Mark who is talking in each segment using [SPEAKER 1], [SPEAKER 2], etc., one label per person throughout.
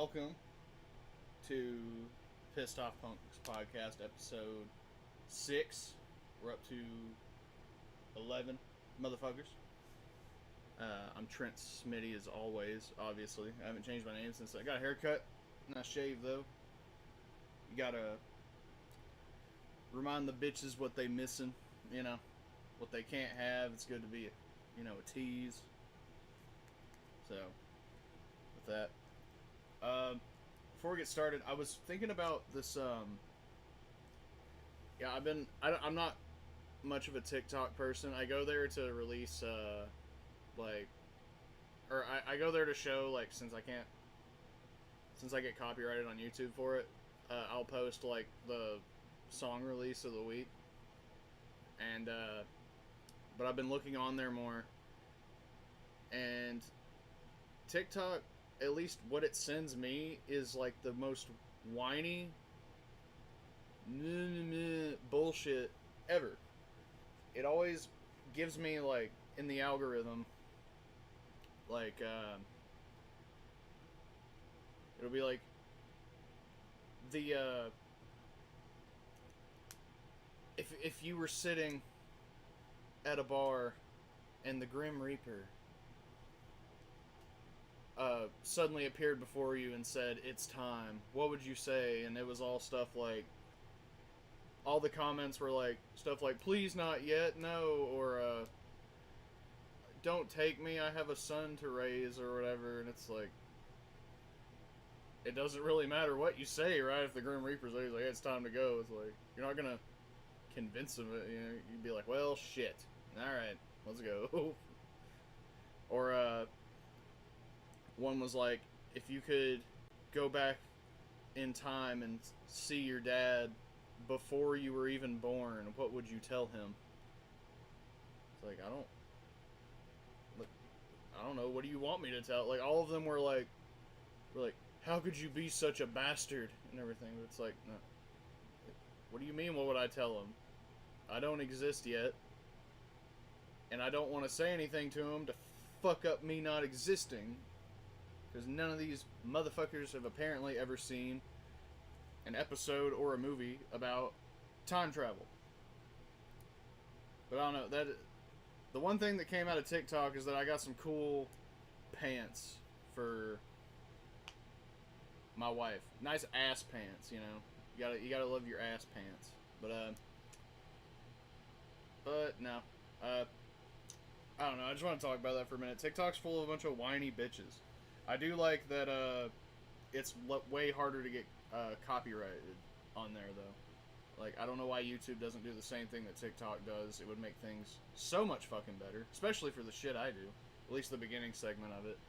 [SPEAKER 1] welcome to Pissed Off Punks Podcast, episode 6. We're up to 11 motherfuckers. I'm Trent Smitty, as always, obviously. I haven't changed my name since I got a haircut. Nice shave, though. You gotta remind the bitches what they missing, what they can't have. It's good to be, a tease. So, with that. Before we get started, I was thinking about this, I'm not much of a TikTok person. I go there to release, I go there to show, since I get copyrighted on YouTube for it, I'll post, the song release of the week. And, but I've been looking on there more. And TikTok, at least what it sends me, is, the most whiny bullshit ever. It always gives me, in the algorithm, it'll be the, if you were sitting at a bar and the Grim Reaper suddenly appeared before you and said, "It's time," what would you say? And it was all stuff all the comments were stuff like, "Please not yet, no," or, "Don't take me, I have a son to raise," or whatever. And it's it doesn't really matter what you say, right? If the Grim Reaper's there, he's like, "Hey, it's time to go." It's you're not gonna convince him, you'd be like, "Well, shit. Alright, let's go." Or, one was if you could go back in time and see your dad before you were even born, what would you tell him? It's I don't know, what do you want me to tell? All of them were how could you be such a bastard and everything? But it's no. What do you mean, what would I tell him? I don't exist yet, and I don't want to say anything to him to fuck up me not existing, because none of these motherfuckers have apparently ever seen an episode or a movie about time travel. But I don't know, the one thing that came out of TikTok is that I got some cool pants for my wife. Nice ass pants, You gotta love your ass pants. But no. I don't know, I just want to talk about that for a minute. TikTok's full of a bunch of whiny bitches. I do like that it's way harder to get copyrighted on there, though. I don't know why YouTube doesn't do the same thing that TikTok does. It would make things so much fucking better, especially for the shit I do. At least the beginning segment of it.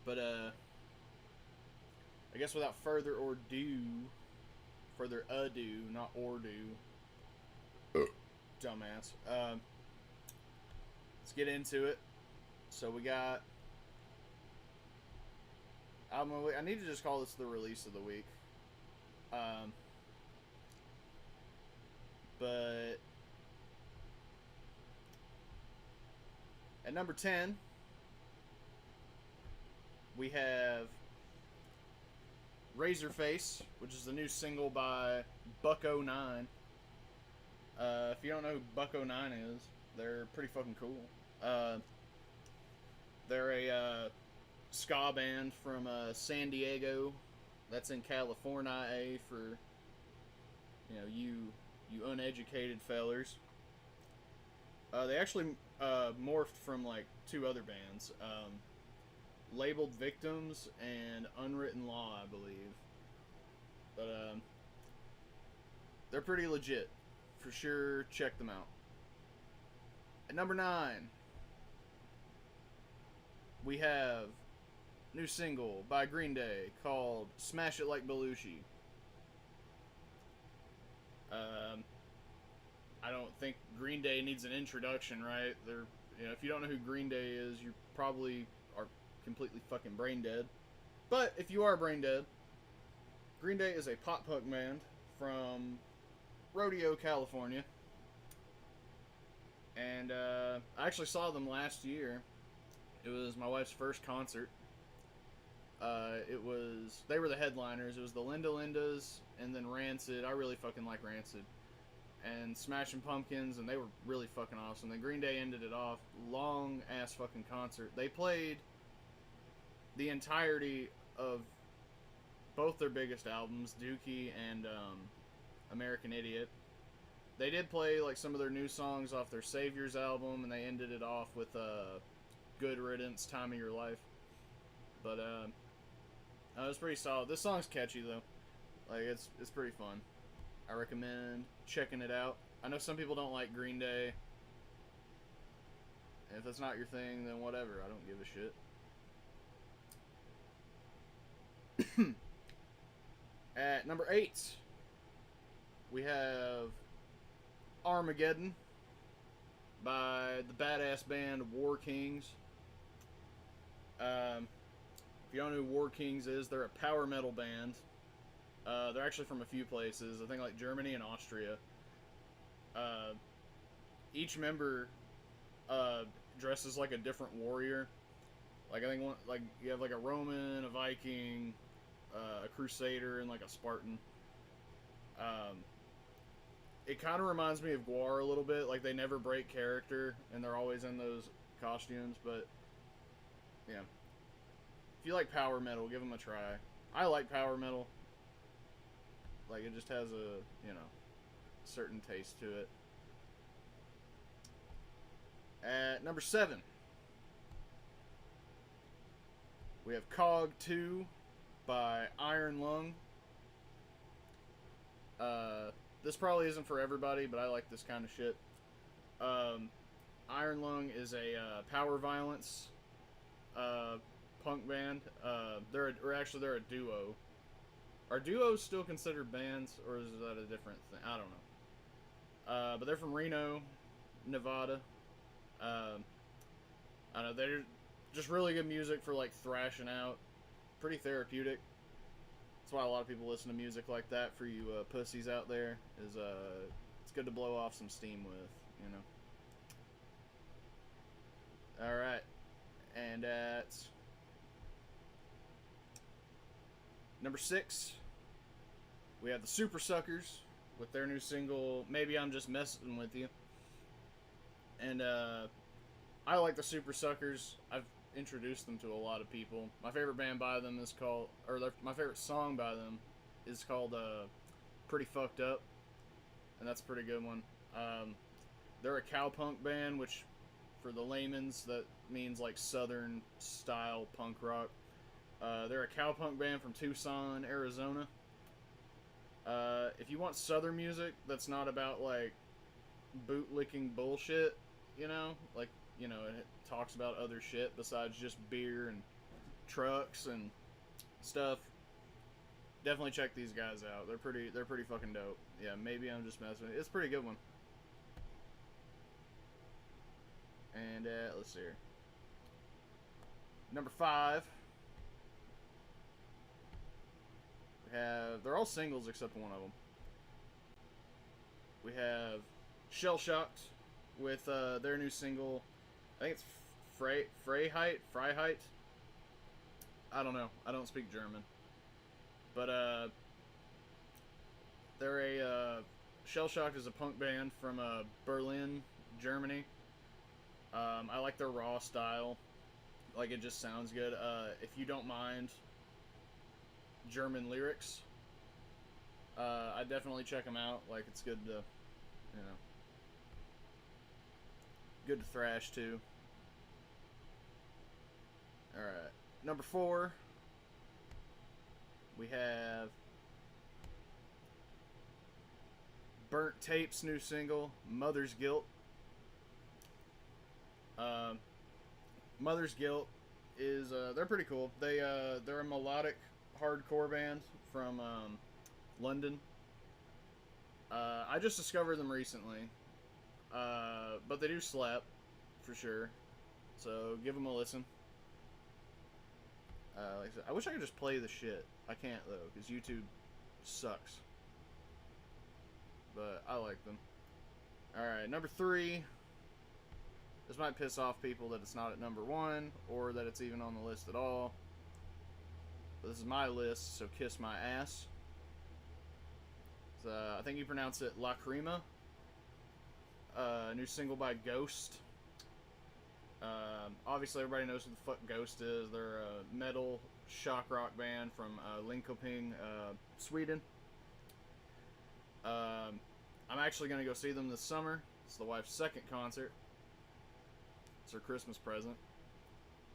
[SPEAKER 1] But, I guess without further ado, not ordo, dumbass, let's get into it. So we got, I need to just call this the release of the week. But at number 10, we have Razorface, which is the new single by Buck09. If you don't know who Buck09 is, they're pretty fucking cool. They're a ska band from San Diego. That's in California, for you uneducated fellers. They actually morphed from two other bands, Labeled Victims and Unwritten Law, I believe. But they're pretty legit, for sure. Check them out. At number 9, we have new single by Green Day called "Smash It Like Belushi." I don't think Green Day needs an introduction, right? If you don't know who Green Day is, you probably are completely fucking brain dead. But if you are brain dead, Green Day is a pop punk band from Rodeo, California. And I actually saw them last year. It was my wife's first concert. They were the headliners. It was the Linda Lindas and then Rancid. I really fucking like Rancid. And Smashing Pumpkins, and they were really fucking awesome. Then Green Day ended it off. Long ass fucking concert. They played the entirety of both their biggest albums, Dookie and American Idiot. They did play like some of their new songs off their Saviors album, and they ended it off with Good Riddance, Time of Your Life. But it was pretty solid. This song's catchy though. Like it's pretty fun. I recommend checking it out. I know some people don't like Green Day. If that's not your thing, then whatever. I don't give a shit. At number 8, we have Armageddon by the badass band War Kings. If you don't know who War Kings is, they're a power metal band. They're actually from a few places. I think like Germany and Austria. Each member dresses like a different warrior. Like I think like you have like a Roman, a Viking, a Crusader, and like a Spartan. It kind of reminds me of Gwar a little bit. Like they never break character, and they're always in those costumes. But yeah, if you like power metal, give them a try. I like power metal. Like it just has a certain taste to it. At number 7, we have Cog 2 by Iron Lung. This probably isn't for everybody, but I like this kind of shit. Iron Lung is a power violence punk band. They're a duo. Are duos still considered bands, or is that a different thing? I don't know. But they're from Reno, Nevada. I don't know. They're just really good music for like thrashing out. Pretty therapeutic. That's why a lot of people listen to music like that. For you pussies out there, is it's good to blow off some steam with, All right, and at number 6, we have the Super Suckers with their new single, Maybe I'm Just Messing With You. And I like the Super Suckers. I've introduced them to a lot of people. My favorite band by them is called, my favorite song by them is called Pretty Fucked Up. And that's a pretty good one. They're a cowpunk band, which for the layman's, that means like southern style punk rock. They're a cowpunk band from Tucson, Arizona. If you want southern music that's not about like bootlicking bullshit, it talks about other shit besides just beer and trucks and stuff, definitely check these guys out. They're pretty fucking dope. Yeah, Maybe I'm Just Messing with You. It's a pretty good one. And let's see here. Number 5. They're all singles except one of them. We have Shell Shocked with their new single. I think it's Freiheit. I don't know. I don't speak German. But they're Shell Shocked is a punk band from Berlin, Germany. I like their raw style. Like it just sounds good. If you don't mind German lyrics, I definitely check them out. Like it's good to, good to thrash too. Alright, number 4, we have Burnt Tape's new single, Mother's Guilt. Mother's Guilt is, they're pretty cool. They're a melodic hardcore band from London. I just discovered them recently, but they do slap for sure. So give them a listen. Like I said, I wish I could just play the shit. I can't though, because YouTube sucks. But I like them. Alright, number 3. This might piss off people that it's not at number 1, or that it's even on the list at all. But this is my list, so kiss my ass. I think you pronounce it Lacrima. New single by Ghost. Obviously, everybody knows who the fuck Ghost is. They're a metal shock rock band from Linköping, Sweden. I'm actually going to go see them this summer. It's the wife's second concert. It's her Christmas present.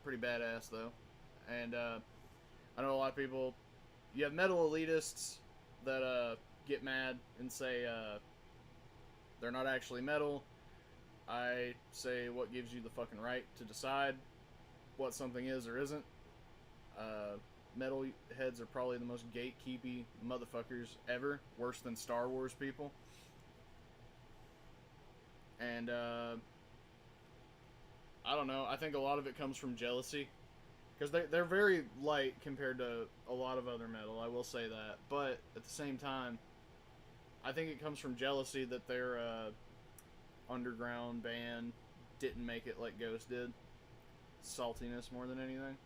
[SPEAKER 1] Pretty badass, though. And I know a lot of people... You have metal elitists that get mad and say they're not actually metal. I say, what gives you the fucking right to decide what something is or isn't? Metal heads are probably the most gatekeepy motherfuckers ever. Worse than Star Wars people. And, I don't know. I think a lot of it comes from jealousy. Because they're very light compared to a lot of other metal, I will say that. But, at the same time, I think it comes from jealousy that their underground band didn't make it like Ghost did. Saltiness more than anything.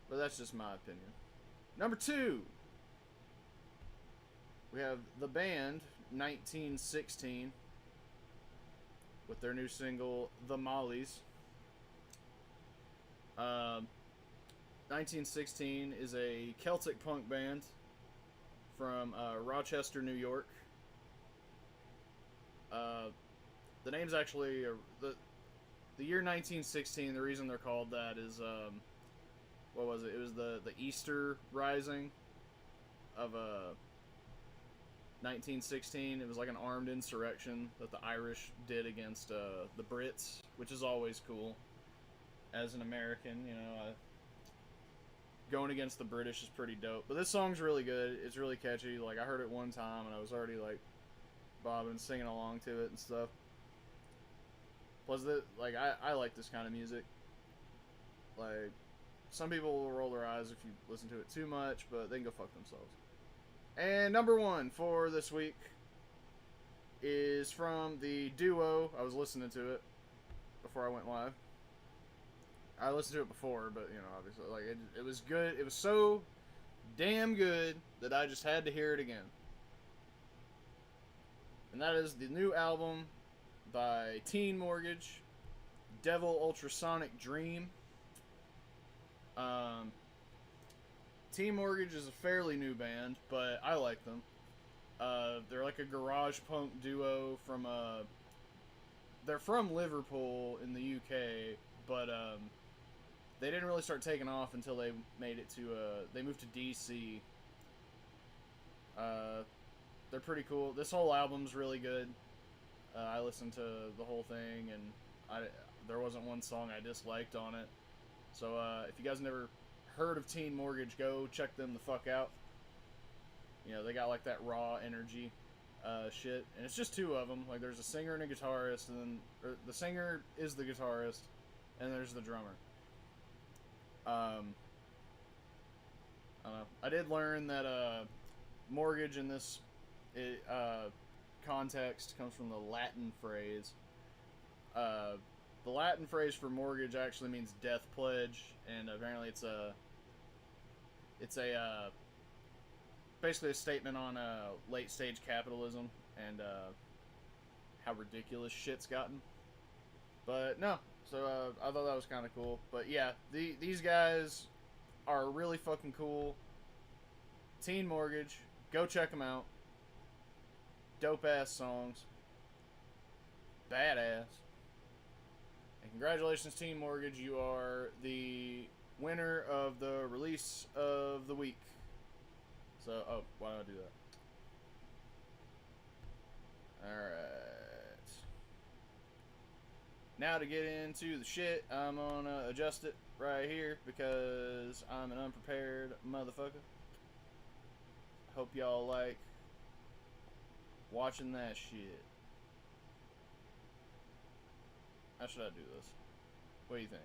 [SPEAKER 1] But that's just my opinion. Number 2. We have the band 1916 with their new single, The Mollies. 1916 is a Celtic punk band from Rochester, New York. The name's actually the year 1916. The reason they're called that is what was it? It was the Easter Rising of 1916. It was like an armed insurrection that the Irish did against the Brits, which is always cool. As an American, you know, going against the British is pretty dope. But this song's really good. It's really catchy. Like, I heard it one time and I was already like bobbing, singing along to it and stuff. Plus, I like this kind of music. Like, some people will roll their eyes if you listen to it too much, but they can go fuck themselves. And number 1 for this week is from the duo. I was listening to it before I went live. I listened to it before, but, you know, obviously, like, it was good. It was so damn good that I just had to hear it again. And that is the new album by Teen Mortgage, Devil Ultrasonic Dream. Teen Mortgage is a fairly new band, but I like them. They're like a garage punk duo from, they're from Liverpool in the UK, but, they didn't really start taking off until they made it to, they moved to DC. They're pretty cool. This whole album's really good. I listened to the whole thing, and there wasn't one song I disliked on it. So, if you guys never heard of Teen Mortgage, go check them the fuck out. You know, they got, like, that raw energy, shit. And it's just 2 of them. Like, there's a singer and a guitarist, and then, the singer is the guitarist, and there's the drummer. I don't know. I did learn that, mortgage in this, context comes from the Latin phrase. The Latin phrase for mortgage actually means death pledge, and apparently it's basically a statement on late stage capitalism and how ridiculous shit's gotten. But no, so I thought that was kind of cool. But yeah, these guys are really fucking cool. Teen Mortgage, go check them out. Dope ass songs. Badass. And congratulations, Teen Mortgage. You are the winner of the release of the week. So, oh, why don't I do that? Alright. Now to get into the shit, I'm gonna adjust it right here because I'm an unprepared motherfucker. Hope y'all like watching that shit. How should I do this? What do you think?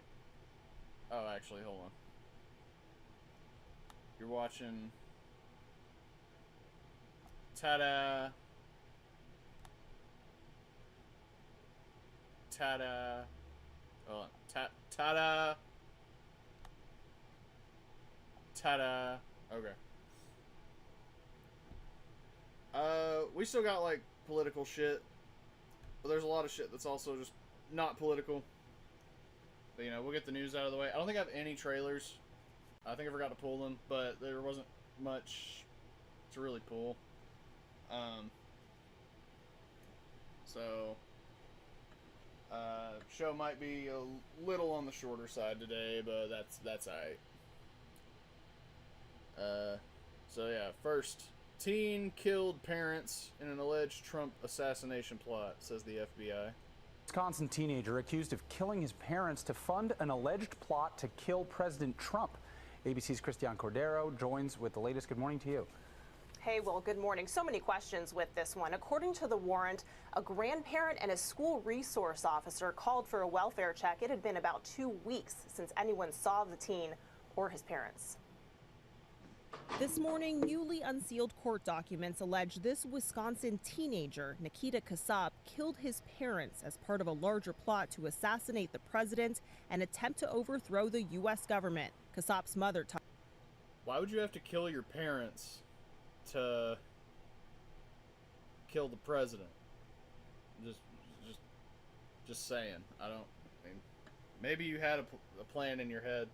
[SPEAKER 1] Oh, actually, hold on. You're watching... Ta-da! Ta-da! Hold on. Ta-da! Ta-da. Okay. We still got, like, political shit. But there's a lot of shit that's also just not political. But, you know, we'll get the news out of the way. I don't think I have any trailers. I think I forgot to pull them, but there wasn't much to really pull. So, show might be a little on the shorter side today, but that's alright. So yeah, first, teen killed parents in an alleged Trump assassination plot, says the FBI.
[SPEAKER 2] Wisconsin teenager accused of killing his parents to fund an alleged plot to kill President Trump. ABC's Christian Cordero joins with the latest. Good morning to you.
[SPEAKER 3] Hey, well, good morning. So many questions with this one. According to the warrant, a grandparent and a school resource officer called for a welfare check. It had been about 2 weeks since anyone saw the teen or his parents. This morning, newly unsealed court documents allege this Wisconsin teenager, Nikita Kassab, killed his parents as part of a larger plot to assassinate the president and attempt to overthrow the U.S. government. Kassab's mother.
[SPEAKER 1] Why would you have to kill your parents to kill the president? Just saying. I mean, maybe you had a plan in your head.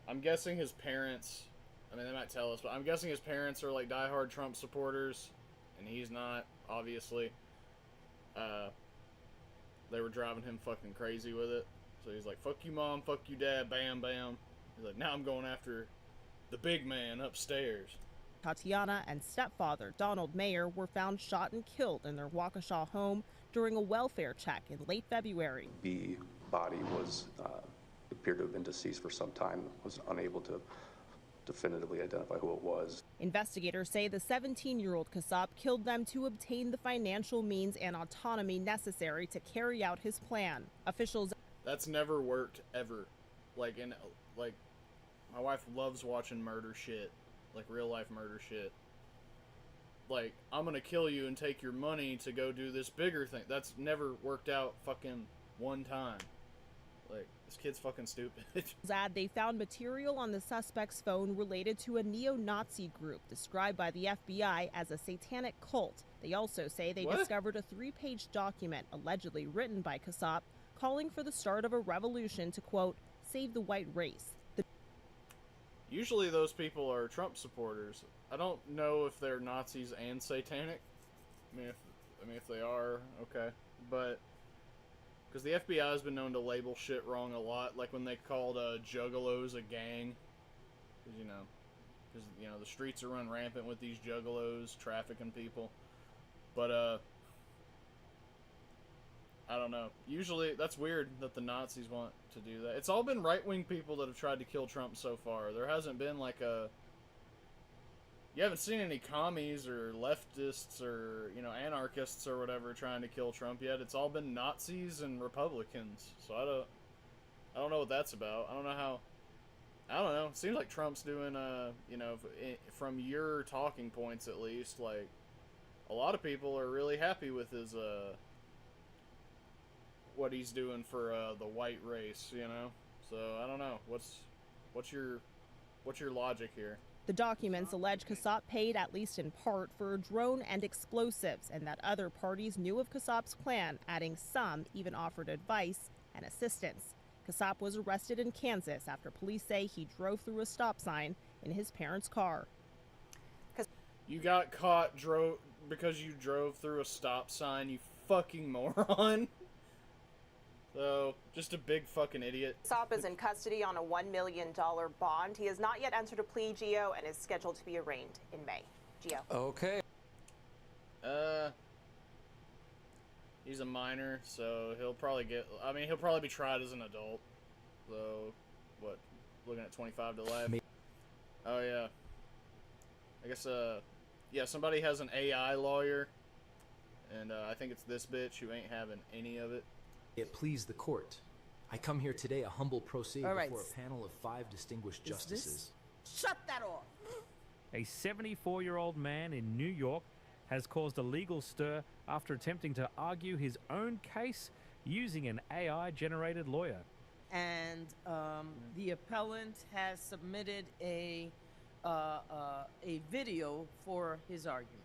[SPEAKER 1] I'm guessing his parents. I mean, they might tell us, but I'm guessing his parents are like diehard Trump supporters, and he's not, obviously. They were driving him fucking crazy with it. So he's like, fuck you mom, fuck you dad, bam, bam. He's like, now I'm going after the big man upstairs.
[SPEAKER 3] Tatiana and stepfather Donald Mayer were found shot and killed in their Waukesha home during a welfare check in late February.
[SPEAKER 4] The body was appeared to have been deceased for some time, was unable to definitively identify who it was.
[SPEAKER 3] Investigators say the 17-year-old Kassab killed them to obtain the financial means and autonomy necessary to carry out his plan. Officials.
[SPEAKER 1] That's never worked ever. Like my wife loves watching murder shit, like real life murder shit. Like, I'm gonna kill you and take your money to go do this bigger thing. That's never worked out fucking one time. Like, this kid's fucking stupid.
[SPEAKER 3] They found material on the suspect's phone related to a neo-Nazi group described by the FBI as a satanic cult. They also say they discovered a 3-page document allegedly written by Kassab calling for the start of a revolution to, quote, save the white race.
[SPEAKER 1] Usually those people are Trump supporters. I don't know if they're Nazis and satanic. I mean, if they are, okay. But because the FBI has been known to label shit wrong a lot, like when they called juggalos a gang, because you know the streets are run rampant with these juggalos trafficking people. But I don't know. Usually, that's weird that the Nazis want to do that. It's all been right-wing people that have tried to kill Trump so far. There hasn't been like a. You haven't seen any commies or leftists or, anarchists or whatever trying to kill Trump yet. It's all been Nazis and Republicans. So I don't know what that's about. I don't know. It seems like Trump's doing, from your talking points at least, like, a lot of people are really happy with his, what he's doing for, the white race, So, I don't know. What's your logic here?
[SPEAKER 3] The documents allege Kassab paid, at least in part, for a drone and explosives, and that other parties knew of Kassab's plan, adding some even offered advice and assistance. Kassab was arrested in Kansas after police say he drove through a stop sign in his parents' car.
[SPEAKER 1] You got caught because you drove through a stop sign, you fucking moron. So, just a big fucking idiot.
[SPEAKER 3] Kassab is in custody on a $1 million bond. He has not yet entered a plea, Gio, and is scheduled to be arraigned in May. Gio.
[SPEAKER 2] Okay.
[SPEAKER 1] He's a minor, so he'll probably be tried as an adult. So, what, looking at 25 to life? Oh, yeah. I guess, somebody has an AI lawyer, and I think it's this bitch who ain't having any of it.
[SPEAKER 5] It pleased the court. I come here today a humble pro se before a panel of 5 distinguished justices.
[SPEAKER 6] Shut that off!
[SPEAKER 7] A 74-year-old man in New York has caused a legal stir after attempting to argue his own case using an AI-generated lawyer.
[SPEAKER 6] And the appellant has submitted a a video for his argument.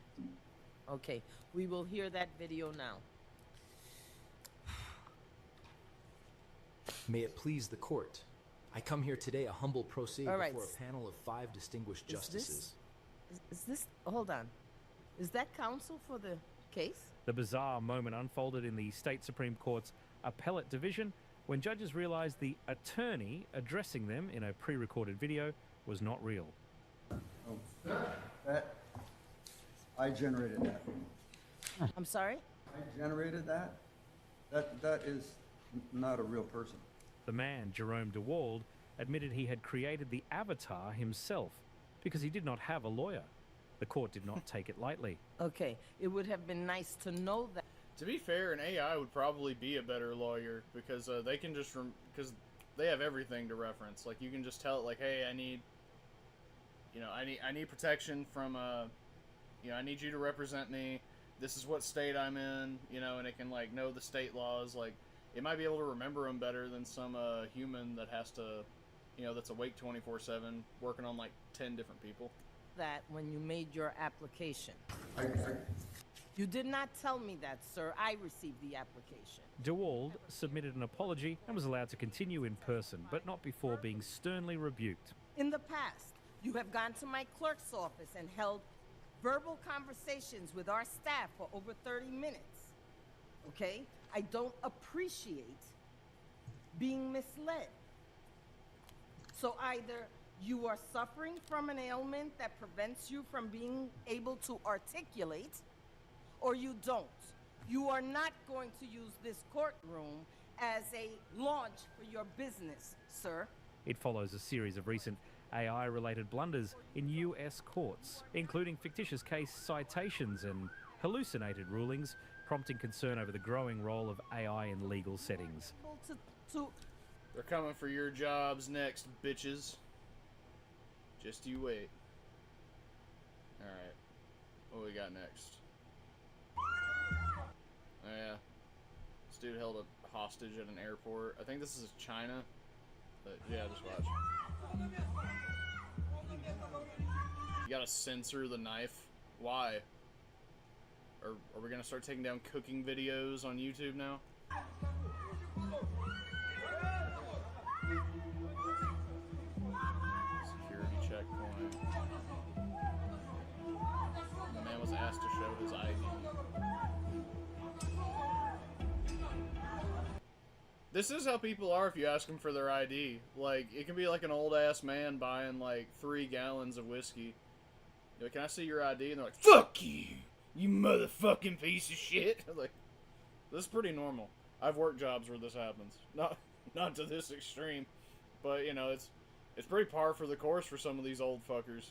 [SPEAKER 6] Okay, we will hear that video now.
[SPEAKER 5] May it please the court. I come here today a humble pro se
[SPEAKER 6] All right.
[SPEAKER 5] before a panel of 5 distinguished justices.
[SPEAKER 6] Is this, hold on. Is that counsel for the case?
[SPEAKER 7] The bizarre moment unfolded in the state Supreme Court's appellate division when judges realized the attorney addressing them in a pre-recorded video was not real.
[SPEAKER 8] I generated that.
[SPEAKER 6] I'm sorry?
[SPEAKER 8] I generated that. That is not a real person.
[SPEAKER 7] The man, Jerome DeWald, admitted he had created the avatar himself because he did not have a lawyer. The court did not take it lightly.
[SPEAKER 6] Okay, it would have been nice to know that.
[SPEAKER 1] To be fair, an AI would probably be a better lawyer because they can just because they have everything to reference. Like you can just tell it like, hey, I need protection from I need you to represent me. This is what state I'm in, and it can like know the state laws. Like it might be able to remember them better than some human that has to, that's awake 24/7 working on like 10 different people.
[SPEAKER 6] That when you made your application. You did not tell me that, sir. I received the application.
[SPEAKER 7] DeWald submitted an apology and was allowed to continue in person, but not before being sternly rebuked.
[SPEAKER 6] In the past, you have gone to my clerk's office and held verbal conversations with our staff for over 30 minutes. Okay? I don't appreciate being misled. So either you are suffering from an ailment that prevents you from being able to articulate, or you don't. You are not going to use this courtroom as a launch for your business, sir.
[SPEAKER 7] It follows a series of recent AI-related blunders in US courts, including fictitious case citations and hallucinated rulings, prompting concern over the growing role of AI in legal settings.
[SPEAKER 1] They're coming for your jobs next, bitches. Just you wait. Alright. What we got next? Oh yeah. This dude held a hostage at an airport. I think this is China. But yeah, just watch. You gotta censor the knife. Why? Are we gonna start taking down cooking videos on YouTube now? Security checkpoint. The man was asked to show his ID. This is how people are if you ask them for their ID. Like, it can be like an old-ass man buying, like, 3 gallons of whiskey. You're like, can I see your ID? And they're like, fuck you, you motherfucking piece of shit. Like, this is pretty normal. I've worked jobs where this happens. Not to this extreme. But, it's pretty par for the course for some of these old fuckers.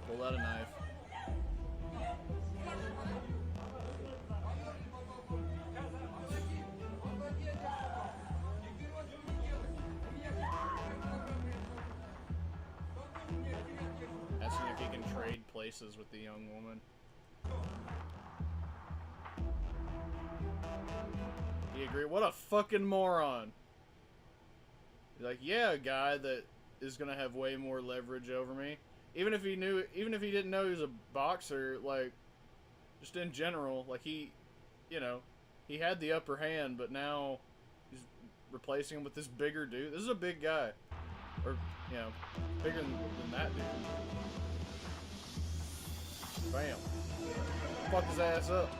[SPEAKER 1] Pull out a knife. Asking if he can trade places with the young woman. He agreed. What a fucking moron. He's like, yeah, a guy that is gonna have way more leverage over me. Even if he didn't know he was a boxer, like, just in general, like he had the upper hand, but now he's replacing him with this bigger dude. This is a big guy. Or, bigger than that dude. Bam. Fuck his ass up.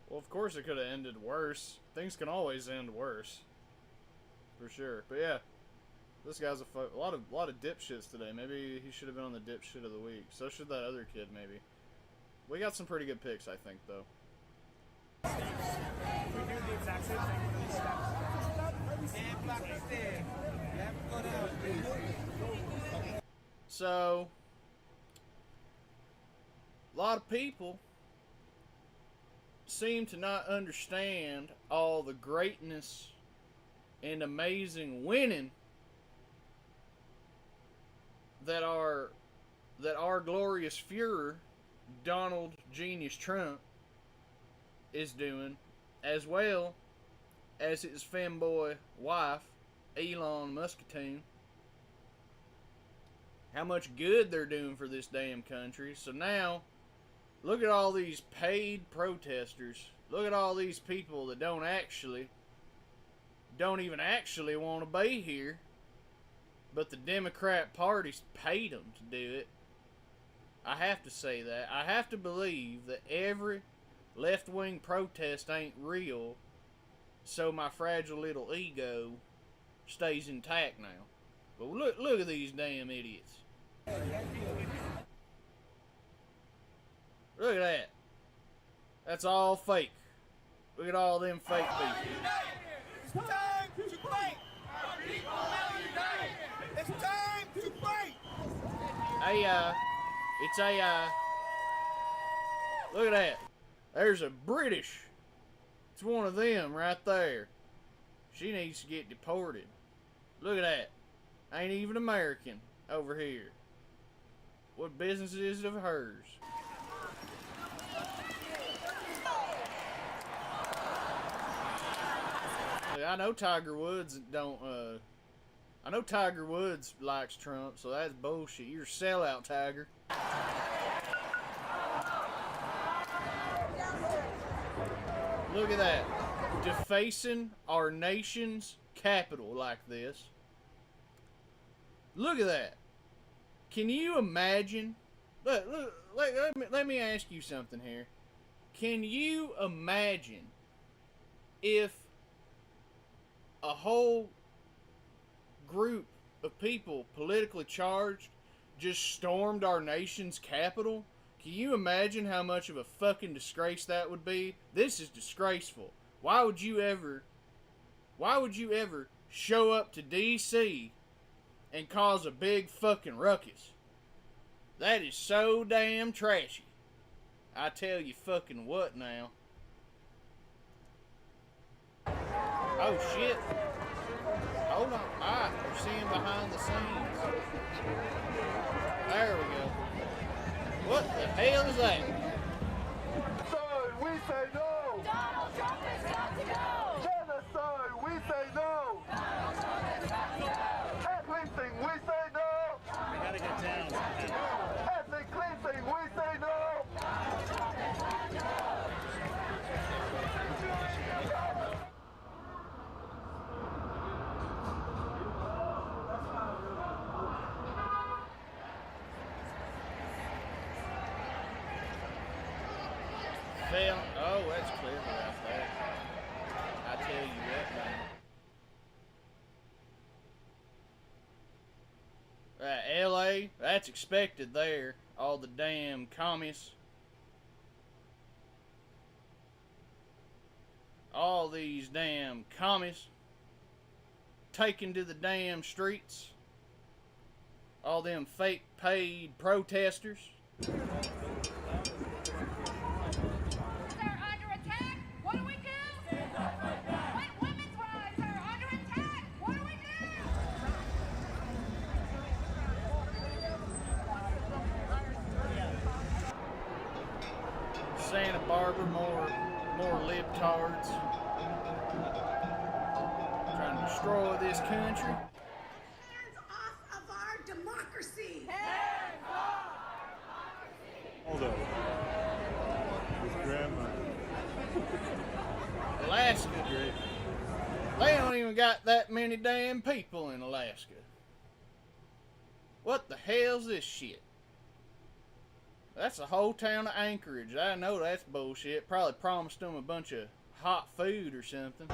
[SPEAKER 1] Well, of course it could have ended worse. Things can always end worse. For sure. But yeah. This guy's a lot of dipshits today. Maybe he should have been on the dipshit of the week. So should that other kid, maybe. We got some pretty good picks, I think, though.
[SPEAKER 9] We do the exact same thing with these steps.
[SPEAKER 1] So, a lot of people seem to not understand all the greatness and amazing winning that our glorious Fuhrer, Donald Genius Trump, is doing, as well as his femboy wife, Elon Muscatoon. How much good they're doing for this damn country. So now, look at all these paid protesters. Look at all these people that don't even actually want to be here. But the Democrat Party's paid them to do it. I have to say that. I have to believe that every left-wing protest ain't real, so my fragile little ego stays intact now. But look at these damn idiots. Look at that. That's all fake. Look at all them fake people.
[SPEAKER 9] It's time to fight! Our people are united! It's time to fight!
[SPEAKER 1] Look at that. There's a British. It's one of them right there. She needs to get deported. Look at that. Ain't even American over here. What business is it of hers? I know Tiger Woods I know Tiger Woods likes Trump, so that's bullshit. You're a sellout, Tiger. Look at that. Defacing our nation's capital like this. Look at that. Can you imagine? Let me ask you something here. Can you imagine if a whole group of people, politically charged, just stormed our nation's capital? Can you imagine how much of a fucking disgrace that would be? This is disgraceful. Why would you ever show up to D.C. and cause a big fucking ruckus? That is so damn trashy. I tell you fucking what now. Oh shit. Hold on. Ah, we're seeing behind the scenes. There we go. What the hell is that?
[SPEAKER 10] Genocide, we say no!
[SPEAKER 11] Donald Trump has got to go!
[SPEAKER 10] Genocide, we say no!
[SPEAKER 11] Donald Trump has got to go!
[SPEAKER 10] Ethnic cleansing, we say no!
[SPEAKER 9] We gotta get down.
[SPEAKER 10] Ethnic cleansing, we say no!
[SPEAKER 11] Donald Trump has got to go!
[SPEAKER 1] Oh, that's clever right there. I tell you what, man. L.A., that's expected there. All the damn commies. All these damn commies taking to the damn streets. All them fake paid protesters. Santa Barbara, more libtards trying to destroy this country.
[SPEAKER 12] Hands off of our democracy!
[SPEAKER 11] Hands off!
[SPEAKER 10] Hold up. His grandma.
[SPEAKER 1] Alaska. They don't even got that many damn people in Alaska. What the hell's this shit? That's the whole town of Anchorage. I know that's bullshit. Probably promised them a bunch of hot food or something.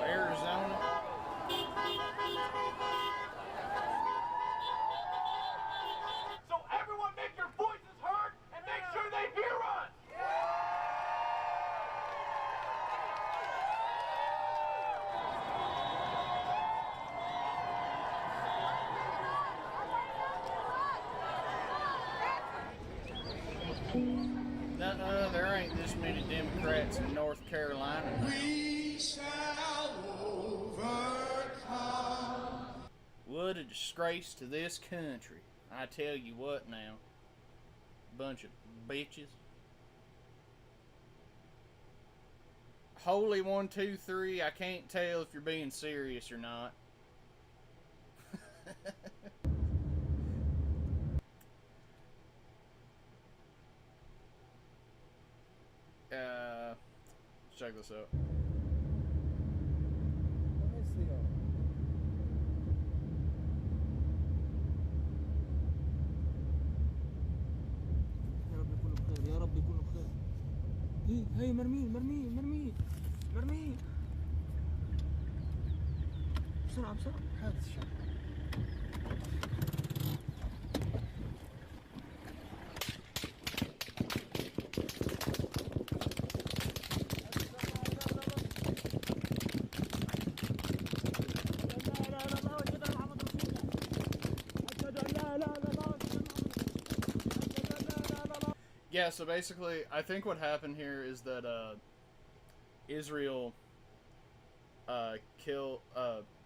[SPEAKER 1] Arizona.
[SPEAKER 10] So everyone make your voices heard and make sure they hear us!
[SPEAKER 1] There ain't this many Democrats in North Carolina now.
[SPEAKER 9] We shall overcome.
[SPEAKER 1] What a disgrace to this country. I tell you what now. Bunch of bitches. Holy 1, 2, 3. I can't tell if you're being serious or not. Check this out.
[SPEAKER 13] يا رب يكونوا بخير. هي مرمين مرمين مرمين مرمين. بسرعة بسرعة. هذا الشيء.
[SPEAKER 1] Yeah, so basically, I think what happened here is that Israel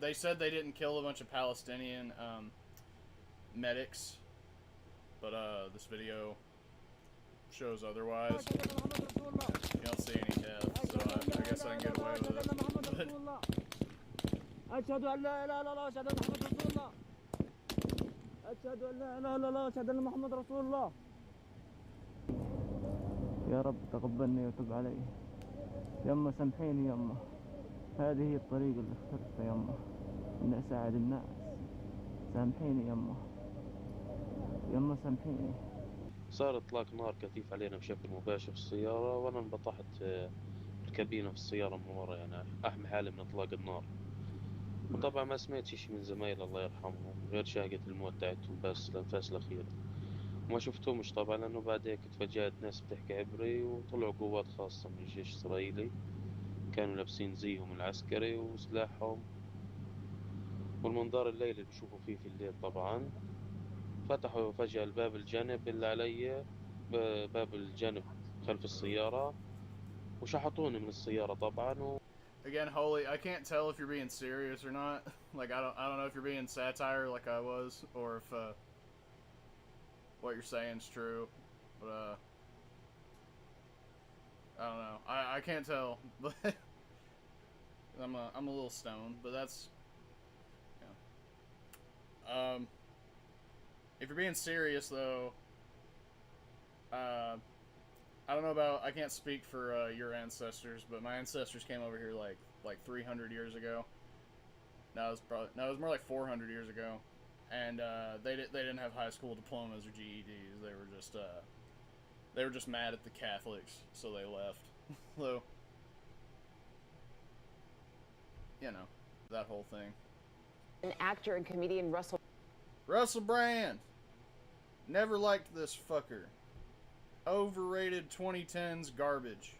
[SPEAKER 1] they said they didn't kill a bunch of Palestinian medics, but this video shows otherwise. You don't see any deaths, so I guess I can get away with it.
[SPEAKER 13] أشهد أن لا إله إلا الله أشهد أن محمد رسول الله أشهد أن لا إله إلا الله أشهد أن محمد رسول الله. يا رب تقبلني وتب علي. يما سامحيني يما. هذه هي الطريقة اللي اخترتها يما. إني أساعد الناس. سامحيني يما. يما سامحيني.
[SPEAKER 14] صار إطلاق نار كثيف علينا بشكل مباشر في السيارة، وأنا انبطحت الكابينة في السيارة من ورا، يعني أحمي حالي من إطلاق النار. وطبعا ما سمعت شي من زمايل الله يرحمهم غير شاهقة الموت تاعتهم بس الأنفاس الأخيرة. وما شفتهمش طبعا لأنه بعد هيك تفاجأت ناس بتحكي عبري وطلعوا قوات خاصة من الجيش الإسرائيلي، كانوا لابسين زيهم العسكري وسلاحهم، والمنظار الليلي اللي بيشوفوا فيه في الليل طبعا. فتحوا فجأة الباب الجانب اللي علي، باب الجانب خلف السيارة، وشحطوني من السيارة طبعا.
[SPEAKER 1] Again, Holy, I can't tell if you're being serious or not. Like, I don't know if you're being satire like I was, or if what you're saying is true. But I don't know. I can't tell. But I'm a little stoned. But that's, yeah. If you're being serious though, I don't know about, I can't speak for your ancestors, but my ancestors came over here like 300 years ago. No, it was more like 400 years ago, and they didn't have high school diplomas or GEDs. They were just mad at the Catholics, so they left. So, you know, that whole thing.
[SPEAKER 15] An actor and comedian
[SPEAKER 1] Russell Brand. Never liked this fucker. Overrated 2010s garbage.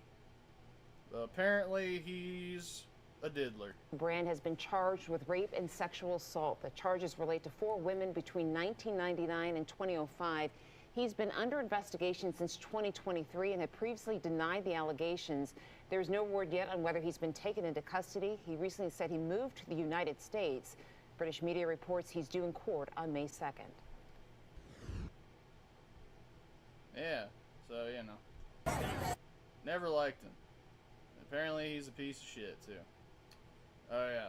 [SPEAKER 1] Apparently he's a diddler.
[SPEAKER 15] Brand has been charged with rape and sexual assault. The charges relate to 4 women between 1999 and 2005. He's been under investigation since 2023 and had previously denied the allegations. There's no word yet on whether he's been taken into custody. He recently said he moved to the United States. British media reports he's due in court on May 2nd.
[SPEAKER 1] Yeah. So, you know, never liked him. Apparently he's a piece of shit, too. Oh, yeah.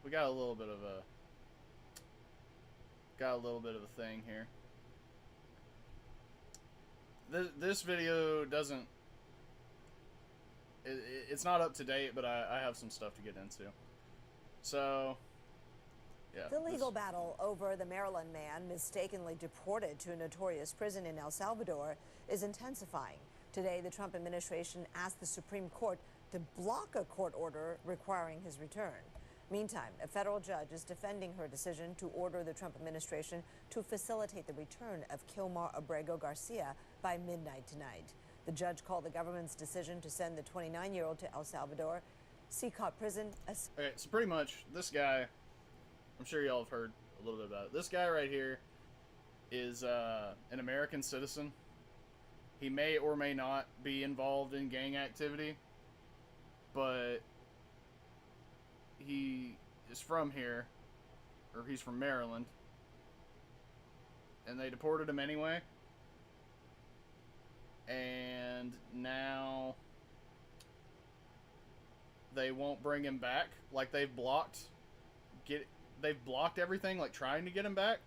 [SPEAKER 1] We got a little bit of a thing here. This video doesn't, it's not up to date, but I have some stuff to get into. So, yeah.
[SPEAKER 16] The legal battle over the Maryland man mistakenly deported to a notorious prison in El Salvador is intensifying. Today, the Trump administration asked the Supreme Court to block a court order requiring his return. Meantime, a federal judge is defending her decision to order the Trump administration to facilitate the return of Kilmar Abrego Garcia by midnight tonight. The judge called the government's decision to send the 29-year-old to El Salvador Secot prison.
[SPEAKER 1] Okay, so pretty much this guy, I'm sure y'all have heard a little bit about it. This guy right here is an American citizen, He may or may not be involved in gang activity, but he is from here, or he's from Maryland, and they deported him anyway. And now they won't bring him back. Like, they've blocked everything, like trying to get him back.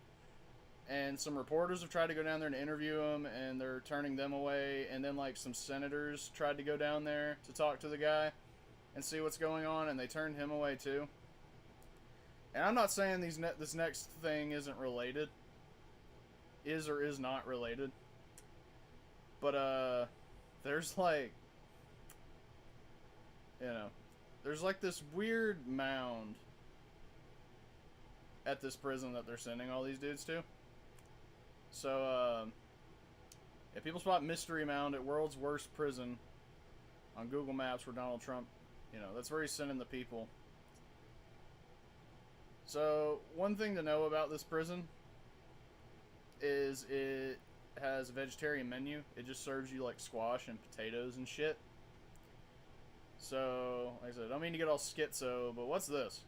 [SPEAKER 1] And some reporters have tried to go down there and interview him, and they're turning them away. And then, like, some senators tried to go down there to talk to the guy and see what's going on, and they turned him away too. And I'm not saying this next thing isn't related. Is or is not related. But, there's like, you know, there's like this weird mound at this prison that they're sending all these dudes to. So, if people spot mystery mound at world's worst prison on Google Maps where Donald Trump, you know, that's where he's sending the people. So, one thing to know about this prison is it has a vegetarian menu. It just serves you like squash and potatoes and shit. So, like I said, I don't mean to get all schizo, but what's this?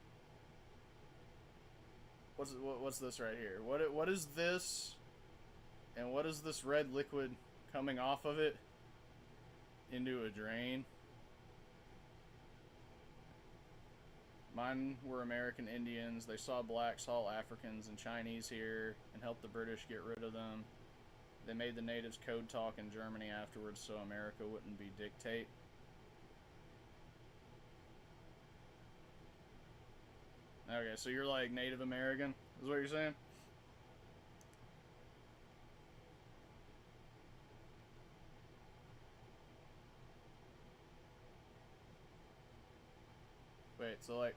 [SPEAKER 1] What's this right here? What is this? And what is this red liquid coming off of it into a drain? Mine were American Indians. They saw blacks, all Africans and Chinese here and helped the British get rid of them. They made the natives code talk in Germany afterwards so America wouldn't be dictate. Okay, so you're like Native American, is what you're saying? Wait, so like...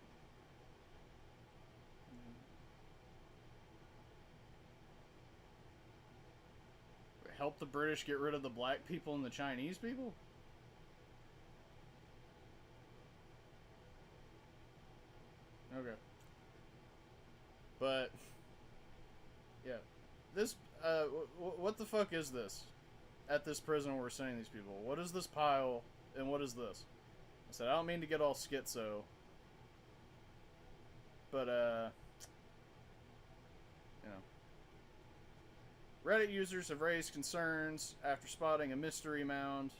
[SPEAKER 1] help the British get rid of the black people and the Chinese people? Okay. But, yeah. This, what the fuck is this? At this prison where we're sending these people. What is this pile, and what is this? I said, I don't mean to get all schizo. But, you know. Reddit users have raised concerns after spotting a mystery mound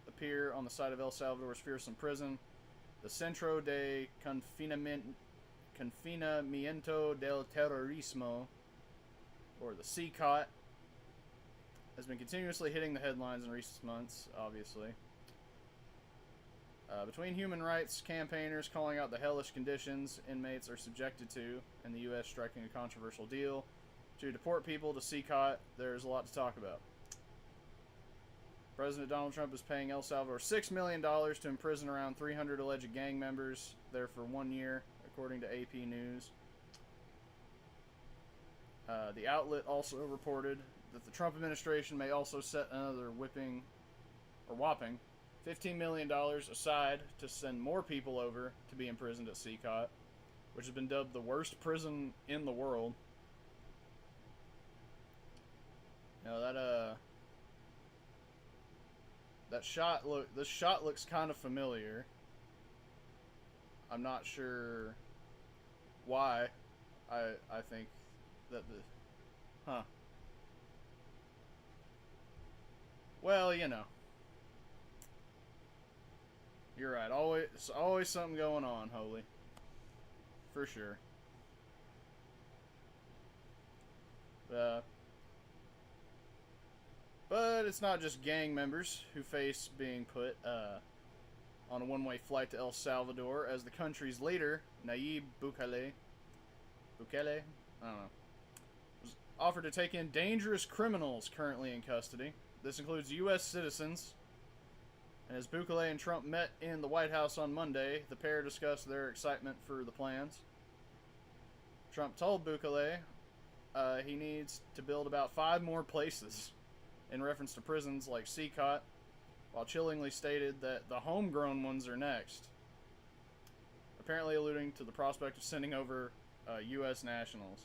[SPEAKER 1] appear on the site of El Salvador's fearsome prison. The Centro de Confinamiento del Terrorismo, or the CCOT, has been continuously hitting the headlines in recent months, obviously. Between human rights campaigners calling out the hellish conditions inmates are subjected to, and the U.S. striking a controversial deal to deport people to CCOT, there's a lot to talk about. President Donald Trump is paying El Salvador $6 million to imprison around 300 alleged gang members there for 1 year, according to AP News. The outlet also reported that the Trump administration may also set another whopping $15 million aside to send more people over to be imprisoned at CCOT, which has been dubbed the worst prison in the world. Now this shot looks kind of familiar. I'm not sure why. I think that well, you know. You're right. Always something going on, Holy. For sure. But it's not just gang members who face being put on a one-way flight to El Salvador, as the country's leader, Nayib Bukele, I don't know, was offered to take in dangerous criminals currently in custody. This includes U.S. citizens. And as Bukele and Trump met in the White House on Monday, the pair discussed their excitement for the plans. Trump told Bukele he needs to build about 5 more places in reference to prisons like CCOT, while chillingly stated that the homegrown ones are next, apparently alluding to the prospect of sending over U.S. nationals.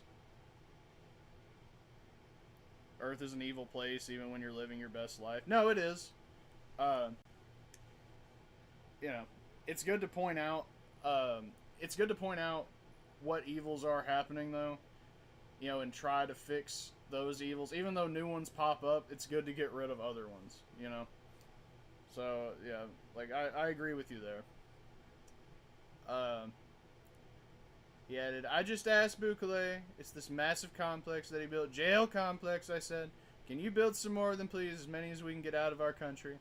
[SPEAKER 1] Earth is an evil place even when you're living your best life. No, it is. You know, it's good to point out. It's good to point out what evils are happening, though. You know, and try to fix those evils. Even though new ones pop up, it's good to get rid of other ones. You know. So yeah, like I agree with you there. He added, I just asked Bukele, it's this massive complex that he built, jail complex, I said. Can you build some more of them, please? As many as we can get out of our country.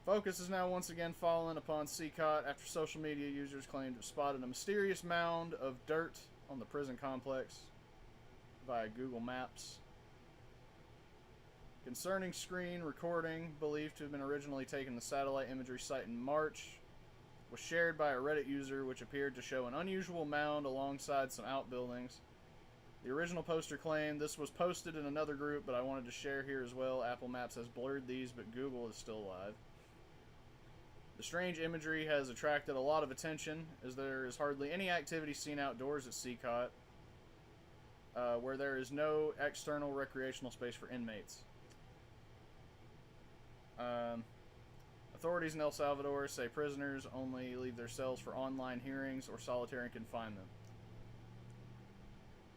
[SPEAKER 1] Focus is now once again fallen upon CCOT after social media users claimed to have spotted a mysterious mound of dirt on the prison complex via Google Maps. Concerning screen recording, believed to have been originally taken the satellite imagery site in March, was shared by a Reddit user which appeared to show an unusual mound alongside some outbuildings. The original poster claimed this was posted in another group, but I wanted to share here as well. Apple Maps has blurred these, but Google is still live. The strange imagery has attracted a lot of attention, as there is hardly any activity seen outdoors at CCOT, where there is no external recreational space for inmates. Authorities in El Salvador say prisoners only leave their cells for online hearings or solitary confinement.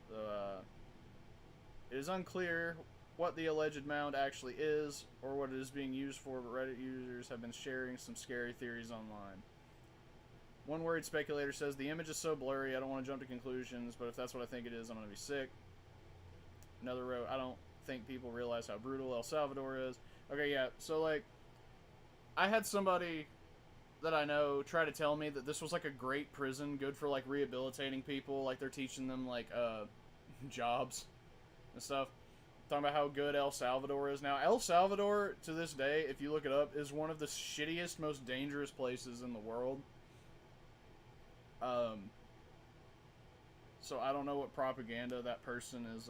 [SPEAKER 1] So, it is unclear what the alleged mound actually is or what it is being used for, but Reddit users have been sharing some scary theories online. One worried speculator says, the image is so blurry, I don't want to jump to conclusions, but if that's what I think it is, I'm going to be sick. Another wrote, I don't think people realize how brutal El Salvador is. Okay, yeah, so, like, I had somebody that I know try to tell me that this was, like, a great prison, good for, like, rehabilitating people, like, they're teaching them, like, jobs and stuff. Talking about how good El Salvador is now. El Salvador, to this day, if you look it up, is one of the shittiest, most dangerous places in the world. So I don't know what propaganda that person is,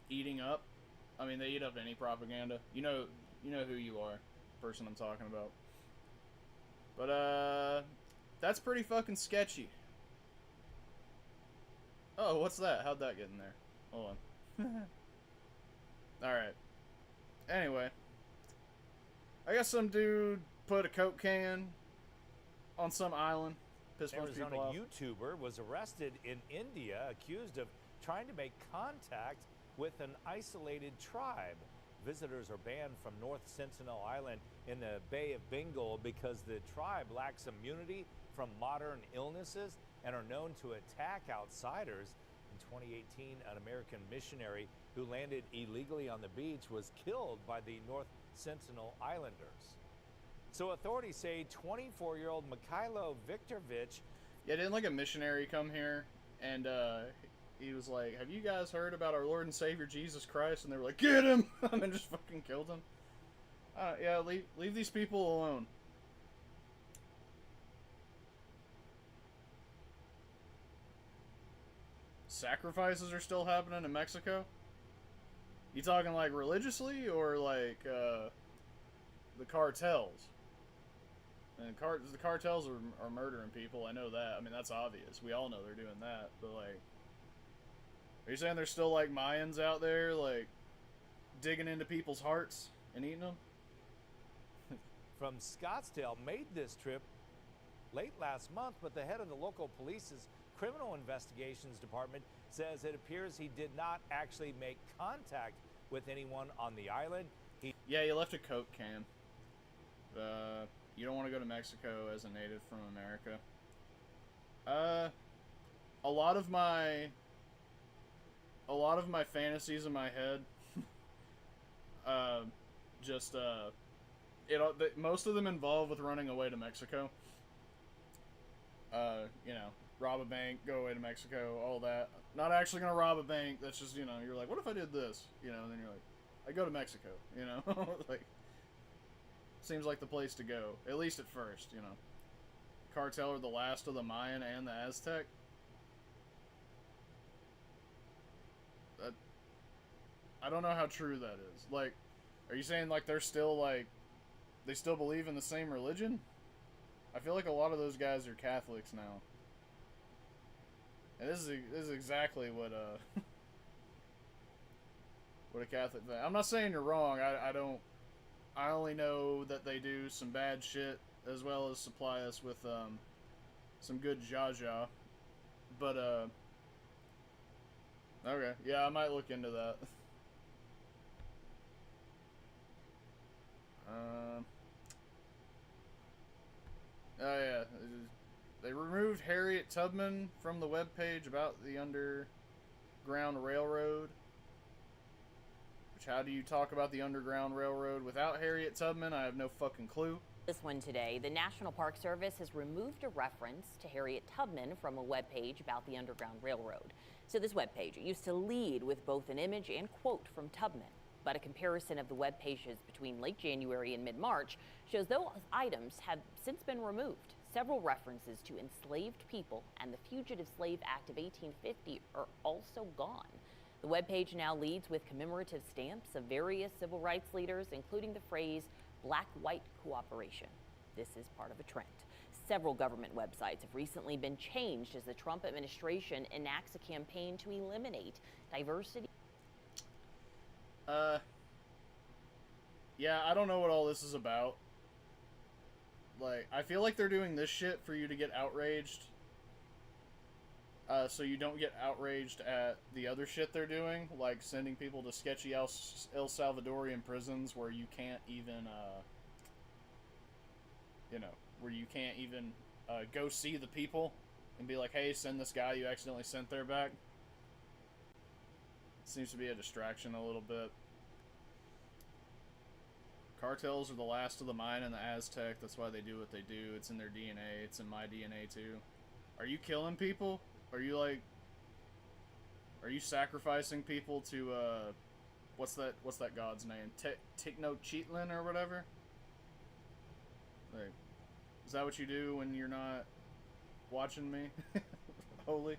[SPEAKER 1] eating up. I mean, they eat up any propaganda. You know who you are, person I'm talking about. But, that's pretty fucking sketchy. Oh, what's that? How'd that get in there? Hold on. Alright. Anyway. I guess some dude put a Coke can on some island. Pissed a bunch of people off.
[SPEAKER 17] Arizona YouTuber was arrested in India accused of trying to make contact with an isolated tribe. Visitors are banned from North Sentinel Island in the Bay of Bengal because the tribe lacks immunity from modern illnesses and are known to attack outsiders. In 2018, an American missionary who landed illegally on the beach was killed by the North Sentinel Islanders. So authorities say 24-year-old Mikhailo Viktorovich...
[SPEAKER 1] Yeah, didn't like a missionary come here and he was like, have you guys heard about our Lord and Savior Jesus Christ? And they were like, get him! And then just fucking killed him. Yeah, leave these people alone. Sacrifices are still happening in Mexico? You talking like religiously or like the cartels? And the cartels are murdering people, I know that. I mean, that's obvious. We all know they're doing that. But like, are you saying there's still like Mayans out there like digging into people's hearts and eating them?
[SPEAKER 17] From Scottsdale made this trip late last month, but the head of the local police's criminal investigations department says it appears he did not actually make contact with anyone on the island.
[SPEAKER 1] Yeah, he left a Coke can. You don't want to go to Mexico as a native from America. A lot of my fantasies in my head, most of them involve with running away to Mexico. You know, rob a bank, go away to Mexico, all that. Not actually gonna rob a bank, that's just, you know, you're like, what if I did this? You know, and then you're like, I go to Mexico, you know? Like, seems like the place to go, at least at first, you know. Cartel are the last of the Mayan and the Aztec. I don't know how true that is. Like, are you saying, like, they're still, like, they still believe in the same religion? I feel like a lot of those guys are Catholics now. And this is exactly what, What a Catholic thing. I'm not saying you're wrong. I only know that they do some bad shit as well as supply us with some good jaja. But okay, yeah, I might look into that. Oh yeah, they removed Harriet Tubman from the webpage about the Underground Railroad. Which, how do you talk about the Underground Railroad without Harriet Tubman? I have no fucking clue.
[SPEAKER 18] This one today, the National Park Service has removed a reference to Harriet Tubman from a webpage about the Underground Railroad. So this webpage used to lead with both an image and quote from Tubman. But a comparison of the web pages between late January and mid-March shows those items have since been removed. Several references to enslaved people and the Fugitive Slave Act of 1850 are also gone. The webpage now leads with commemorative stamps of various civil rights leaders, including the phrase black-white cooperation. This is part of a trend. Several government websites have recently been changed as the Trump administration enacts a campaign to eliminate diversity.
[SPEAKER 1] Yeah, I don't know what all this is about. Like, I feel like they're doing this shit for you to get outraged. So you don't get outraged at the other shit they're doing, like sending people to sketchy El Salvadorian prisons where you can't even, where you can't even go see the people and be like, hey, send this guy you accidentally sent there back. Seems to be a distraction a little bit. Cartels are the last of the Mayan and the Aztec. That's why they do what they do. It's in their DNA. It's in my DNA too. Are you killing people? Are you sacrificing people to what's that god's name? Tenochtitlan or whatever? Like, is that what you do when you're not watching me? Holy.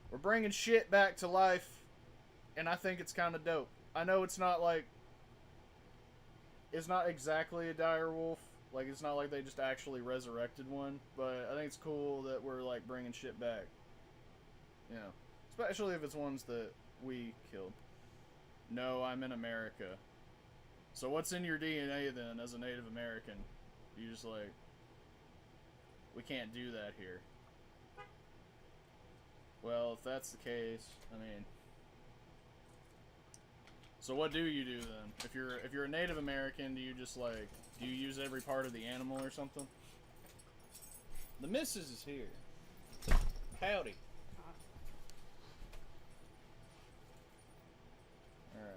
[SPEAKER 1] We're bringing shit back to life, and I think it's kind of dope. I know it's not exactly a dire wolf. Like, it's not like they just actually resurrected one, but I think it's cool that we're, like, bringing shit back. You know, especially if it's ones that we killed. No, I'm in America. So what's in your DNA, then, as a Native American? You just, like, we can't do that here. Well, if that's the case, I mean... So what do you do, then? If you're a Native American, do you just, like... Do you use every part of the animal or something? The missus is here. Howdy. Alright.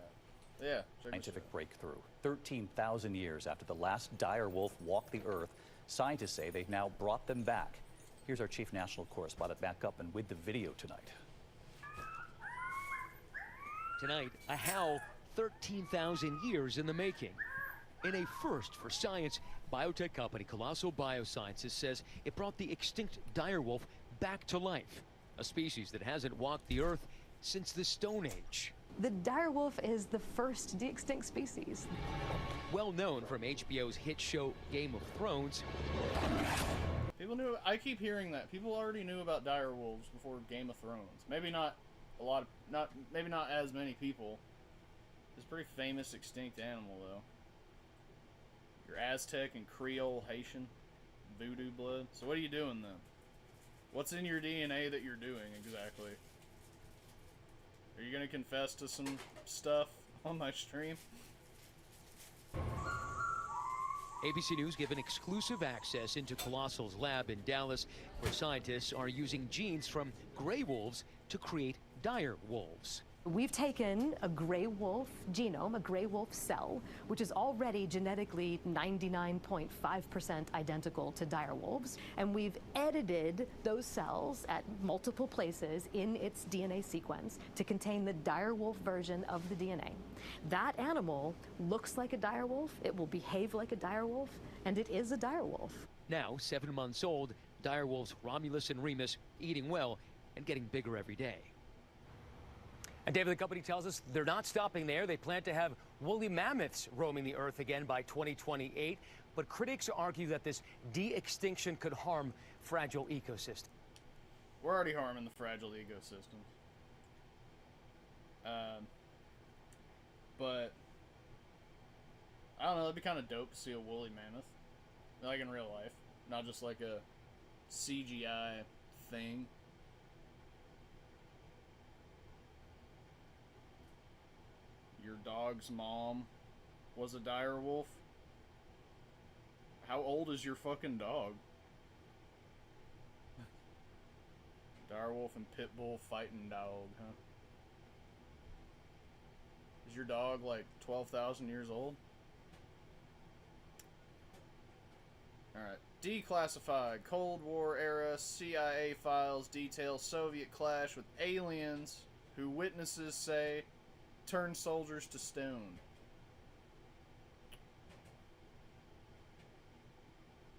[SPEAKER 1] Yeah.
[SPEAKER 19] Scientific breakthrough. 13,000 years after the last dire wolf walked the earth, scientists say they've now brought them back. Here's our chief national correspondent back up and with the video tonight.
[SPEAKER 20] Tonight, a howl 13,000 years in the making. In a first for science, biotech company Colossal Biosciences says it brought the extinct direwolf back to life, a species that hasn't walked the earth since the Stone Age.
[SPEAKER 21] The direwolf is the first de-extinct species.
[SPEAKER 20] Well known from HBO's hit show Game of Thrones.
[SPEAKER 1] People knew. I keep hearing that people already knew about dire wolves before Game of Thrones. Maybe not a lot of, maybe not as many people. It's a pretty famous extinct animal, though. Your Aztec and Creole Haitian voodoo blood. So what are you doing then? What's in your DNA that you're doing exactly? Are you gonna confess to some stuff on my stream?
[SPEAKER 20] ABC News given exclusive access into Colossal's lab in Dallas, where scientists are using genes from gray wolves to create dire wolves.
[SPEAKER 21] We've taken a gray wolf genome, a gray wolf cell, which is already genetically 99.5% identical to dire wolves, and we've edited those cells at multiple places in its DNA sequence to contain the dire wolf version of the DNA. That animal looks like a dire wolf, it will behave like a dire wolf, and it is a dire wolf.
[SPEAKER 20] Now, 7 months old, dire wolves Romulus and Remus eating well and getting bigger every day.
[SPEAKER 22] And David, the company tells us they're not stopping there. They plan to have
[SPEAKER 4] woolly mammoths roaming the Earth again by 2028, but critics argue that this de-extinction could harm fragile ecosystems.
[SPEAKER 1] We're already harming the fragile ecosystem. But I don't know, it'd be kind of dope to see a woolly mammoth, like in real life, not just like a CGI thing. Your dog's mom was a dire wolf. How old is your fucking dog? Dire wolf and pit bull fighting dog, huh? Is your dog like 12,000 years old? Alright. Declassified. Cold War era CIA files detail Soviet clash with aliens who witnesses say turned soldiers to stone.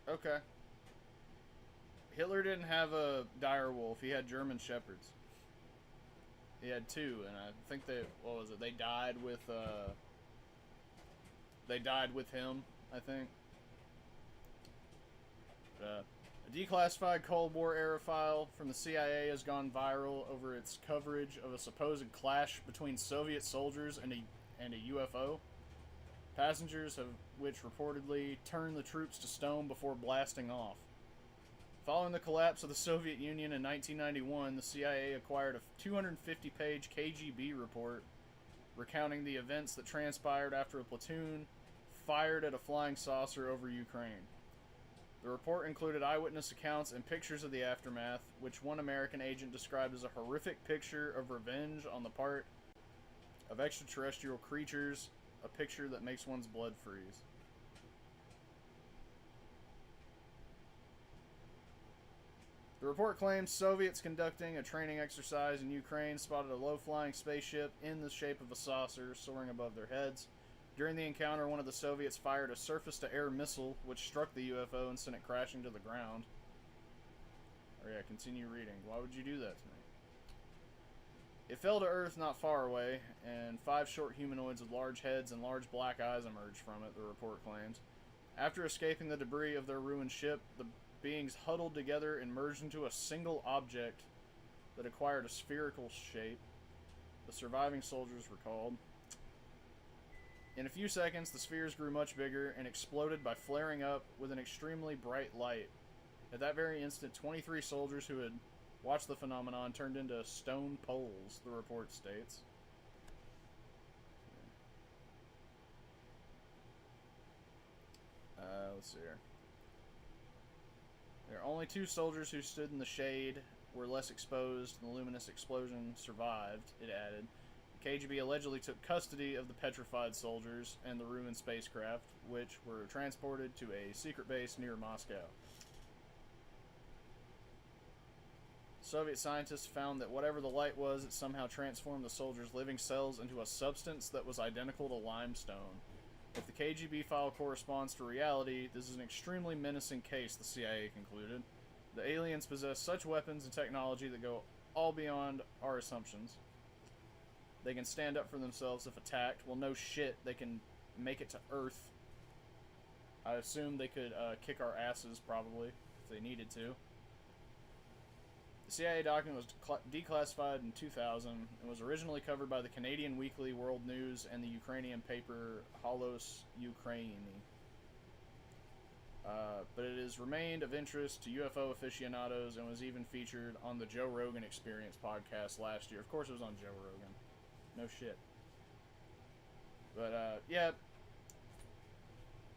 [SPEAKER 1] Okay. Hitler didn't have a dire wolf. He had German shepherds. He had two, and I think what was it? They died with him, I think. A declassified Cold War era file from the CIA has gone viral over its coverage of a supposed clash between Soviet soldiers and a UFO. Passengers which reportedly turned the troops to stone before blasting off. Following the collapse of the Soviet Union in 1991, the CIA acquired a 250-page KGB report recounting the events that transpired after a platoon fired at a flying saucer over Ukraine. The report included eyewitness accounts and pictures of the aftermath, which one American agent described as a horrific picture of revenge on the part of extraterrestrial creatures, a picture that makes one's blood freeze. The report claims Soviets conducting a training exercise in Ukraine spotted a low-flying spaceship in the shape of a saucer soaring above their heads. During the encounter, one of the Soviets fired a surface-to-air missile, which struck the UFO and sent it crashing to the ground. Oh yeah, continue reading. Why would you do that to me? It fell to Earth not far away, and 5 short humanoids with large heads and large black eyes emerged from it, the report claims. After escaping the debris of their ruined ship, the beings huddled together and merged into a single object that acquired a spherical shape. The surviving soldiers recalled. In a few seconds, the spheres grew much bigger and exploded by flaring up with an extremely bright light. At that very instant, 23 soldiers who had watched the phenomenon turned into stone poles, the report states. Let's see here. There are only 2 soldiers who stood in the shade, were less exposed, and the luminous explosion survived, it added. The KGB allegedly took custody of the petrified soldiers and the ruined spacecraft, which were transported to a secret base near Moscow. Soviet scientists found that whatever the light was, it somehow transformed the soldiers' living cells into a substance that was identical to limestone. If the KGB file corresponds to reality, this is an extremely menacing case, the CIA concluded. The aliens possess such weapons and technology that go all beyond our assumptions. They can stand up for themselves if attacked. Well, no shit, they can make it to Earth. I assume they could kick our asses, probably, if they needed to. The CIA document was declassified in 2000 and was originally covered by the Canadian Weekly World News and the Ukrainian paper Holos Ukraini. But it has remained of interest to UFO aficionados and was even featured on the Joe Rogan Experience podcast last year. Of course it was on Joe Rogan. No shit. But, yeah.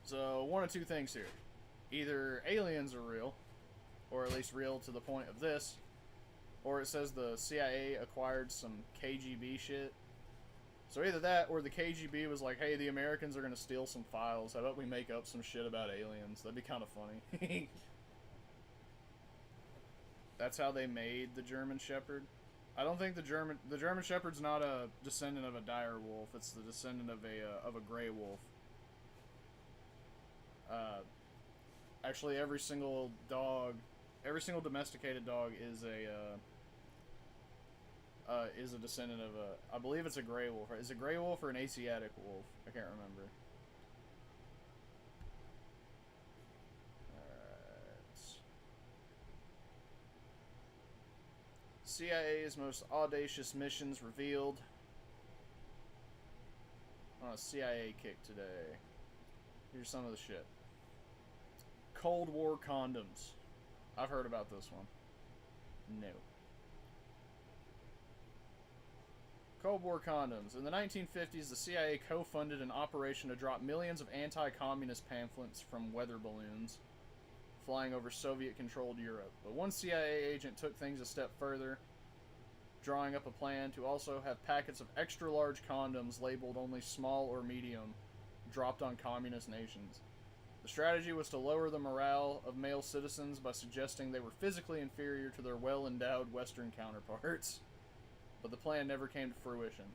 [SPEAKER 1] So, one of 2 things here. Either aliens are real, or at least real to the point of this, or it says the CIA acquired some KGB shit. So either that, or the KGB was like, hey, the Americans are going to steal some files. How about we make up some shit about aliens? That'd be kind of funny. That's how they made the German Shepherd. I don't think the German Shepherd's not a descendant of a dire wolf. It's the descendant of a gray wolf. Actually, every single domesticated dog is is a descendant of a, I believe it's a gray wolf. Is it gray wolf or an Asiatic wolf? I can't remember. Alright. CIA's most audacious missions revealed. On a CIA kick today. Here's some of the shit. Cold War condoms. I've heard about this one. No. Cold War condoms. In the 1950s, the CIA co-funded an operation to drop millions of anti-communist pamphlets from weather balloons flying over Soviet-controlled Europe. But one CIA agent took things a step further, drawing up a plan to also have packets of extra-large condoms labeled only small or medium dropped on communist nations. The strategy was to lower the morale of male citizens by suggesting they were physically inferior to their well-endowed Western counterparts. But the plan never came to fruition.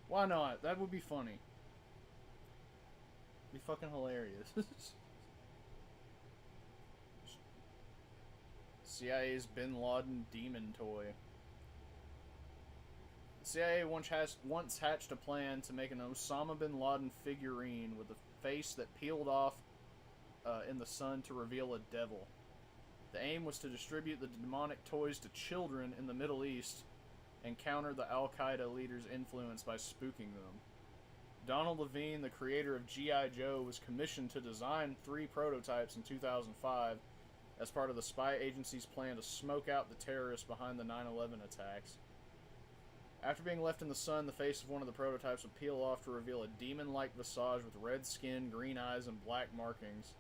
[SPEAKER 1] Why not? That would be funny. Be fucking hilarious. CIA's Bin Laden demon toy. The CIA once hatched a plan to make an Osama bin Laden figurine with a face that peeled off in the sun to reveal a devil. The aim was to distribute the demonic toys to children in the Middle East and counter the Al-Qaeda leader's influence by spooking them. Donald Levine, the creator of G.I. Joe, was commissioned to design 3 prototypes in 2005 as part of the spy agency's plan to smoke out the terrorists behind the 9/11 attacks. After being left in the sun, the face of one of the prototypes would peel off to reveal a demon-like visage with red skin, green eyes, and black markings,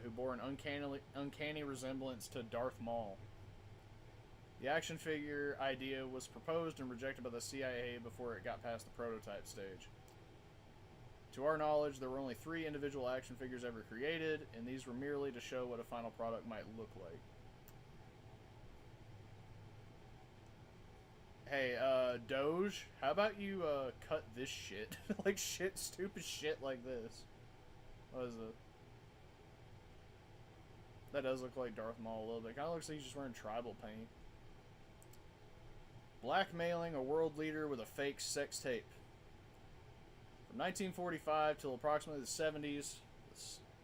[SPEAKER 1] who bore an uncanny resemblance to Darth Maul. The action figure idea was proposed and rejected by the CIA before it got past the prototype stage. To our knowledge, there were only 3 individual action figures ever created, and these were merely to show what a final product might look like. Hey, Doge, how about you, cut this shit? Like, stupid shit like this. What is it? That does look like Darth Maul a little bit. Kinda looks like he's just wearing tribal paint. Blackmailing a world leader with a fake sex tape. From 1945 till approximately the 70s,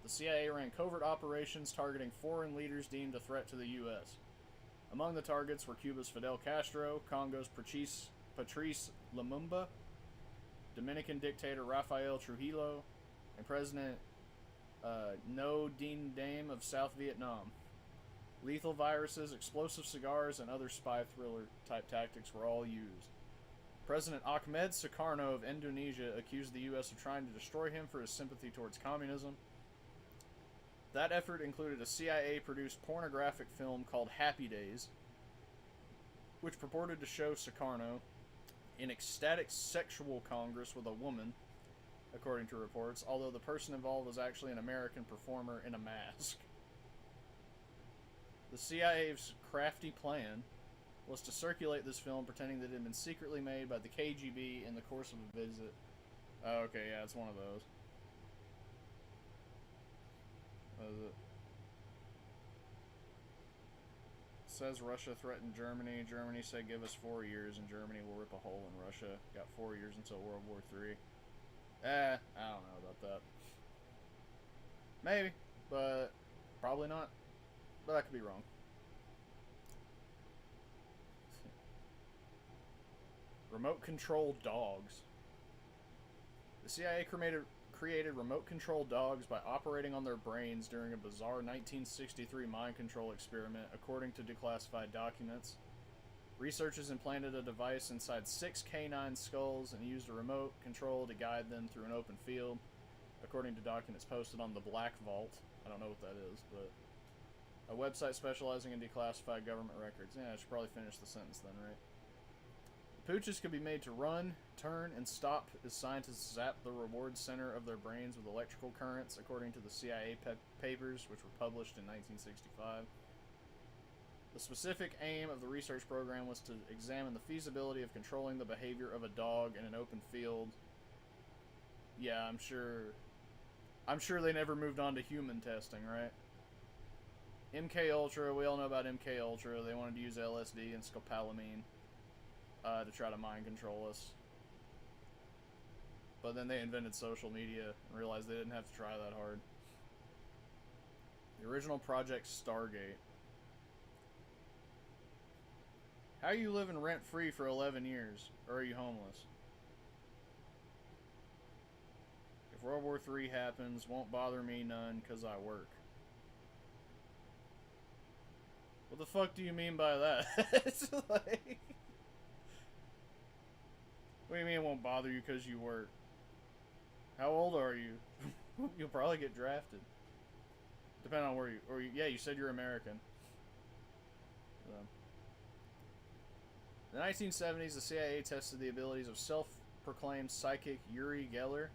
[SPEAKER 1] the CIA ran covert operations targeting foreign leaders deemed a threat to the U.S. Among the targets were Cuba's Fidel Castro, Congo's Patrice Lumumba, Dominican dictator Rafael Trujillo, and President Ngo Dinh Diem of South Vietnam. Lethal viruses, explosive cigars, and other spy thriller-type tactics were all used. President Ahmed Sukarno of Indonesia accused the U.S. of trying to destroy him for his sympathy towards communism. That effort included a CIA-produced pornographic film called Happy Days, which purported to show Sukarno in ecstatic sexual congress with a woman, according to reports, although the person involved was actually an American performer in a mask. The CIA's crafty plan was to circulate this film pretending that it had been secretly made by the KGB in the course of a visit. Oh, okay, yeah, it's one of those. What is it? It says Russia threatened Germany. Germany said give us 4 years and Germany will rip a hole in Russia. Got 4 years until World War III. I don't know about that. Maybe, but probably not. But I could be wrong. Remote control dogs. The CIA created remote control dogs by operating on their brains during a bizarre 1963 mind control experiment, according to declassified documents. Researchers implanted a device inside 6 canine skulls and used a remote control to guide them through an open field, according to documents posted on the Black Vault. I don't know what that is, but a website specializing in declassified government records. Yeah, I should probably finish the sentence then, right? The pooches could be made to run, turn, and stop as scientists zap the reward center of their brains with electrical currents, according to the CIA papers, which were published in 1965. The specific aim of the research program was to examine the feasibility of controlling the behavior of a dog in an open field. Yeah, I'm sure they never moved on to human testing, right? MK Ultra, we all know about MK Ultra. They wanted to use LSD and scopolamine. to try to mind control us. But then they invented social media and realized they didn't have to try that hard. The original Project Stargate. How are you living rent-free for 11 years? Or are you homeless? If World War III happens, won't bother me none, 'cause I work. What the fuck do you mean by that? It's like... What do you mean it won't bother you 'cause you work? How old are you? You'll probably get drafted. Depending on where you... yeah, you said you're American. So. In the 1970s, the CIA tested the abilities of self-proclaimed psychic Uri Geller,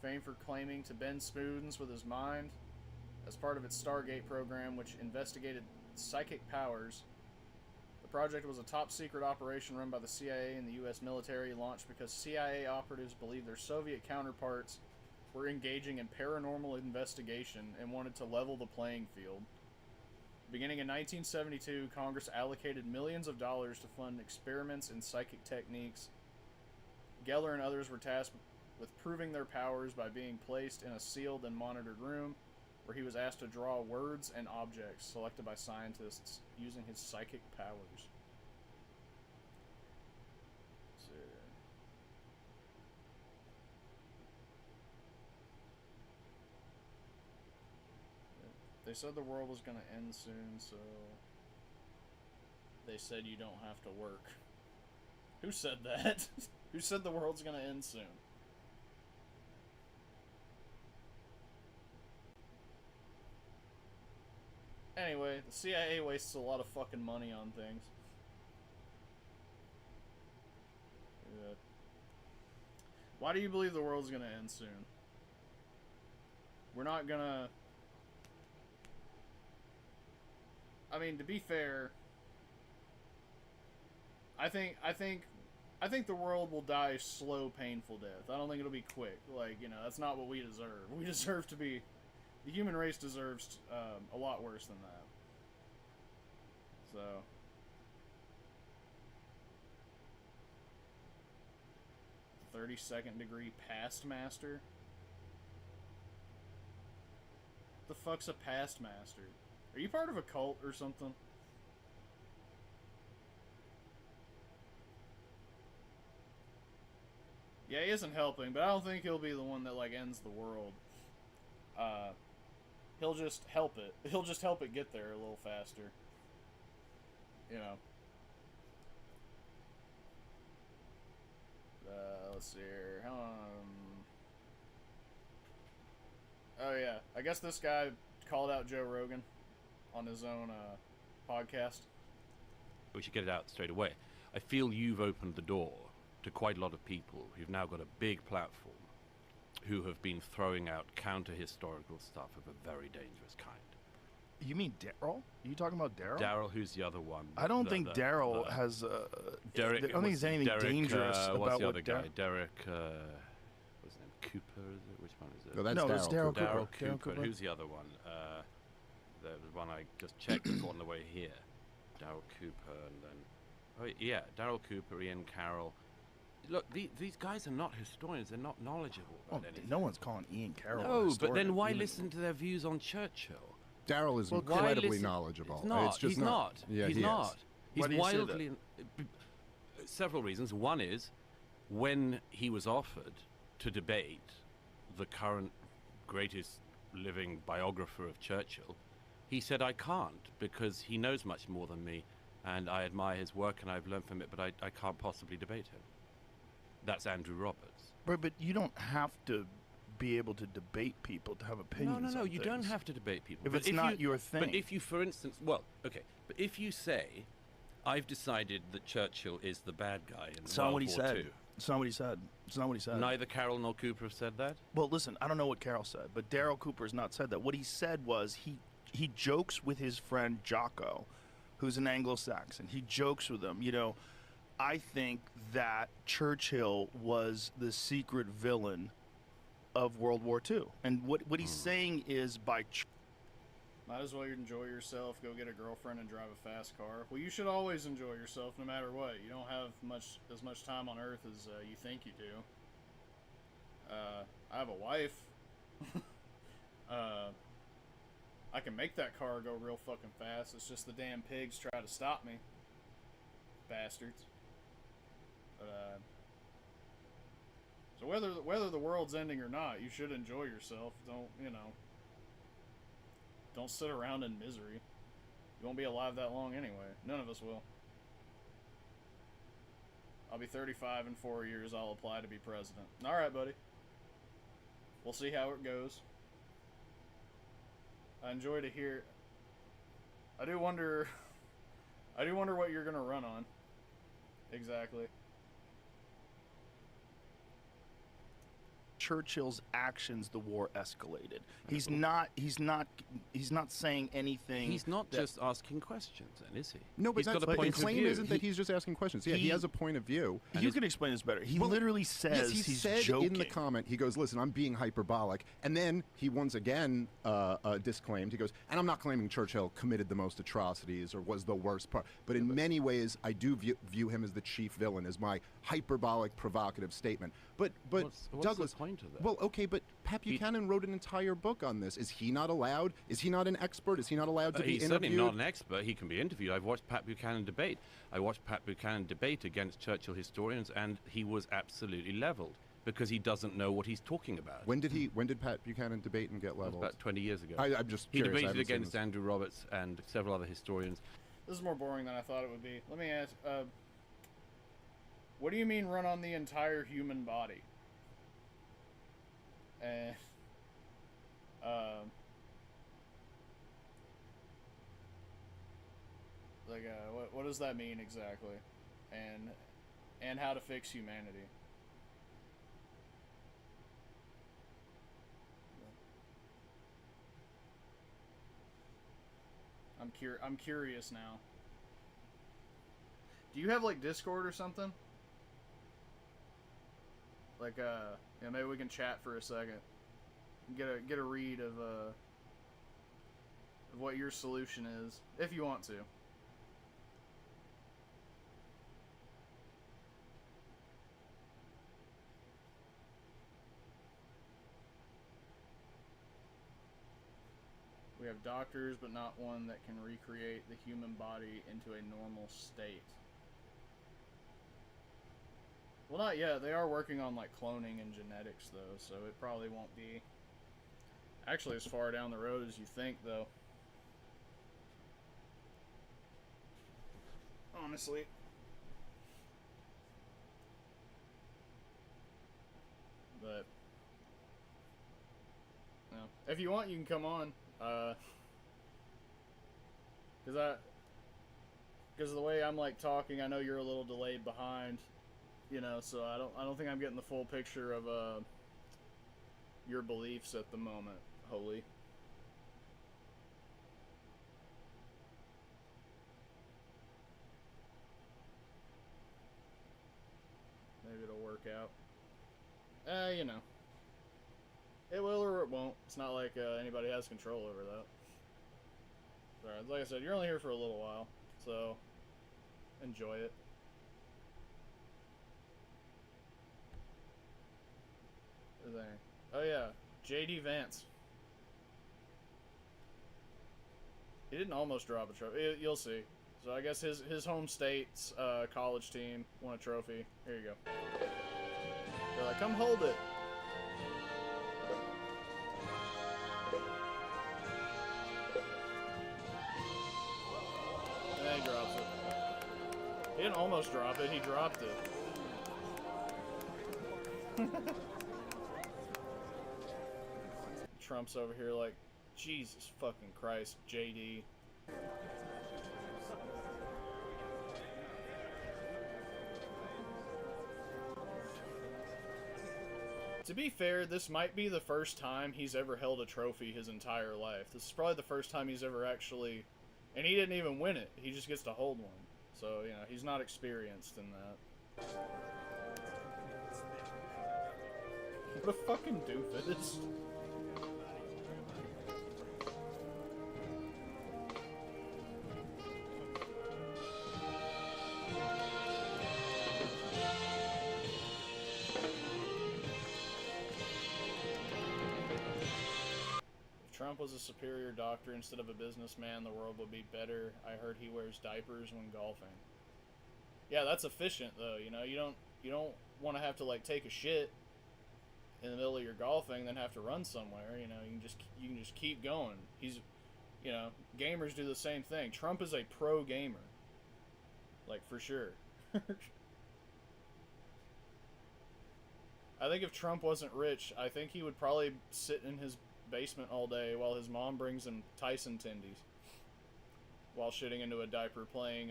[SPEAKER 1] famed for claiming to bend spoons with his mind, as part of its Stargate program, which investigated psychic powers. The project was a top-secret operation run by the CIA and the U.S. military, launched because CIA operatives believed their Soviet counterparts were engaging in paranormal investigation and wanted to level the playing field. Beginning in 1972, Congress allocated millions of dollars to fund experiments in psychic techniques. Geller and others were tasked with proving their powers by being placed in a sealed and monitored room, where he was asked to draw words and objects selected by scientists using his psychic powers. So, they said the world was going to end soon, so they said you don't have to work. Who said that? Who said the world's going to end soon? Anyway, the CIA wastes a lot of fucking money on things. Yeah. Why do you believe the world's gonna end soon? We're not gonna... I mean, to be fair, I think the world will die a slow, painful death. I don't think it'll be quick. Like, you know, that's not what we deserve. We deserve to be... The human race deserves a lot worse than that. So... 32nd degree past master? What the fuck's a past master? Are you part of a cult or something? Yeah, he isn't helping, but I don't think he'll be the one that, like, ends the world. He'll just help it. He'll just help it get there a little faster. You know. Let's see here. Oh, yeah. I guess this guy called out Joe Rogan on his own podcast.
[SPEAKER 3] We should get it out straight away. I feel you've opened the door to quite a lot of people who've now got a big platform, who have been throwing out counter-historical stuff of a very dangerous kind.
[SPEAKER 22] You mean Daryl? Are you talking about Daryl?
[SPEAKER 3] Daryl, who's the other one?
[SPEAKER 22] I don't think Daryl has...
[SPEAKER 3] Derek,
[SPEAKER 22] I don't think there's anything dangerous about
[SPEAKER 3] what's the
[SPEAKER 22] what
[SPEAKER 3] other guy? Derek... what's his name? Cooper, is it? Which one is it?
[SPEAKER 22] No, that's Daryl Cooper.
[SPEAKER 3] Daryl Cooper. Who's the other one? There was one I just checked before on the way here. Daryl Cooper, and then... Oh, yeah, Daryl Cooper, Ian Carroll. Look, these guys are not historians. They're not knowledgeable about anything.
[SPEAKER 22] No one's calling Ian Carroll a
[SPEAKER 3] No,
[SPEAKER 22] historian.
[SPEAKER 3] but then why listen to their views on Churchill?
[SPEAKER 23] Daryl is incredibly knowledgeable.
[SPEAKER 3] It's not.
[SPEAKER 23] It's just
[SPEAKER 3] he's not.
[SPEAKER 23] Yeah,
[SPEAKER 3] he's not. He's
[SPEAKER 22] Why do you say
[SPEAKER 3] wildly... Several reasons. One is, when he was offered to debate the current greatest living biographer of Churchill, he said, I can't, because he knows much more than me, and I admire his work and I've learned from it, but I can't possibly debate him. That's Andrew Roberts.
[SPEAKER 22] But you don't have to be able to debate people to have opinions.
[SPEAKER 3] No,
[SPEAKER 22] on
[SPEAKER 3] you
[SPEAKER 22] things.
[SPEAKER 3] don't have to debate people.
[SPEAKER 22] If it's not your thing.
[SPEAKER 3] But if you, for instance, well, okay, but if you say, I've decided that Churchill is the bad guy in World War II.
[SPEAKER 22] It's not what he said. It's not what he said.
[SPEAKER 3] Neither Carroll nor Cooper have said that?
[SPEAKER 22] Well, listen, I don't know what Carroll said, but Daryl Cooper has not said that. What he said was he jokes with his friend Jocko, who's an Anglo-Saxon. He jokes with him, you know, I think that Churchill was the secret villain of World War II. And what he's saying is
[SPEAKER 1] Might as well enjoy yourself, go get a girlfriend and drive a fast car. Well, you should always enjoy yourself no matter what. You don't have as much time on Earth as you think you do. I have a wife. I can make that car go real fucking fast. It's just the damn pigs try to stop me. Bastards. But, so whether the world's ending or not, you should enjoy yourself. Don't, you know, don't sit around in misery. You won't be alive that long anyway. None of us will. I'll be 35 in 4 years. I'll apply to be president. Alright, buddy. We'll see how it goes. I enjoy to hear... I do wonder what you're gonna run on. Exactly.
[SPEAKER 22] Churchill's actions, the war escalated. He's not saying anything.
[SPEAKER 3] He's not just asking questions, then, is he?
[SPEAKER 23] No, but
[SPEAKER 3] he's got a
[SPEAKER 23] the
[SPEAKER 3] point of
[SPEAKER 23] claim
[SPEAKER 3] view.
[SPEAKER 23] isn't that he's just asking questions. Yeah, he has a point of view.
[SPEAKER 22] You can explain this better. He literally says
[SPEAKER 23] yes, he
[SPEAKER 22] he's
[SPEAKER 23] said
[SPEAKER 22] joking.
[SPEAKER 23] in the comment, he goes, listen, I'm being hyperbolic. And then he once again disclaimed, he goes, and I'm not claiming Churchill committed the most atrocities or was the worst part. But in many ways, I do view him as the chief villain, as my hyperbolic, provocative statement. But
[SPEAKER 3] what's
[SPEAKER 23] Douglas,
[SPEAKER 3] the point of that?
[SPEAKER 23] well, okay, but Pat Buchanan wrote an entire book on this. Is he not allowed? Is he not an expert? Is he not allowed to be
[SPEAKER 3] He's
[SPEAKER 23] interviewed?
[SPEAKER 3] certainly not an expert. He can be interviewed. I've watched Pat Buchanan debate. I watched Pat Buchanan debate against Churchill historians, and he was absolutely leveled because he doesn't know what he's talking about.
[SPEAKER 23] When did Pat Buchanan debate and get leveled?
[SPEAKER 3] About 20 years ago.
[SPEAKER 23] I'm just
[SPEAKER 3] he
[SPEAKER 23] curious. I
[SPEAKER 3] debated
[SPEAKER 23] haven't seen
[SPEAKER 3] against
[SPEAKER 23] this.
[SPEAKER 3] Andrew Roberts and several other historians.
[SPEAKER 1] This is more boring than I thought it would be. Let me ask, what do you mean run on the entire human body? What does that mean exactly? And how to fix humanity? I'm curious now. Do you have like Discord or something? Like yeah, maybe we can chat for a second. Get a read of what your solution is, if you want to. We have doctors, but not one that can recreate the human body into a normal state. Well, not yet. They are working on, like, cloning and genetics, though, so it probably won't be actually as far down the road as you think, though. Honestly. But, no. If you want, you can come on. Because the way I'm, like, talking, I know you're a little delayed behind. You know, so I don't think I'm getting the full picture of your beliefs at the moment, Holy. Maybe it'll work out. You know. It will or it won't. It's not like anybody has control over that. Sorry, like I said, you're only here for a little while, so enjoy it. There. Oh yeah, JD Vance. He didn't almost drop a trophy. You'll see. So I guess his home state's college team won a trophy. Here you go. They're like, come hold it. And he drops it. He didn't almost drop it. He dropped it. Trump's over here like, Jesus fucking Christ, JD. To be fair, this might be the first time he's ever held a trophy his entire life. This is probably the first time he's ever actually... And he didn't even win it. He just gets to hold one. So, you know, he's not experienced in that. What a fucking doofus. Trump was a superior doctor instead of a businessman, the world would be better. I heard he wears diapers when golfing. Yeah, that's efficient though. You know, you don't want to have to like take a shit in the middle of your golfing, then have to run somewhere. You know, you can just keep going. He's, you know, gamers do the same thing. Trump is a pro gamer, like for sure. I think if Trump wasn't rich, I think he would probably sit in his basement all day while his mom brings him Tyson tendies while shitting into a diaper playing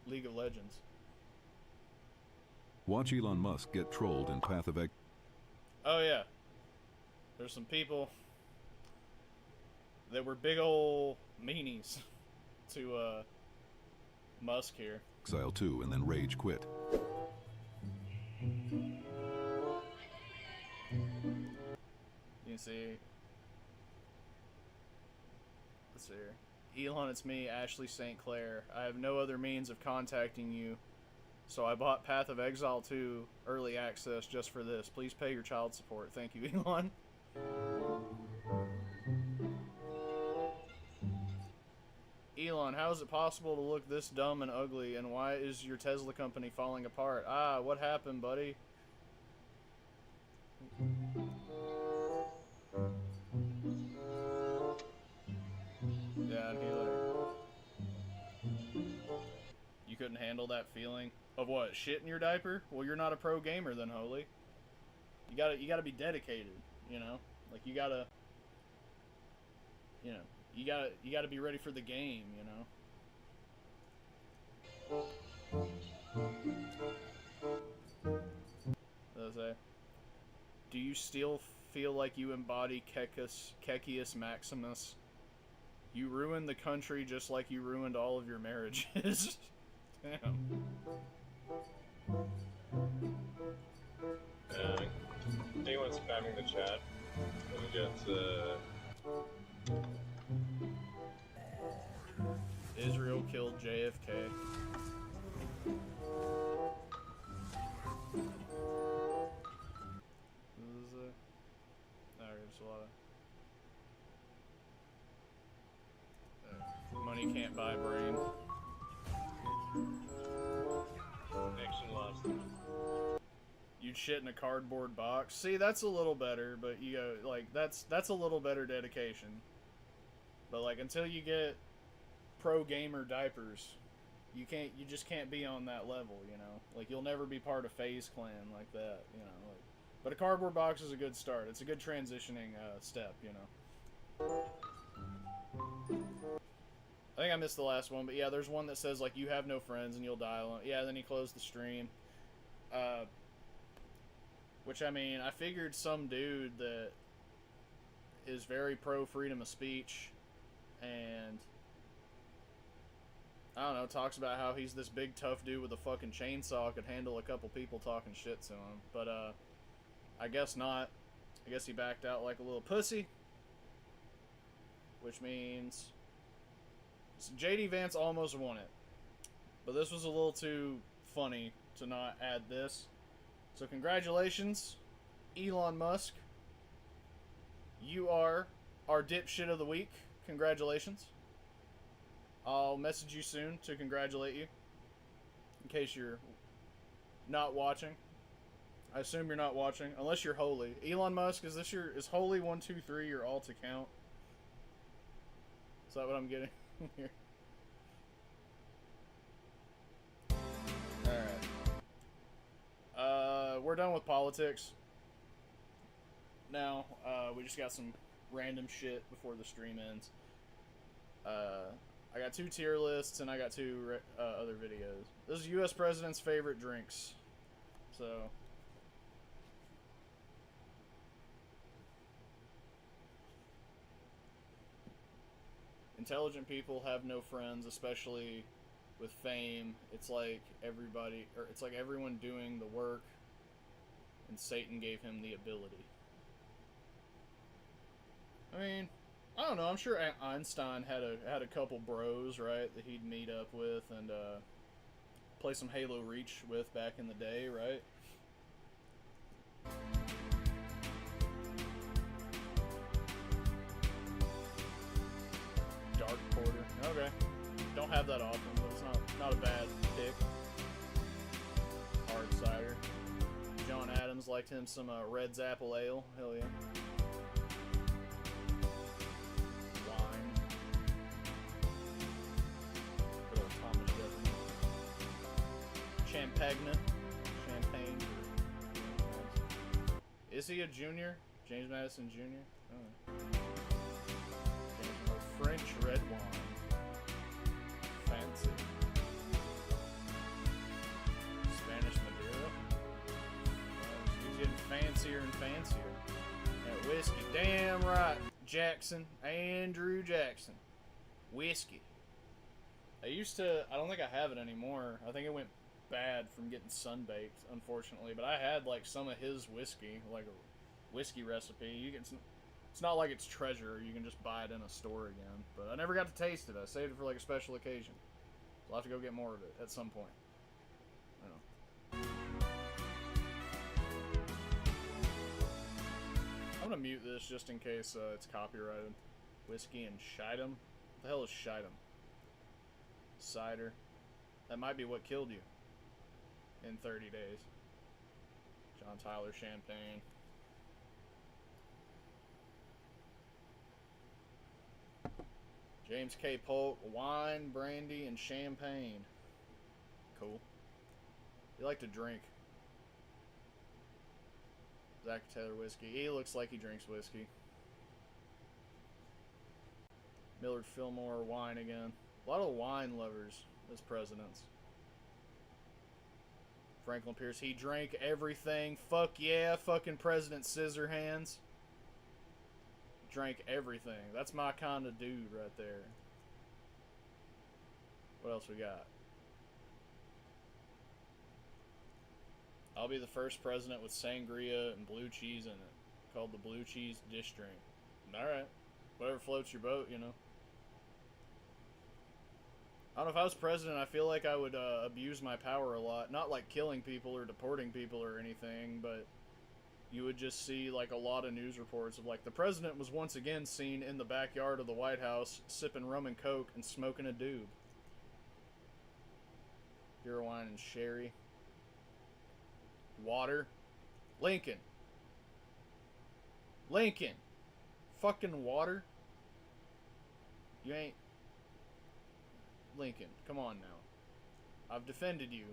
[SPEAKER 1] League of Legends.
[SPEAKER 2] Watch Elon Musk get trolled in Path of Exile.
[SPEAKER 1] Oh yeah, there's some people that were big ol' meanies to Musk here.
[SPEAKER 2] Exile 2 and then rage quit.
[SPEAKER 1] You can see. Let's see here. Elon, it's me, Ashley St. Clair. I have no other means of contacting you, so I bought Path of Exile 2 early access just for this. Please pay your child support. Thank you, Elon. Elon, how is it possible to look this dumb and ugly, and why is your Tesla company falling apart? Ah, what happened, buddy? Yeah, and he like... You couldn't handle that feeling of what? Shit in your diaper? Well, you're not a pro gamer then, Holy. You gotta be dedicated, you know? Like, you gotta... You know, you gotta be ready for the game, you know? What did I say? Do you still feel like you embody Kecius Maximus? You ruined the country just like you ruined all of your marriages. Damn.
[SPEAKER 5] Anyone spamming the chat? Let me get
[SPEAKER 1] Israel killed JFK. There's a lot of money can't buy brain.
[SPEAKER 5] connection lost.
[SPEAKER 1] You'd shit in a cardboard box. See, that's a little better, but you go like that's a little better dedication. But like until you get pro gamer diapers, you just can't be on that level, you know. Like you'll never be part of FaZe Clan like that, you know. Like, but a cardboard box is a good start. It's a good transitioning step, you know. I think I missed the last one, but yeah, there's one that says like you have no friends and you'll die alone. Yeah, then he closed the stream. Which I mean, I figured some dude that is very pro freedom of speech and I don't know, talks about how he's this big tough dude with a fucking chainsaw could handle a couple people talking shit to him. But I guess not. I guess he backed out like a little pussy. Which means JD Vance almost won it. But this was a little too funny to not add this. So congratulations, Elon Musk. You are our dipshit of the week. Congratulations. I'll message you soon to congratulate you. In case you're not watching. I assume you're not watching. Unless you're Holy. Elon Musk, is Holy 123 your alt account? Is that what I'm getting here? Alright. We're done with politics. Now, we just got some random shit before the stream ends. I got 2 tier lists and I got 2 other videos. This is U.S. President's favorite drinks. So... Intelligent people have no friends, especially with fame. It's like everyone doing the work, and Satan gave him the ability. I mean, I don't know. I'm sure Einstein had a couple bros, right, that he'd meet up with and play some Halo Reach with back in the day, right? Okay. Don't have that often, but it's not a bad pick. Hard cider. John Adams liked him some Red's Apple Ale. Hell yeah. Wine. Good old Thomas Jefferson. Champagne. Champagne. Is he a junior? James Madison Jr.? Oh. French red wine. Fancy. Spanish Madeira. He's getting fancier and fancier. That whiskey. Damn right. Jackson. Andrew Jackson. Whiskey. I don't think I have it anymore. I think it went bad from getting sunbaked, unfortunately. But I had like some of his whiskey, like a whiskey recipe. It's not like it's treasure. You can just buy it in a store again. But I never got to taste it. I saved it for like a special occasion. So I'll have to go get more of it at some point. I don't know. I'm gonna mute this just in case it's copyrighted. Whiskey and Scheidem? What the hell is Scheidem? Cider. That might be what killed you in 30 days. John Tyler Champagne. James K. Polk, wine, brandy, and champagne. Cool. You like to drink. Zach Taylor whiskey. He looks like he drinks whiskey. Millard Fillmore, wine again. A lot of wine lovers as presidents. Franklin Pierce, he drank everything. Fuck yeah, fucking President Scissorhands. Drank everything. That's my kind of dude right there. What else we got? I'll be the first president with sangria and blue cheese in it. Called the blue cheese dish drink. Alright. Whatever floats your boat, you know. I don't know, if I was president, I feel like I would abuse my power a lot. Not like killing people or deporting people or anything, but you would just see like a lot of news reports of like the president was once again seen in the backyard of the White House sipping rum and coke and smoking a doob. Beer, wine, and sherry. Water. Lincoln. Lincoln. Fucking water. You ain't... Lincoln, come on now. I've defended you.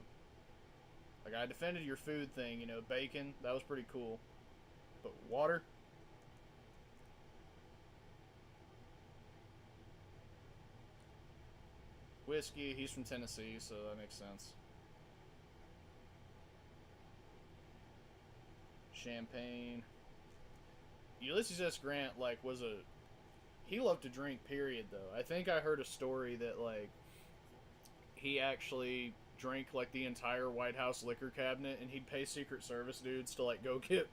[SPEAKER 1] Like, I defended your food thing, you know, bacon, that was pretty cool. But water? Whiskey, he's from Tennessee, so that makes sense. Champagne. Ulysses S. Grant, like, he loved to drink, period, though. I think I heard a story that, like, he actually drank, like, the entire White House liquor cabinet, and he'd pay Secret Service dudes to, like, go get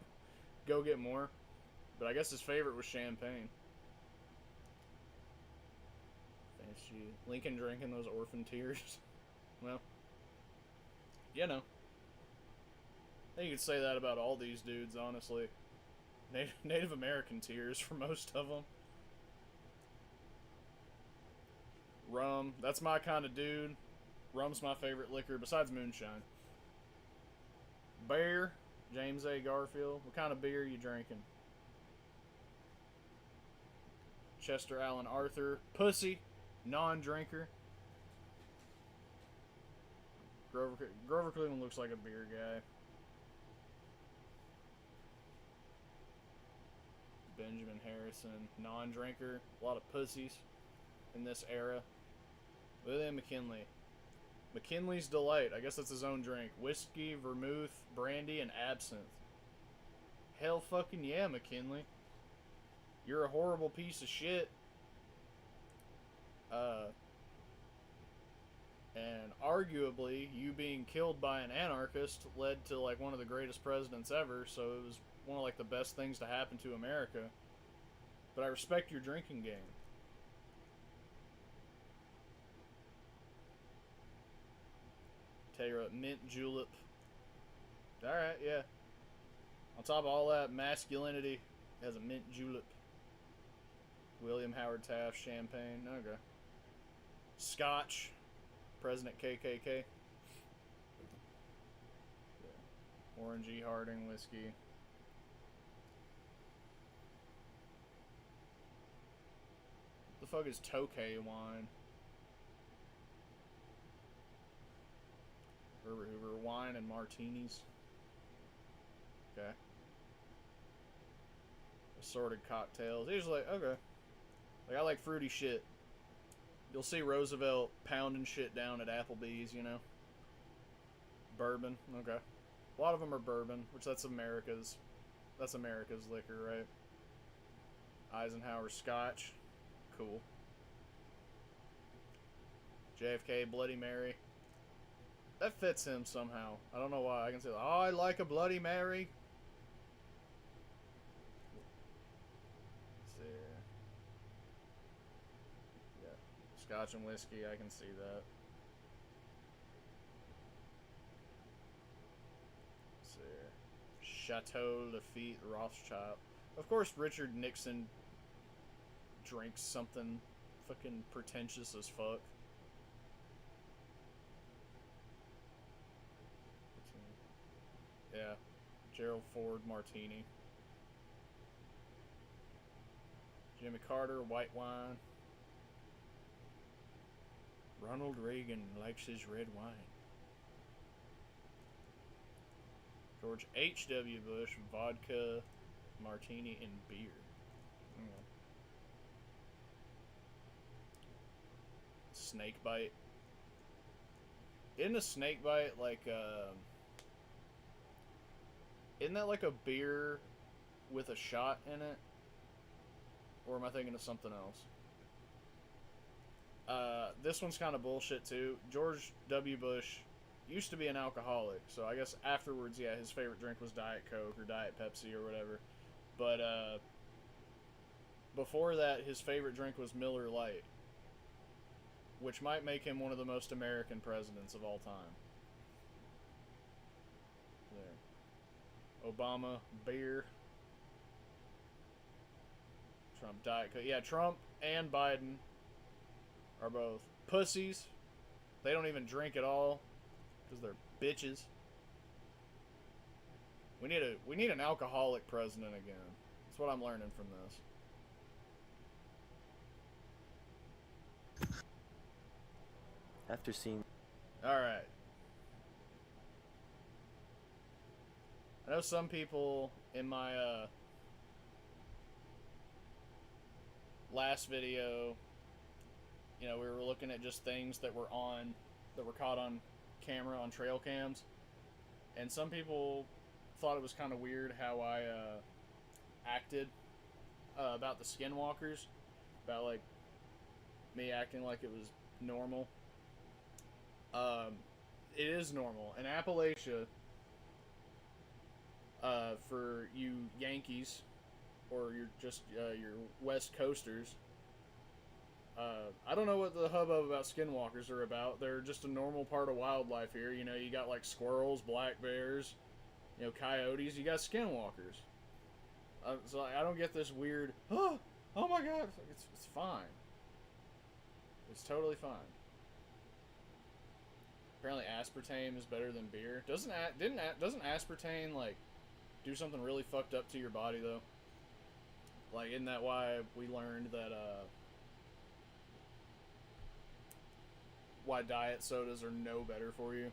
[SPEAKER 1] more. But I guess his favorite was champagne. Fancy. Lincoln drinking those orphan tears. Well, you know. I think you could say that about all these dudes, honestly. Native American tears for most of them. Rum, that's my kind of dude. Rum's my favorite liquor, besides moonshine. Beer, James A. Garfield. What kind of beer are you drinking? Chester Allen Arthur. Pussy, non-drinker. Grover Cleveland looks like a beer guy. Benjamin Harrison, non-drinker. A lot of pussies in this era. William McKinley. McKinley's Delight. I guess that's his own drink. Whiskey, vermouth, brandy, and absinthe. Hell fucking yeah, McKinley. You're a horrible piece of shit. And arguably, you being killed by an anarchist led to, like, one of the greatest presidents ever, so it was one of, like, the best things to happen to America. But I respect your drinking game. Tell you what, mint julep. Alright, yeah. On top of all that masculinity, it has a mint julep. William Howard Taft champagne. Okay. Scotch. President KKK. Orange E. Harding whiskey. The fuck is Tokay wine? Herbert Hoover wine and martinis. Okay. Assorted cocktails. He's like, okay. Like, I like fruity shit. You'll see Roosevelt pounding shit down at Applebee's, you know. Bourbon. Okay. A lot of them are bourbon, which that's America's liquor, right? Eisenhower Scotch. Cool. JFK Bloody Mary. That fits him somehow. I don't know why. I can say, oh, I like a Bloody Mary. Let's see. Yeah. Scotch and whiskey, I can see that. Chateau Lafite Rothschild. Of course, Richard Nixon drinks something fucking pretentious as fuck. Yeah. Gerald Ford Martini. Jimmy Carter white wine. Ronald Reagan likes his red wine. George H.W. Bush, vodka, martini, and beer. Snake bite. Isn't a snake bite like, isn't that like a beer with a shot in it? Or am I thinking of something else? This one's kind of bullshit too. George W. Bush used to be an alcoholic, so I guess afterwards, yeah, his favorite drink was Diet Coke or Diet Pepsi or whatever. But before that, his favorite drink was Miller Lite, which might make him one of the most American presidents of all time. There. Obama, beer. Trump, Diet Coke. Yeah, Trump and Biden are both pussies. They don't even drink at all. Because they're bitches. We need an alcoholic president again. That's what I'm learning from this.
[SPEAKER 6] After seeing...
[SPEAKER 1] Alright. I know some people in my last video, you know, we were looking at just things that were caught on camera on trail cams, and some people thought it was kind of weird how I acted about the skinwalkers, about like me acting like it was normal. It is normal in Appalachia. For you Yankees or your West Coasters, I don't know what the hubbub about skinwalkers are about. They're just a normal part of wildlife here. You know, you got like squirrels, black bears, you know, coyotes. You got skinwalkers. So I don't get this weird, oh my god, it's fine. It's totally fine. Apparently aspartame is better than beer. Doesn't aspartame like do something really fucked up to your body though? Like, isn't that why we learned that why diet sodas are no better for you?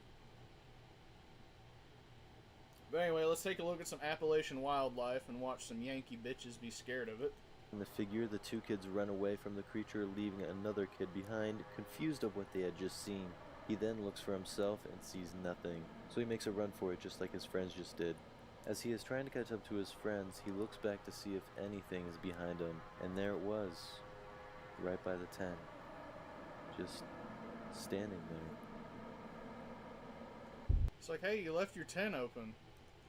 [SPEAKER 1] But anyway, let's take a look at some Appalachian wildlife and watch some Yankee bitches be scared of it.
[SPEAKER 6] In the figure, the two kids run away from the creature, leaving another kid behind, confused of what they had just seen. He then looks for himself and sees nothing, so he makes a run for it just like his friends just did. As he is trying to catch up to his friends, he looks back to see if anything is behind him, and there it was, right by the tent, just standing there.
[SPEAKER 1] It's like, hey, you left your tent open,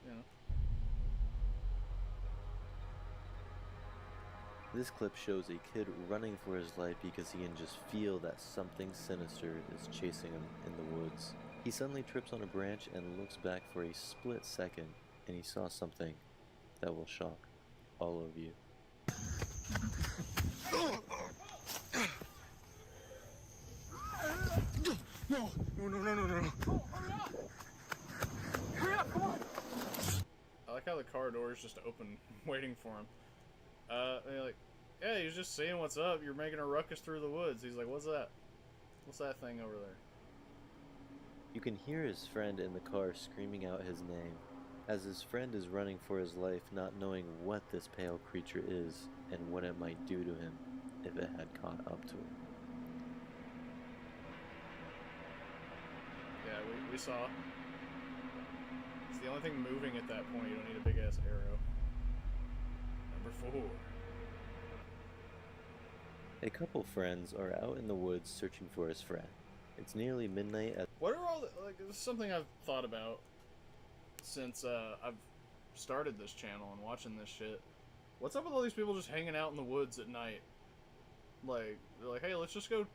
[SPEAKER 1] you know.
[SPEAKER 6] This clip shows a kid running for his life because he can just feel that something sinister is chasing him in the woods. He suddenly trips on a branch and looks back for a split second, and he saw something that will shock all of you.
[SPEAKER 9] No, no, no, no, no, no. Oh, hurry up! Hurry up, come on!
[SPEAKER 1] I like how the car door is just open, waiting for him. And you're like, yeah, he's just seeing what's up. You're making a ruckus through the woods. He's like, what's that? What's that thing over there?
[SPEAKER 6] You can hear his friend in the car screaming out his name, as his friend is running for his life, not knowing what this pale creature is and what it might do to him if it had caught up to him.
[SPEAKER 1] Yeah, we saw. It's the only thing moving at that point. You don't need a big ass arrow. Number 4.
[SPEAKER 6] A couple friends are out in the woods searching for his friend. It's nearly midnight at—
[SPEAKER 1] What are all the, like, this is something I've thought about since I've started this channel and watching this shit. What's up with all these people just hanging out in the woods at night? Like, they're like, hey, let's just go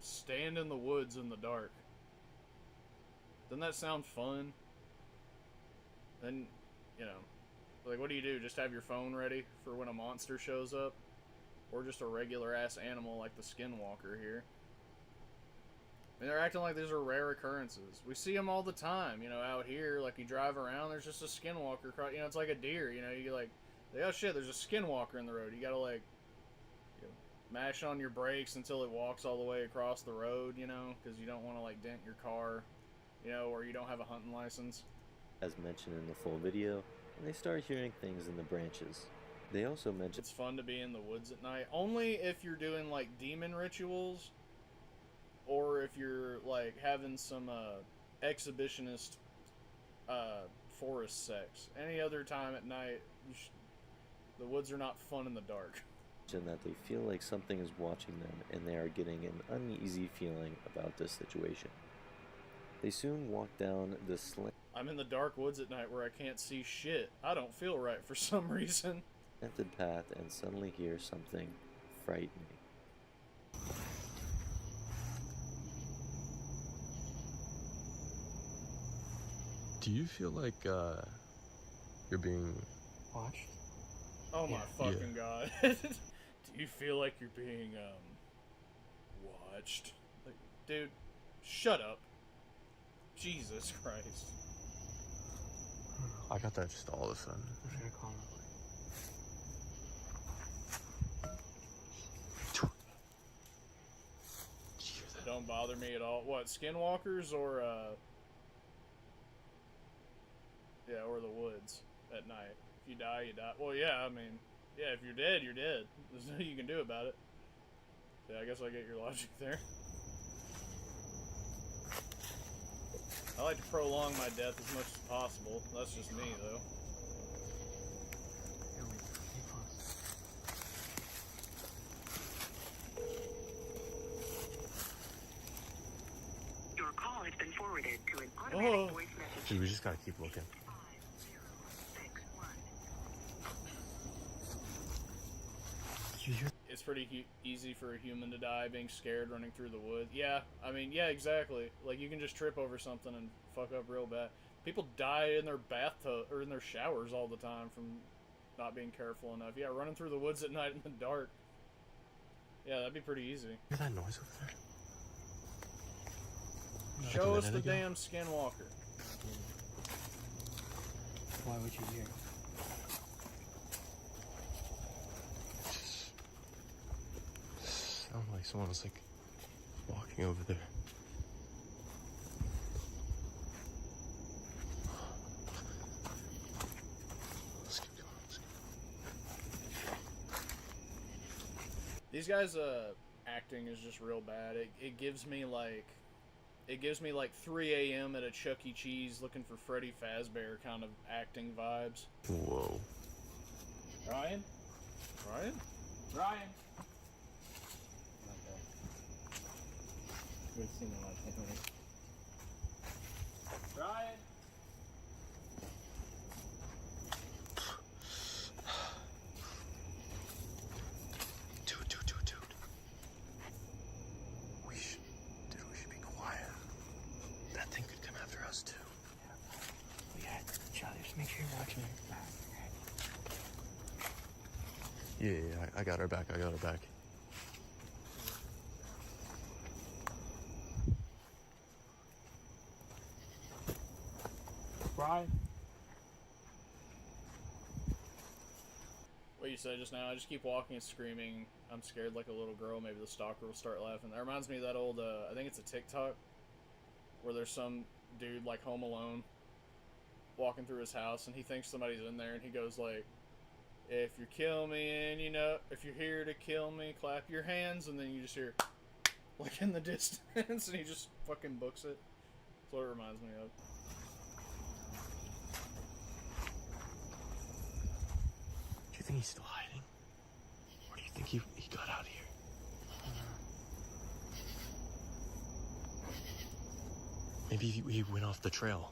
[SPEAKER 1] stand in the woods in the dark. Doesn't that sound fun? Then, you know, like, what do? Just have your phone ready for when a monster shows up? Or just a regular ass animal like the skinwalker here? I mean, they're acting like these are rare occurrences. We see them all the time, you know, out here. Like, you drive around, there's just a skinwalker. You know, it's like a deer, you know, you like, oh shit, there's a skinwalker in the road. You gotta, like, you know, mash on your brakes until it walks all the way across the road, you know, because you don't want to, like, dent your car, you know, or you don't have a hunting license.
[SPEAKER 6] as mentioned in the full video, and they start hearing things in the branches. They also mention
[SPEAKER 1] it's fun to be in the woods at night, only if you're doing, like, demon rituals, or if you're, like, having some, exhibitionist, forest sex. Any other time at night, the woods are not fun in the dark.
[SPEAKER 6] that they feel like something is watching them, and they are getting an uneasy feeling about this situation. They soon walk down the
[SPEAKER 1] I'm in the dark woods at night where I can't see shit. I don't feel right for some reason.
[SPEAKER 6] slanted path and suddenly hear something frightening.
[SPEAKER 5] Do you feel like you're being watched?
[SPEAKER 1] Oh my fucking god. Do you feel like you're being watched? Like, dude, shut up. Jesus Christ.
[SPEAKER 5] I got that just all of a sudden.
[SPEAKER 7] I'm just gonna call him.
[SPEAKER 1] Don't bother me at all. What, skinwalkers or yeah, or the woods at night. If you die, you die. Well, yeah, I mean, yeah, if you're dead, you're dead. There's nothing you can do about it. Yeah, I guess I get your logic there. I like to prolong my death as much as possible. That's just me, though.
[SPEAKER 8] Your call has been forwarded to an automatic voice message.
[SPEAKER 5] Dude, we just gotta keep looking.
[SPEAKER 1] It's pretty easy for a human to die being scared running through the woods. Yeah, I mean, yeah, exactly. Like, you can just trip over something and fuck up real bad. People die in their bathtub or in their showers all the time from not being careful enough. Yeah, running through the woods at night in the dark. Yeah, that'd be pretty easy.
[SPEAKER 5] Hear that noise over there?
[SPEAKER 1] Show us the damn skinwalker.
[SPEAKER 7] Why would you hear?
[SPEAKER 5] Sound like someone was like walking over there. Let's keep going.
[SPEAKER 1] These guys' acting is just real bad. It gives me like 3 a.m. at a Chuck E. Cheese looking for Freddy Fazbear kind of acting vibes.
[SPEAKER 5] Whoa.
[SPEAKER 1] Ryan? Ryan? Ryan?
[SPEAKER 7] We've seen a lot of things.
[SPEAKER 1] Ryan?
[SPEAKER 5] Dude. We should be quiet. That thing could come after us too.
[SPEAKER 7] Yeah, Charlie, just make sure you're watching your back.
[SPEAKER 5] Yeah, I got her back.
[SPEAKER 10] Ryan?
[SPEAKER 1] What you said just now, I just keep walking and screaming, I'm scared like a little girl, maybe the stalker will start laughing. That reminds me of that old, I think it's a TikTok, where there's some dude, like, home alone, walking through his house, and he thinks somebody's in there, and he goes like, if you kill me and you know, if you're here to kill me, clap your hands, and then you just hear, like, in the distance, and he just fucking books it. That's what it reminds me of.
[SPEAKER 10] Do you think he's still hiding? Or do you think he got out of here? Maybe he went off the trail.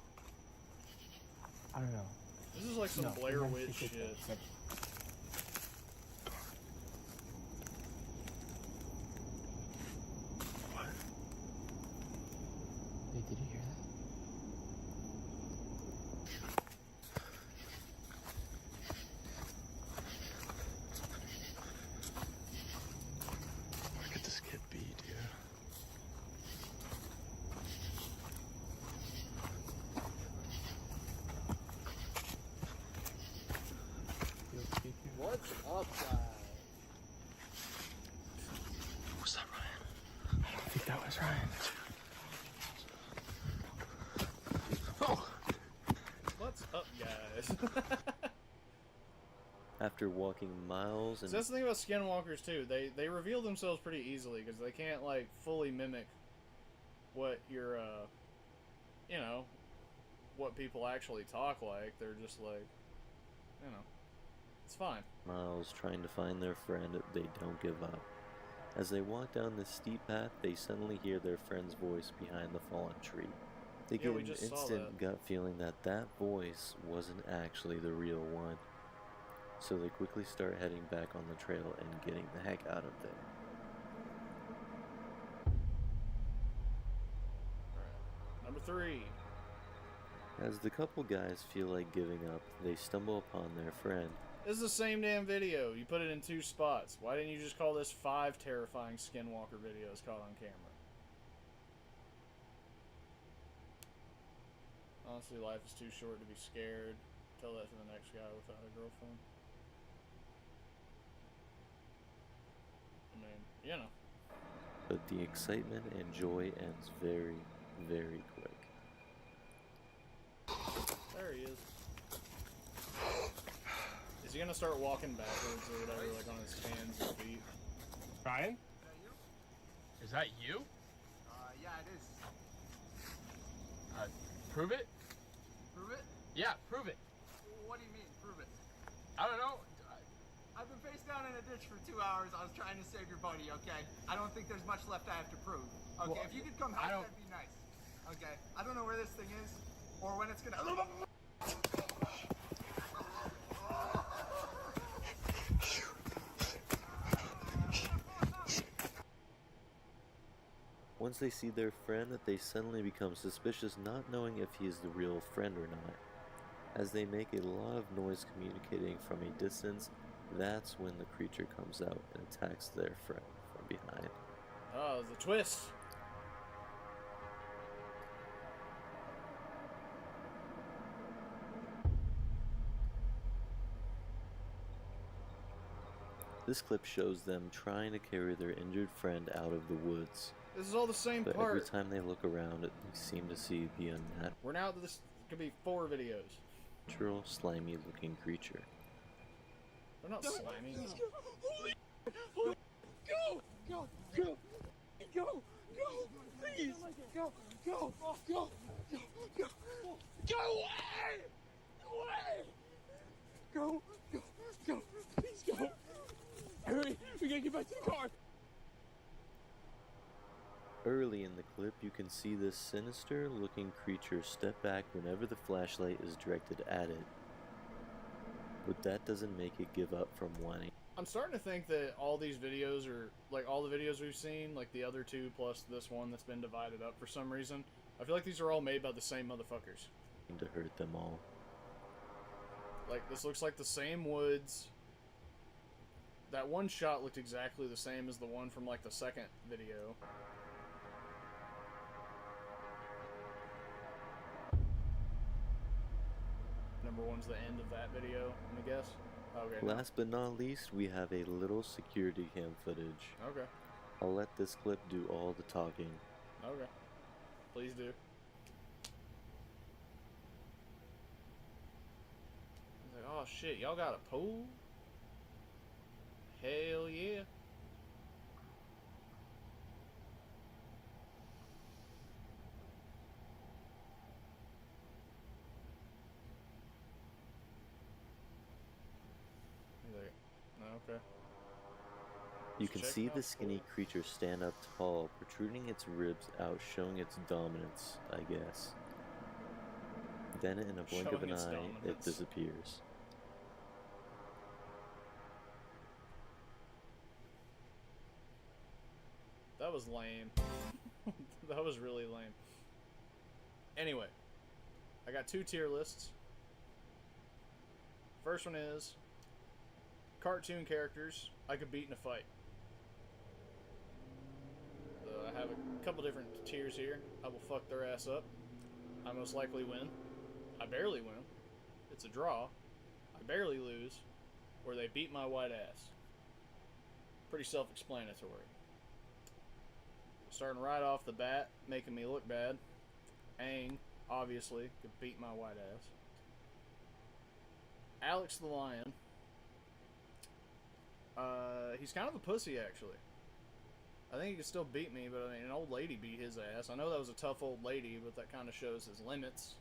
[SPEAKER 10] I don't know.
[SPEAKER 1] This is like some Blair Witch shit.
[SPEAKER 10] What? Wait, did you hear that? Where could this kid be, dude?
[SPEAKER 9] What's up, guys?
[SPEAKER 10] Was that Ryan? I don't think that was Ryan.
[SPEAKER 1] Oh! What's up, guys?
[SPEAKER 6] After walking miles and
[SPEAKER 1] So that's the thing about skinwalkers too. They reveal themselves pretty easily because they can't like fully mimic what your you know, what people actually talk like. They're just like, you know, it's fine.
[SPEAKER 6] miles trying to find their friend, they don't give up. As they walk down this steep path, they suddenly hear their friend's voice behind the fallen tree. They
[SPEAKER 1] Yeah,
[SPEAKER 6] get
[SPEAKER 1] we
[SPEAKER 6] an
[SPEAKER 1] just saw
[SPEAKER 6] instant gut feeling that that voice wasn't actually the real one. So they quickly start heading back on the trail and getting the heck out of there.
[SPEAKER 1] Number 3.
[SPEAKER 6] As the couple guys feel like giving up, they stumble upon their friend.
[SPEAKER 1] This is the same damn video. You put it in 2 spots. Why didn't you just call this 5 terrifying skinwalker videos caught on camera? Honestly, life is too short to be scared. Tell that to the next guy without a girlfriend. I mean, you know.
[SPEAKER 6] But the excitement and joy ends very, very quick.
[SPEAKER 1] There he is. Is he gonna start walking backwards or whatever, like on his hands and feet?
[SPEAKER 10] Ryan? Is that you?
[SPEAKER 9] Yeah, it is.
[SPEAKER 10] Prove it?
[SPEAKER 9] Prove it?
[SPEAKER 10] Yeah, prove it.
[SPEAKER 9] What do you mean, prove it?
[SPEAKER 10] I don't know.
[SPEAKER 9] I've been face down in a ditch for 2 hours. I was trying to save your buddy, okay? I don't think there's much left I have to prove. Okay,
[SPEAKER 10] Well,
[SPEAKER 9] if you could come help, that'd be nice. Okay, I don't know where this thing is or when it's gonna...
[SPEAKER 6] Once they see their friend, they suddenly become suspicious, not knowing if he is the real friend or not. As they make a lot of noise communicating from a distance, that's when the creature comes out and attacks their friend from behind.
[SPEAKER 1] Oh, the twist!
[SPEAKER 6] This clip shows them trying to carry their injured friend out of the woods.
[SPEAKER 1] This is all the same
[SPEAKER 6] But
[SPEAKER 1] part.
[SPEAKER 6] every time they look around, they seem to see the
[SPEAKER 1] We're now to this could be 4 videos.
[SPEAKER 6] unnatural, slimy-looking creature.
[SPEAKER 1] They're not slimy.
[SPEAKER 9] Go! Go! Go! Go! Go! Please! Go! Go! Go! Go! Go! Go away! Away! Go! Go! Go! Please go! Hurry! We gotta get back to the car!
[SPEAKER 6] Early in the clip, you can see this sinister-looking creature step back whenever the flashlight is directed at it. But that doesn't make it give up from wanting.
[SPEAKER 1] I'm starting to think that all these videos are, like all the videos we've seen, like the other 2 plus this one that's been divided up for some reason, I feel like these are all made by the same motherfuckers.
[SPEAKER 6] To hurt them all.
[SPEAKER 1] Like, this looks like the same woods. That one shot looked exactly the same as the one from, like, the second video. number one's the end of that video, I'm gonna guess. Okay. no.
[SPEAKER 6] Last but not least, we have a little security cam footage.
[SPEAKER 1] Okay.
[SPEAKER 6] I'll let this clip do all the talking.
[SPEAKER 1] Okay. Please do. He's like, oh shit, y'all got a pool? Hell yeah. He's like, okay.
[SPEAKER 6] You can see the skinny creature stand up tall, protruding its ribs out, showing its dominance, I guess. Then, in a blink of an eye, it disappears.
[SPEAKER 1] That was lame. That was really lame. Anyway, I got 2 tier lists. First one is cartoon characters I could beat in a fight. I have a couple different tiers here. I will fuck their ass up. I most likely win. I barely win. It's a draw. I barely lose. Or they beat my white ass. Pretty self-explanatory. Starting right off the bat, making me look bad. Aang, obviously, could beat my white ass. Alex the Lion. He's kind of a pussy, actually. I think he could still beat me, but I mean, an old lady beat his ass. I know that was a tough old lady, but that kind of shows his limits.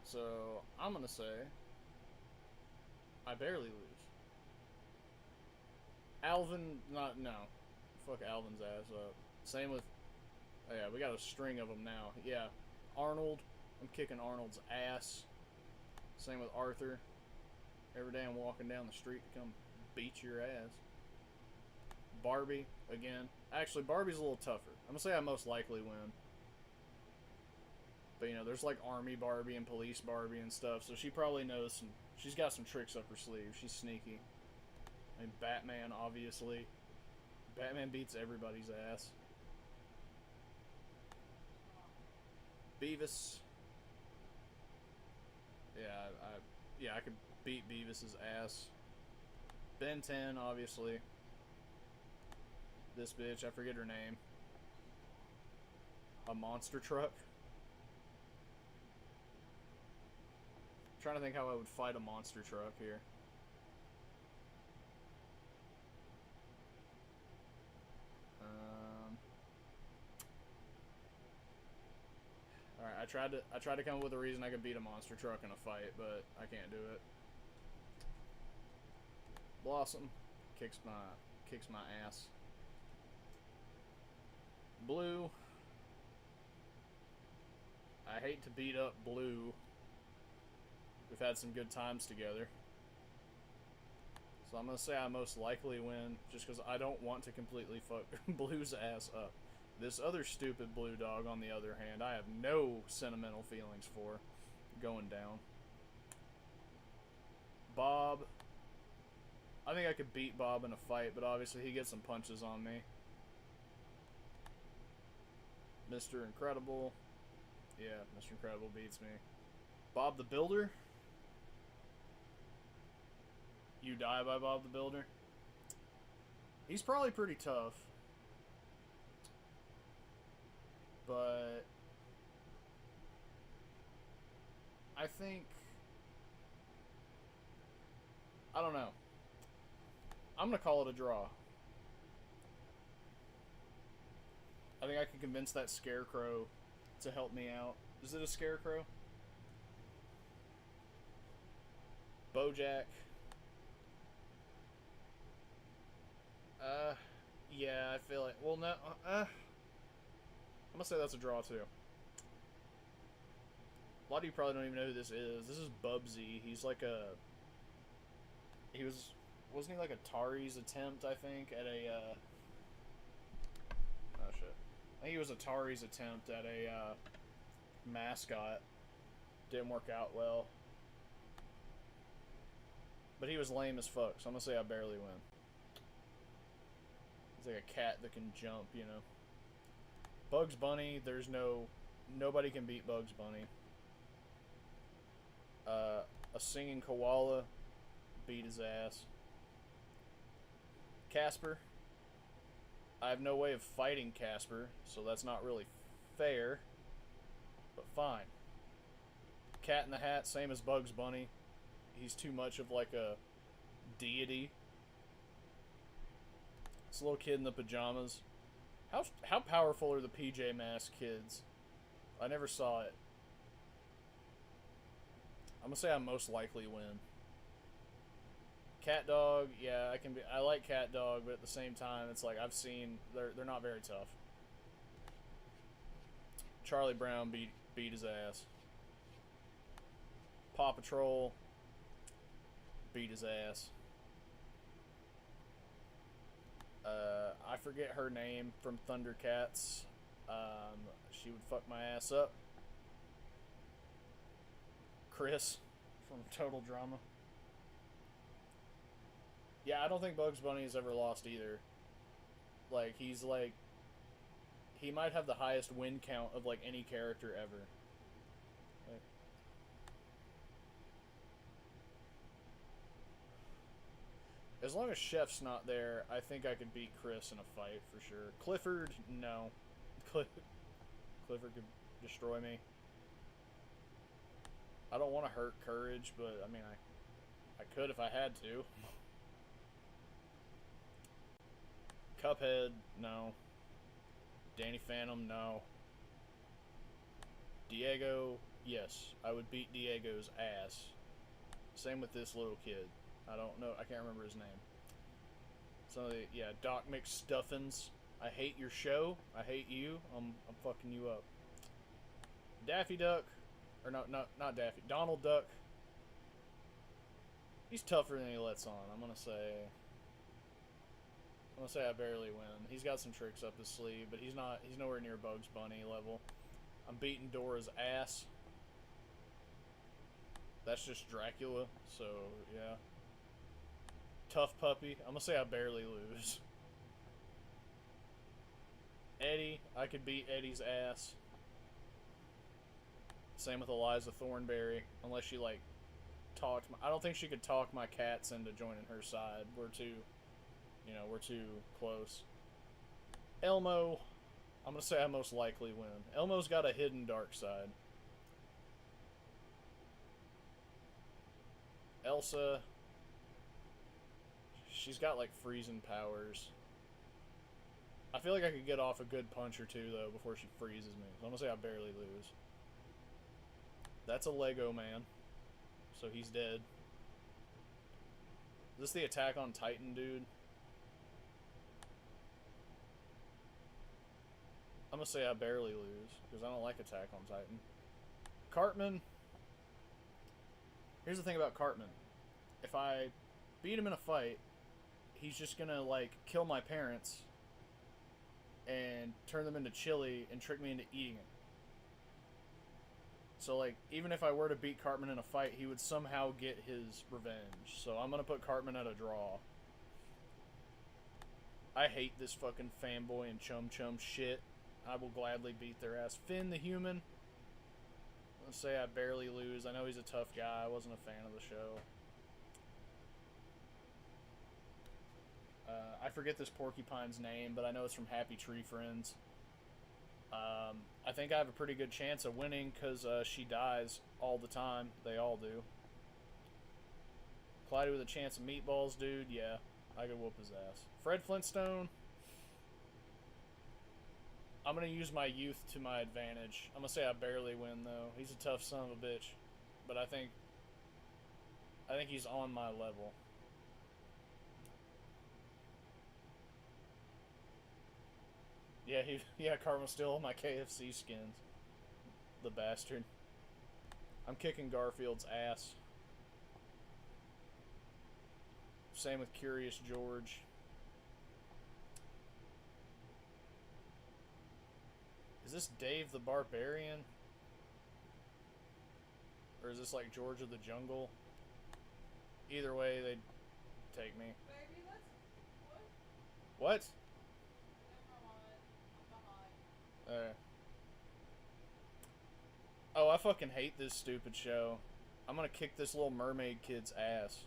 [SPEAKER 1] So, I'm gonna say I barely lose. Alvin, no. Fuck Alvin's ass up. Same with, oh yeah, we got a string of them now. Yeah, Arnold, I'm kicking Arnold's ass. Same with Arthur. Every day I'm walking down the street to come beat your ass. Barbie, again. Actually, Barbie's a little tougher. I'm gonna say I most likely win. But, you know, there's like Army Barbie and Police Barbie and stuff, so she probably knows some... She's got some tricks up her sleeve. She's sneaky. I mean, Batman, obviously. Batman beats everybody's ass. Beavis. Yeah, I could beat Beavis's ass. Ben 10, obviously. This bitch, I forget her name. A monster truck. I'm trying to think how I would fight a monster truck here. Alright, I tried to come up with a reason I could beat a monster truck in a fight, but I can't do it. Blossom kicks my ass. Blue. I hate to beat up Blue. We've had some good times together. So I'm gonna say I most likely win, just because I don't want to completely fuck Blue's ass up. This other stupid blue dog, on the other hand, I have no sentimental feelings for going down. Bob. I think I could beat Bob in a fight, but obviously he gets some punches on me. Mr. Incredible. Yeah, Mr. Incredible beats me. Bob the Builder. You die by Bob the Builder. He's probably pretty tough. But I think, I don't know. I'm gonna call it a draw. I think I can convince that scarecrow to help me out. Is it a scarecrow? Bojack. Yeah, I feel like, well, no, I'm gonna say that's a draw, too. A lot of you probably don't even know who this is. This is Bubsy. He's like a, wasn't he like a Atari's attempt, I think, at a, oh shit. I think he was Atari's attempt at a, mascot. Didn't work out well. But he was lame as fuck, so I'm gonna say I barely win. He's like a cat that can jump, you know. Bugs Bunny, nobody can beat Bugs Bunny. A singing koala, beat his ass. Casper. I have no way of fighting Casper, so that's not really fair. But fine. Cat in the Hat, same as Bugs Bunny. He's too much of like a deity. This little kid in the pajamas. How powerful are the PJ Masks kids? I never saw it. I'm gonna say I most likely win. Cat Dog, yeah, I like Cat Dog, but at the same time, it's like I've seen they're not very tough. Charlie Brown beat his ass. Paw Patrol beat his ass. I forget her name from Thundercats. She would fuck my ass up. Chris from Total Drama. Yeah, I don't think Bugs Bunny has ever lost either. Like, he might have the highest win count of, like, any character ever. Like, as long as Chef's not there, I think I could beat Chris in a fight for sure. Clifford, no. Clifford could destroy me. I don't want to hurt Courage, but I mean, I could if I had to. Cuphead, no. Danny Phantom, no. Diego, yes. I would beat Diego's ass. Same with this little kid. I don't know. I can't remember his name. So, yeah, Doc McStuffins. I hate your show. I hate you. I'm fucking you up. Daffy Duck. Or no, not Daffy. Donald Duck. He's tougher than he lets on. I'm gonna say I barely win. He's got some tricks up his sleeve, but he's nowhere near Bugs Bunny level. I'm beating Dora's ass. That's just Dracula, so yeah. Tough Puppy. I'm gonna say I barely lose. Eddie, I could beat Eddie's ass. Same with Eliza Thornberry, unless she like talked. I don't think she could talk my cats into joining her side. We're too close. Elmo, I'm gonna say I most likely win. Elmo's got a hidden dark side. Elsa, she's got like freezing powers. I feel like I could get off a good punch or two though before she freezes me. So I'm gonna say I barely lose. That's a Lego man, so he's dead. Is this the Attack on Titan dude? I'm gonna say I barely lose, because I don't like Attack on Titan. Cartman. Here's the thing about Cartman. If I beat him in a fight, he's just gonna, like, kill my parents and turn them into chili and trick me into eating it. So, like, even if I were to beat Cartman in a fight, he would somehow get his revenge. So I'm gonna put Cartman at a draw. I hate this fucking fanboy and chum shit. I will gladly beat their ass. Finn the Human. Let's say I barely lose. I know he's a tough guy. I wasn't a fan of the show. I forget this porcupine's name, but I know it's from Happy Tree Friends. I think I have a pretty good chance of winning because she dies all the time. They all do. Clyde with a chance of meatballs, dude. Yeah, I could whoop his ass. Fred Flintstone. I'm going to use my youth to my advantage. I'm going to say I barely win, though. He's a tough son of a bitch. But I think he's on my level. Yeah, Cartman's still on my KFC skins. The bastard. I'm kicking Garfield's ass. Same with Curious George. Is this Dave the Barbarian? Or is this like George of the Jungle? Either way, they'd take me. What? Oh, I fucking hate this stupid show. I'm gonna kick this little mermaid kid's ass.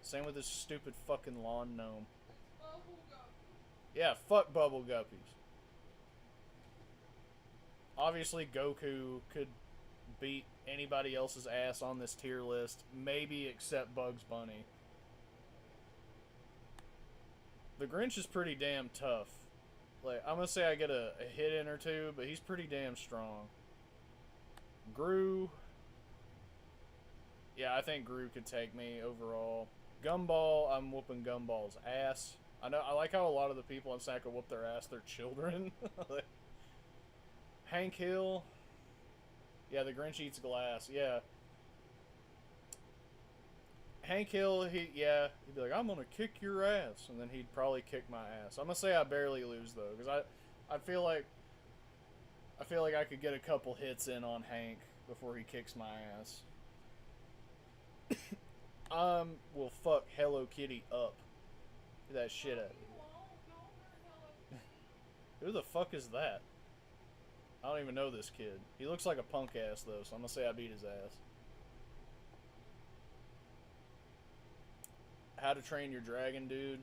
[SPEAKER 1] Same with this stupid fucking lawn gnome. Yeah, fuck bubble guppies. Obviously, Goku could beat anybody else's ass on this tier list, maybe except Bugs Bunny. The Grinch is pretty damn tough. Like, I'm gonna say I get a hit in or two, but he's pretty damn strong. Gru. Yeah, I think Gru could take me overall. Gumball, I'm whooping Gumball's ass. I like how a lot of the people on Saka whoop their ass, they're children. Hank Hill. Yeah, the Grinch eats glass. Yeah. Hank Hill, he'd be like, I'm gonna kick your ass, and then he'd probably kick my ass. I'm gonna say I barely lose though, because I feel like I could get a couple hits in on Hank before he kicks my ass. Will fuck Hello Kitty up. Get that shit at me. Who the fuck is that? I don't even know this kid. He looks like a punk ass though, so I'm gonna say I beat his ass. How to Train Your Dragon, dude.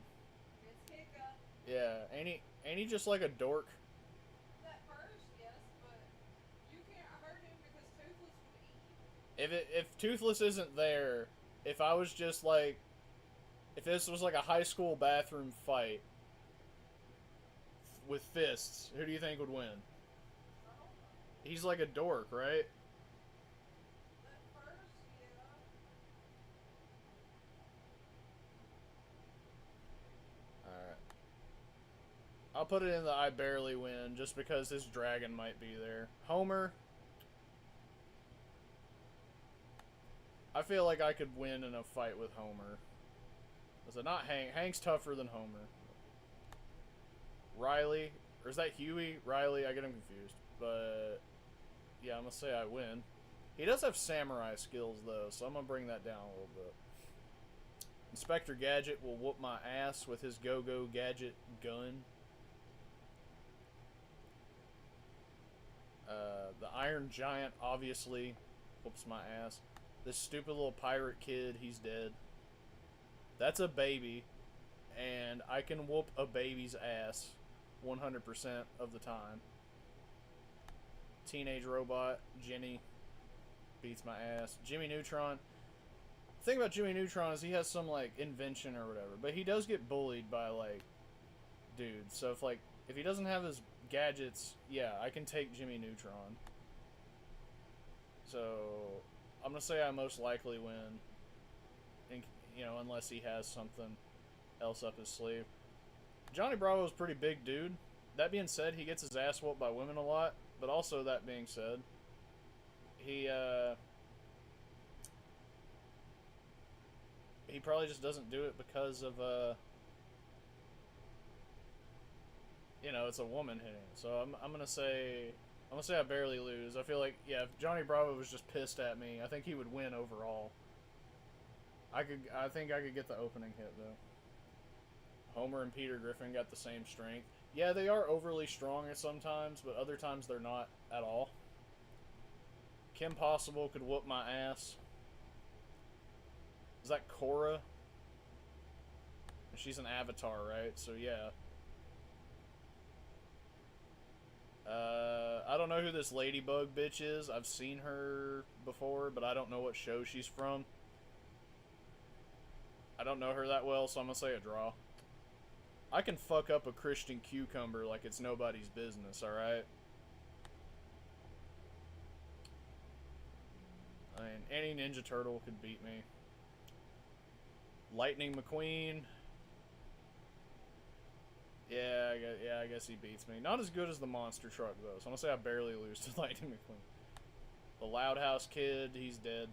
[SPEAKER 1] Yeah, ain't he just like a dork?
[SPEAKER 11] At first, yes, but you can't hurt him because Toothless would eat him.
[SPEAKER 1] If Toothless isn't there, if I was just like, if this was like a high school bathroom fight with fists, who do you think would win? He's like a dork, right? Alright. I'll put it in the I barely win, just because this dragon might be there. Homer. I feel like I could win in a fight with Homer. Is it not Hank? Hank's tougher than Homer. Riley. Or is that Huey? Riley, I get him confused. But yeah, I'm gonna say I win. He does have samurai skills though, so I'm gonna bring that down a little bit. Inspector Gadget will whoop my ass with his Go-Go Gadget gun. The Iron Giant obviously whoops my ass. This stupid little pirate kid, he's dead. That's a baby, and I can whoop a baby's ass 100% of the time. Teenage Robot, Jenny, beats my ass. Jimmy Neutron. The thing about Jimmy Neutron is he has some, like, invention or whatever, but he does get bullied by, like, dudes. So if he doesn't have his gadgets, yeah, I can take Jimmy Neutron. So I'm gonna say I most likely win, unless he has something else up his sleeve. Johnny Bravo's a pretty big dude. That being said, he gets his ass whooped by women a lot. But also, that being said, he probably just doesn't do it because of it's a woman hitting. So I'm gonna say I barely lose. I feel like, yeah, if Johnny Bravo was just pissed at me, I think he would win overall. I think I could get the opening hit though. Homer and Peter Griffin got the same strength. Yeah, they are overly strong at sometimes, but other times they're not at all. Kim Possible could whoop my ass. Is that Korra? She's an avatar, right? So yeah. I don't know who this ladybug bitch is. I've seen her before, but I don't know what show she's from. I don't know her that well, so I'm gonna say a draw. I can fuck up a Christian cucumber like it's nobody's business, alright? I mean, any Ninja Turtle could beat me. Lightning McQueen. Yeah, I guess he beats me. Not as good as the monster truck, though, so I'm gonna say I barely lose to Lightning McQueen. The Loud House Kid, he's dead.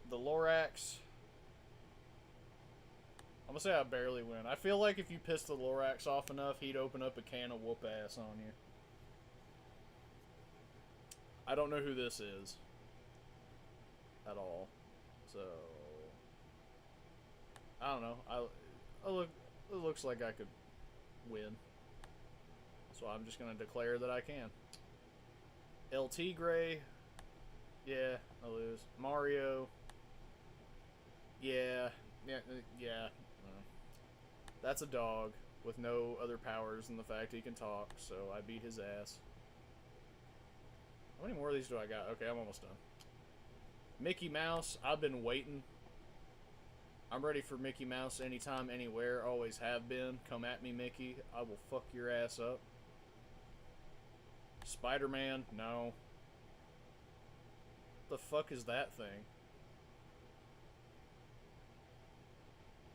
[SPEAKER 1] The Lorax. I'm gonna say I barely win. I feel like if you piss the Lorax off enough, he'd open up a can of whoop ass on you. I don't know who this is at all, so I don't know. It looks like I could win, so I'm just gonna declare that I can. El Tigre, Yeah, I lose. Mario. Yeah. Yeah. That's a dog with no other powers than the fact he can talk, so I beat his ass. How many more of these do I got? Okay, I'm almost done. Mickey Mouse, I've been waiting. I'm ready for Mickey Mouse anytime, anywhere. Always have been. Come at me, Mickey. I will fuck your ass up. Spider-Man, no. The fuck is that thing?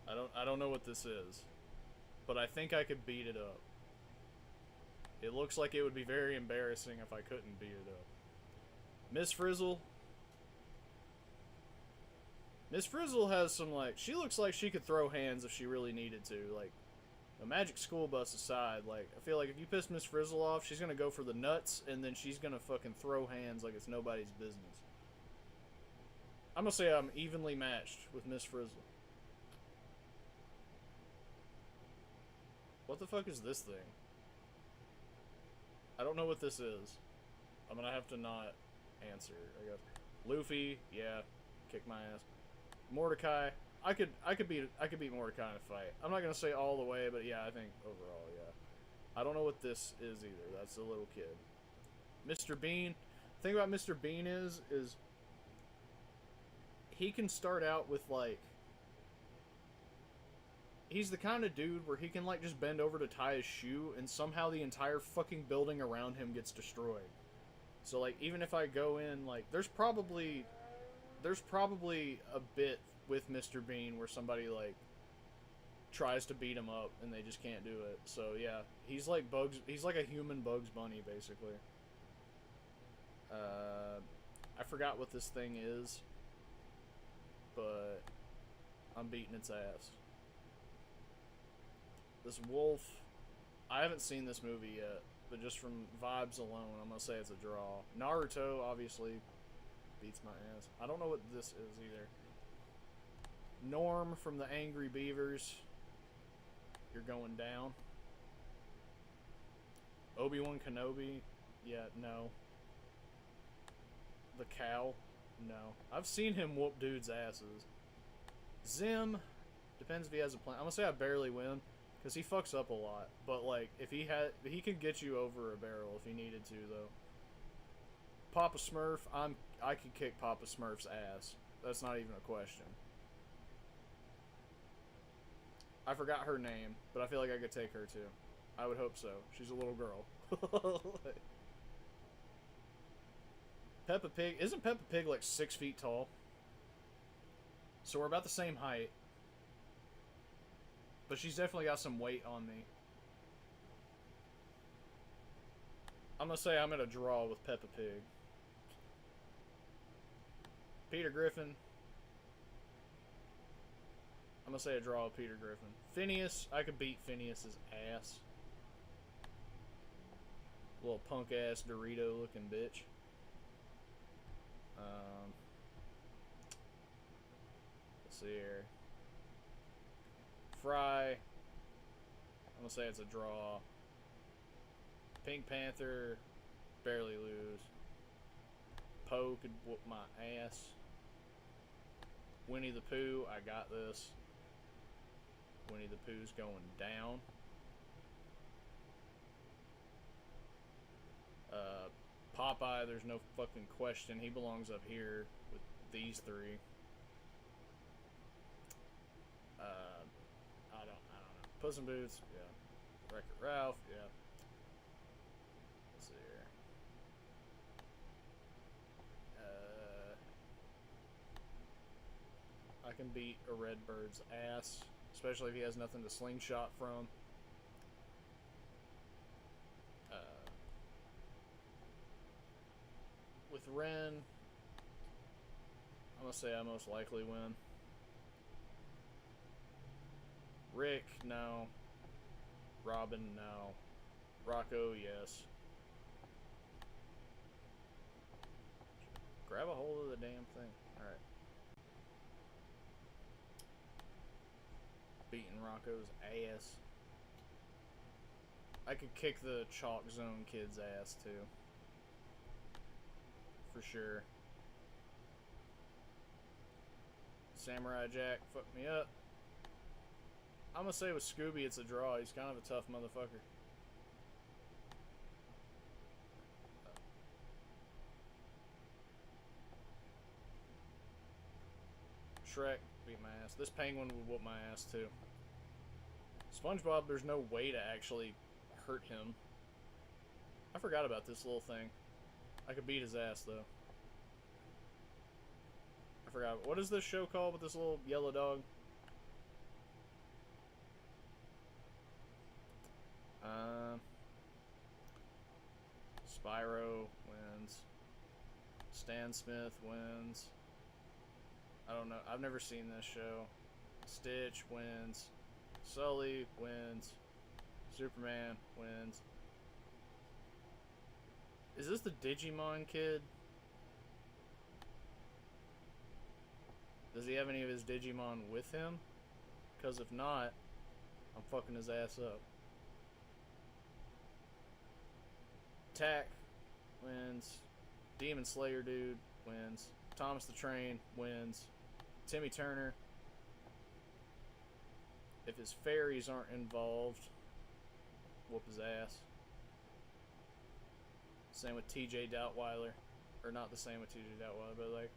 [SPEAKER 1] I don't know what this is, but I think I could beat it up. It looks like it would be very embarrassing if I couldn't beat it up. Miss Frizzle. Miss Frizzle has some, like, she looks like she could throw hands if she really needed to. Like, a magic school bus aside, like, I feel like if you piss Miss Frizzle off, she's gonna go for the nuts, and then she's gonna fucking throw hands like it's nobody's business. I'm gonna say I'm evenly matched with Miss Frizzle. What the fuck is this thing? I don't know what this is. I'm gonna have to not answer, I guess. Luffy, yeah, kick my ass. Mordecai, I could beat Mordecai in a fight. I'm not gonna say all the way, but yeah, I think overall, yeah. I don't know what this is either. That's a little kid. Mr. Bean. The thing about Mr. Bean is he can start out with, like, he's the kind of dude where he can, like, just bend over to tie his shoe and somehow the entire fucking building around him gets destroyed. So, like, even if I go in, like, there's probably a bit with Mr. Bean where somebody, like, tries to beat him up and they just can't do it. So, yeah, he's like a human Bugs Bunny, basically. I forgot what this thing is, but I'm beating its ass. This wolf, I haven't seen this movie yet, but just from vibes alone, I'm gonna say it's a draw. Naruto, obviously, beats my ass. I don't know what this is either. Norm from the Angry Beavers, you're going down. Obi-Wan Kenobi, yeah, no. The cow, no. I've seen him whoop dudes' asses. Zim, depends if he has a plan. I'm gonna say I barely win. Because he fucks up a lot. But, like, if he could get you over a barrel if he needed to, though. Papa Smurf, I could kick Papa Smurf's ass. That's not even a question. I forgot her name, but I feel like I could take her, too. I would hope so. She's a little girl. Peppa Pig. Isn't Peppa Pig, like, 6 feet tall? So we're about the same height. But she's definitely got some weight on me. I'm gonna say I'm at a draw with Peppa Pig. Peter Griffin. I'm gonna say a draw with Peter Griffin. Phineas, I could beat Phineas's ass. Little punk ass Dorito looking bitch. Let's see here. Fry, I'm gonna say it's a draw. Pink Panther, barely lose. Poe could whoop my ass. Winnie the Pooh, I got this. Winnie the Pooh's going down. Popeye, there's no fucking question. He belongs up here with these three. I don't know. Puss in Boots, yeah. Wreck-It Ralph, yeah. Let's see here. I can beat a red bird's ass, especially if he has nothing to slingshot from. With Ren, I'm gonna say I most likely win. Rick, no. Robin, no. Rocco, yes. Grab a hold of the damn thing. Alright. Beating Rocco's ass. I could kick the Chalk Zone kid's ass too. For sure. Samurai Jack fucked me up. I'm gonna say with Scooby, it's a draw. He's kind of a tough motherfucker. Shrek beat my ass. This penguin would whoop my ass too. SpongeBob, there's no way to actually hurt him. I forgot about this little thing. I could beat his ass though. I forgot. What is this show called with this little yellow dog? Spyro wins. Stan Smith wins. I don't know. I've never seen this show. Stitch wins. Sully wins. Superman wins. Is this the Digimon kid? Does he have any of his Digimon with him? Because if not, I'm fucking his ass up. Tack wins. Demon Slayer dude wins. Thomas the Train wins. Timmy Turner. If his fairies aren't involved, whoop his ass. Same with TJ Doubtweiler. Or not the same with TJ Doubtweiler, but like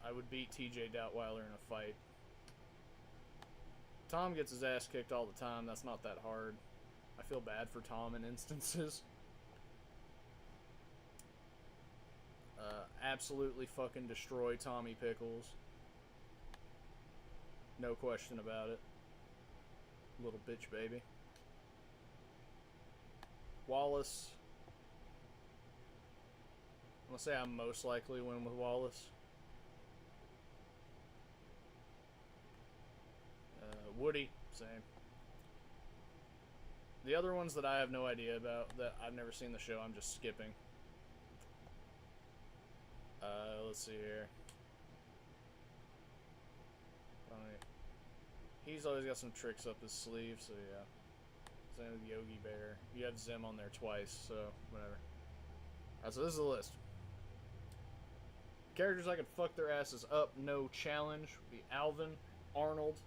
[SPEAKER 1] I would beat TJ Doubtweiler in a fight. Tom gets his ass kicked all the time. That's not that hard. I feel bad for Tom in instances. Absolutely fucking destroy Tommy Pickles. No question about it. Little bitch baby. Wallace. I'm gonna say I most likely win with Wallace. Woody, same. The other ones that I have no idea about, that I've never seen the show, I'm just skipping. Let's see here. He's always got some tricks up his sleeve, so yeah. Same with Yogi Bear. You have Zim on there twice, so whatever. Alright, so this is the list. Characters I could fuck their asses up, no challenge. Would be Alvin, Arnold,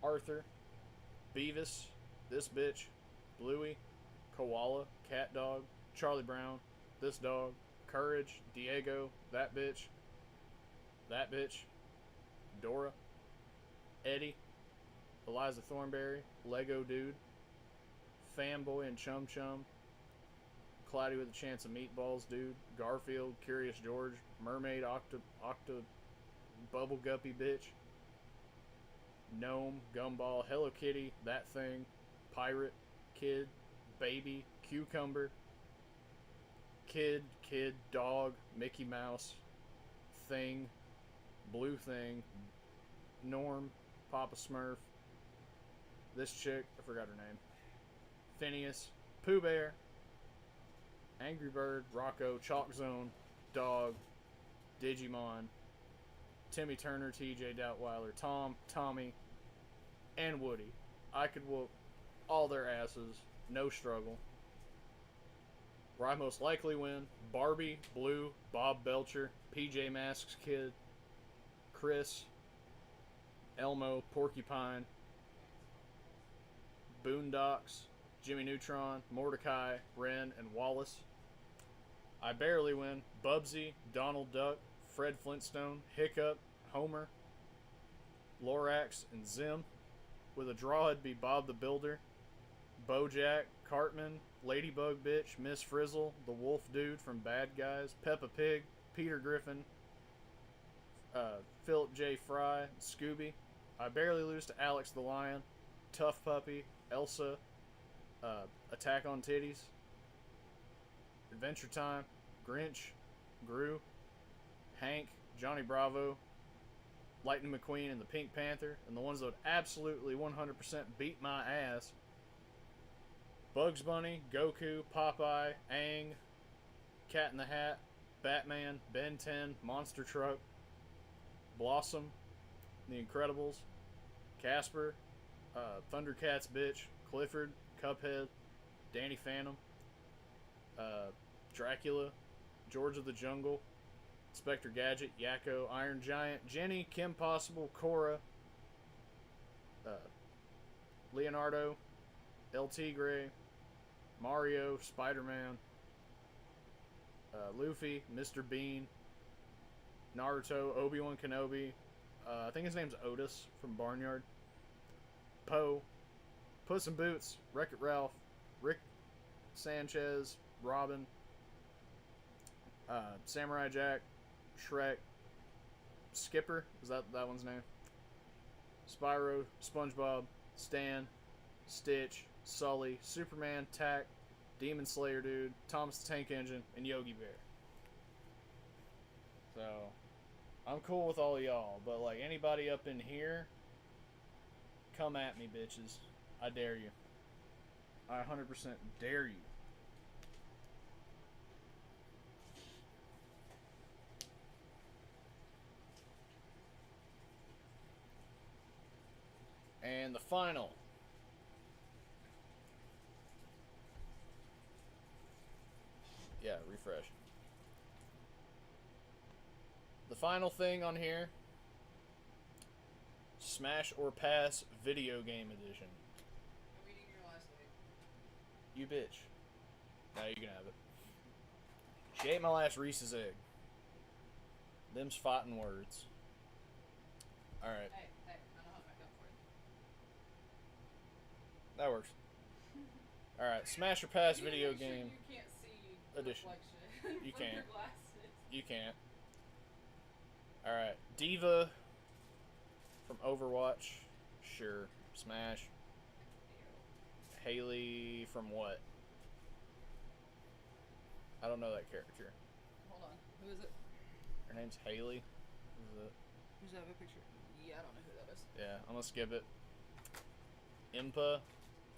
[SPEAKER 1] Arthur, Beavis, this bitch, Bluey, Koala, Cat Dog, Charlie Brown, this dog, Courage, Diego, that bitch, Dora, Eddie, Eliza Thornberry, Lego Dude, Fanboy and Chum Chum, Cloudy with a Chance of Meatballs Dude, Garfield, Curious George, Mermaid, Octa, Bubble Guppy bitch, Gnome, Gumball, Hello Kitty, That Thing, Pirate, Kid, Baby, Cucumber, Kid, Dog, Mickey Mouse, Thing, Blue Thing, Norm, Papa Smurf, this chick, I forgot her name, Phineas, Pooh Bear, Angry Bird, Rocco, Chalk Zone, Dog, Digimon, Timmy Turner, TJ Doubtweiler, Tom, Tommy, and Woody. I could whoop all their asses, no struggle. Where I most likely win, Barbie, Blue, Bob Belcher, PJ Masks Kid, Chris, Elmo, Porcupine, Boondocks, Jimmy Neutron, Mordecai, Ren, and Wallace. I barely win, Bubsy, Donald Duck, Fred Flintstone, Hiccup, Homer, Lorax, and Zim. With a draw, it'd be Bob the Builder, Bojack, Cartman, Ladybug Bitch, Miss Frizzle, the Wolf Dude from Bad Guys, Peppa Pig, Peter Griffin, Philip J. Fry, Scooby. I barely lose to Alex the Lion, Tough Puppy, Elsa, Attack on Titties, Adventure Time, Grinch, Gru, Hank, Johnny Bravo, Lightning McQueen, and the Pink Panther. And the ones that would absolutely 100% beat my ass, Bugs Bunny, Goku, Popeye, Aang, Cat in the Hat, Batman, Ben 10, Monster Truck, Blossom, The Incredibles, Casper, Thundercats bitch, Clifford, Cuphead, Danny Phantom, Dracula, George of the Jungle, Inspector Gadget, Yakko, Iron Giant, Jenny, Kim Possible, Korra, Leonardo, El Tigre, Mario, Spider-Man, Luffy, Mr. Bean, Naruto, Obi-Wan Kenobi, I think his name's Otis from Barnyard, Poe, Puss in Boots, Wreck-It Ralph, Rick Sanchez, Robin, Samurai Jack, Shrek, Skipper, is that one's name? Spyro, SpongeBob, Stan, Stitch, Sully, Superman, Tack, Demon Slayer Dude, Thomas the Tank Engine, and Yogi Bear. So, I'm cool with all y'all, but like anybody up in here, come at me, bitches. I dare you. I 100% dare you. And the final. Yeah, refresh. The final thing on here. Smash or Pass Video Game Edition.
[SPEAKER 11] I'm eating your last egg.
[SPEAKER 1] You bitch. Now you can have it. She ate my last Reese's egg. Them's fighting words. Alright.
[SPEAKER 11] Hey, I know how to make up for it.
[SPEAKER 1] That works. Alright, Smash or Pass
[SPEAKER 11] You
[SPEAKER 1] Video
[SPEAKER 11] make sure
[SPEAKER 1] Game
[SPEAKER 11] you can't see
[SPEAKER 1] Edition.
[SPEAKER 11] reflection
[SPEAKER 1] You
[SPEAKER 11] from your
[SPEAKER 1] can't.
[SPEAKER 11] glasses.
[SPEAKER 1] You can't. Alright, Diva from Overwatch. Sure. Smash. Haley from what? I don't know that character.
[SPEAKER 11] Hold on. Who is it?
[SPEAKER 1] Her name's Haley. Is it?
[SPEAKER 11] Who's that have a picture? Yeah, I don't know who that is.
[SPEAKER 1] Yeah, I'm gonna skip it. Impa.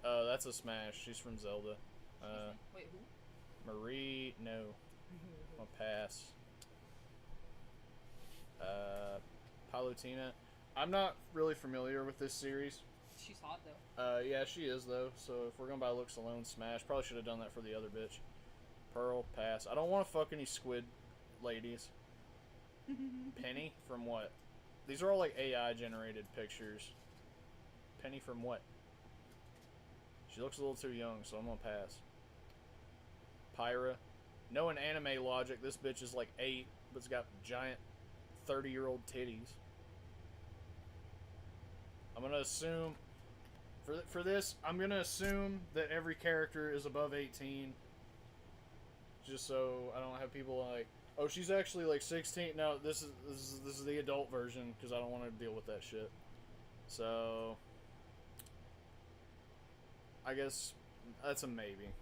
[SPEAKER 1] Oh, that's a Smash. She's from Zelda.
[SPEAKER 11] Wait, who?
[SPEAKER 1] Marie. No. I'm gonna pass. Palutena. I'm not really familiar with this series.
[SPEAKER 11] She's hot though.
[SPEAKER 1] Yeah, she is though. So if we're going by looks alone, Smash. Probably should have done that for the other bitch. Pearl, pass. I don't want to fuck any squid ladies. Penny from what? These are all like AI generated pictures. Penny from what? She looks a little too young, so I'm gonna pass. Pyra. Knowing anime logic, this bitch is like 8, but's got giant 30-year-old titties. I'm gonna assume for this, I'm gonna assume that every character is above 18, just so I don't have people like, oh, she's actually like 16. No, this is the adult version because I don't want to deal with that shit. So I guess that's a maybe.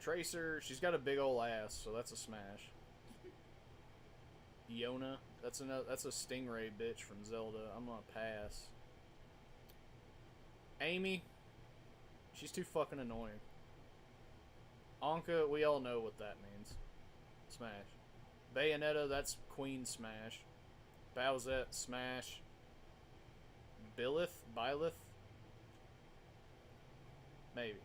[SPEAKER 1] Tracer, she's got a big ol' ass, so that's a smash. Yona, that's a stingray bitch from Zelda. I'm gonna pass. Amy, she's too fucking annoying. Anka, we all know what that means. Smash. Bayonetta, that's Queen Smash. Bowsette, Smash. Byleth? Maybe.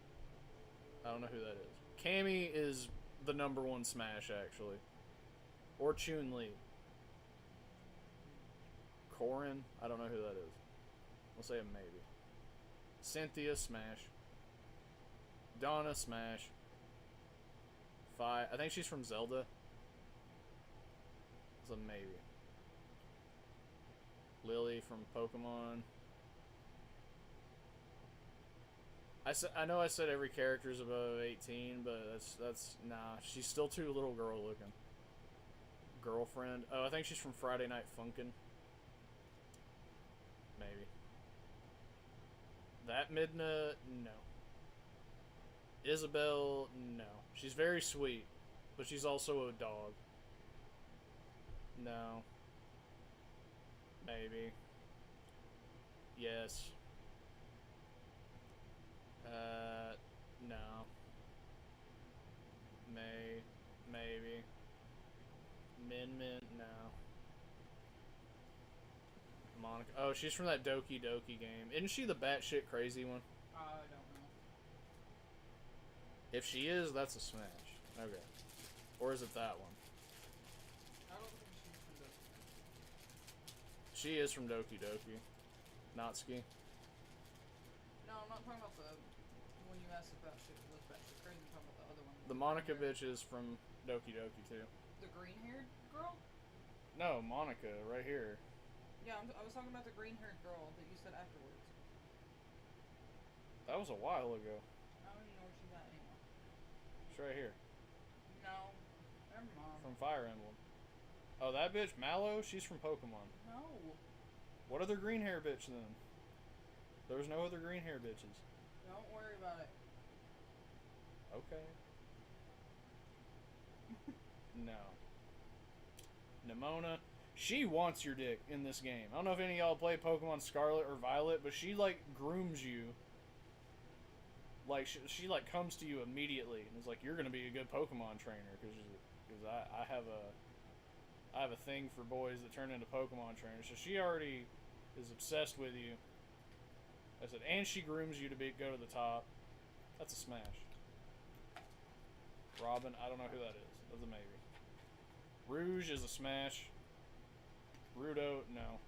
[SPEAKER 1] I don't know who that is. Cammy is the #1 Smash, actually. Or Chun-Li. Corrin? I don't know who that is. We'll say a maybe. Cynthia, Smash. Donna, Smash. I think she's from Zelda. It's a maybe. Lily from Pokemon. I know I said every character's above 18, but that's nah. She's still too little girl looking. Girlfriend. Oh, I think she's from Friday Night Funkin'. Maybe. That Midna, no. Isabel, no. She's very sweet, but she's also a dog. No. Maybe. Yes. No. Maybe. Min, no. Monica. Oh, she's from that Doki Doki game. Isn't she the batshit crazy one?
[SPEAKER 11] I don't know.
[SPEAKER 1] If she is, that's a smash. Okay. Or is it that one? She is from Doki Doki. Natsuki.
[SPEAKER 11] No, I'm not talking about the when you asked about shit was batshit crazy. I'm talking about the other one.
[SPEAKER 1] The Monica bitch is from Doki Doki too.
[SPEAKER 11] The green-haired girl?
[SPEAKER 1] No, Monica, right here.
[SPEAKER 11] Yeah, I was talking about the green-haired girl that you said afterwards.
[SPEAKER 1] That was a while ago.
[SPEAKER 11] I don't even know where she's at anymore.
[SPEAKER 1] She's right here.
[SPEAKER 11] No. Never mind.
[SPEAKER 1] From Fire Emblem. Oh, that bitch, Mallow? She's from Pokemon.
[SPEAKER 11] No.
[SPEAKER 1] What other green hair bitch then? There was no other green hair bitches.
[SPEAKER 11] Don't worry about it.
[SPEAKER 1] Okay. No. Nimona. She wants your dick in this game. I don't know if any of y'all play Pokemon Scarlet or Violet, but she, like, grooms you. Like, she like, comes to you immediately and is like, you're gonna be a good Pokemon trainer, because I have a thing for boys that turn into Pokemon trainers. So she already is obsessed with you. I said, and she grooms you to go to the top. That's a smash. Robin, I don't know who that is. That's a maybe. Rouge is a smash. Rudo, no.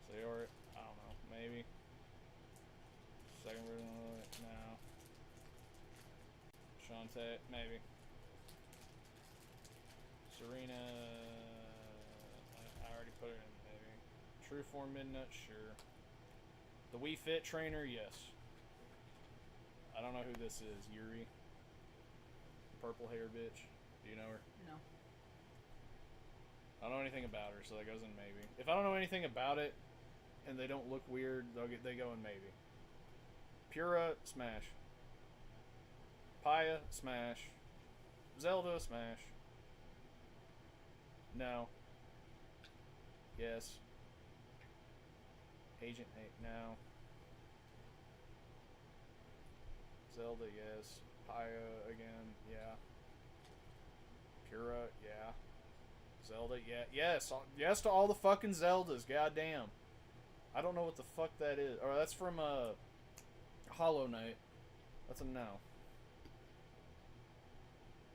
[SPEAKER 1] Sayori, I don't know, maybe. Second Rudo, no. Shantae, maybe. Serena, I already put it in, maybe. True Form Midnut, sure. The Wii Fit trainer, yes. I don't know who this is. Yuri. Purple hair bitch. Do you know her?
[SPEAKER 11] No.
[SPEAKER 1] I don't know anything about her, so that goes in maybe. If I don't know anything about it, and they don't look weird, they go in maybe. Pura, smash. Paya, smash. Zelda, smash. No. Yes. Agent 8, no. Zelda, yes. Paya, again, yeah. Pura, yeah. Zelda, yeah. Yes, yes to all the fucking Zeldas, goddamn. I don't know what the fuck that is. Or that's from, Hollow Knight. That's a no.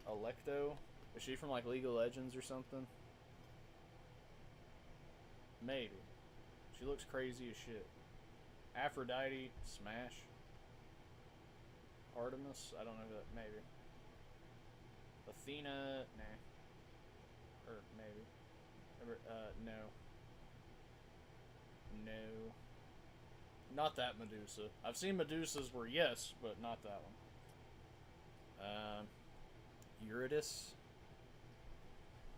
[SPEAKER 1] Electo? Is she from, like, League of Legends or something? Maybe. She looks crazy as shit. Aphrodite, smash. Artemis, I don't know who that, maybe. Athena, nah. Or maybe. No. No. Not that Medusa. I've seen Medusas where yes, but not that one. Eurydice.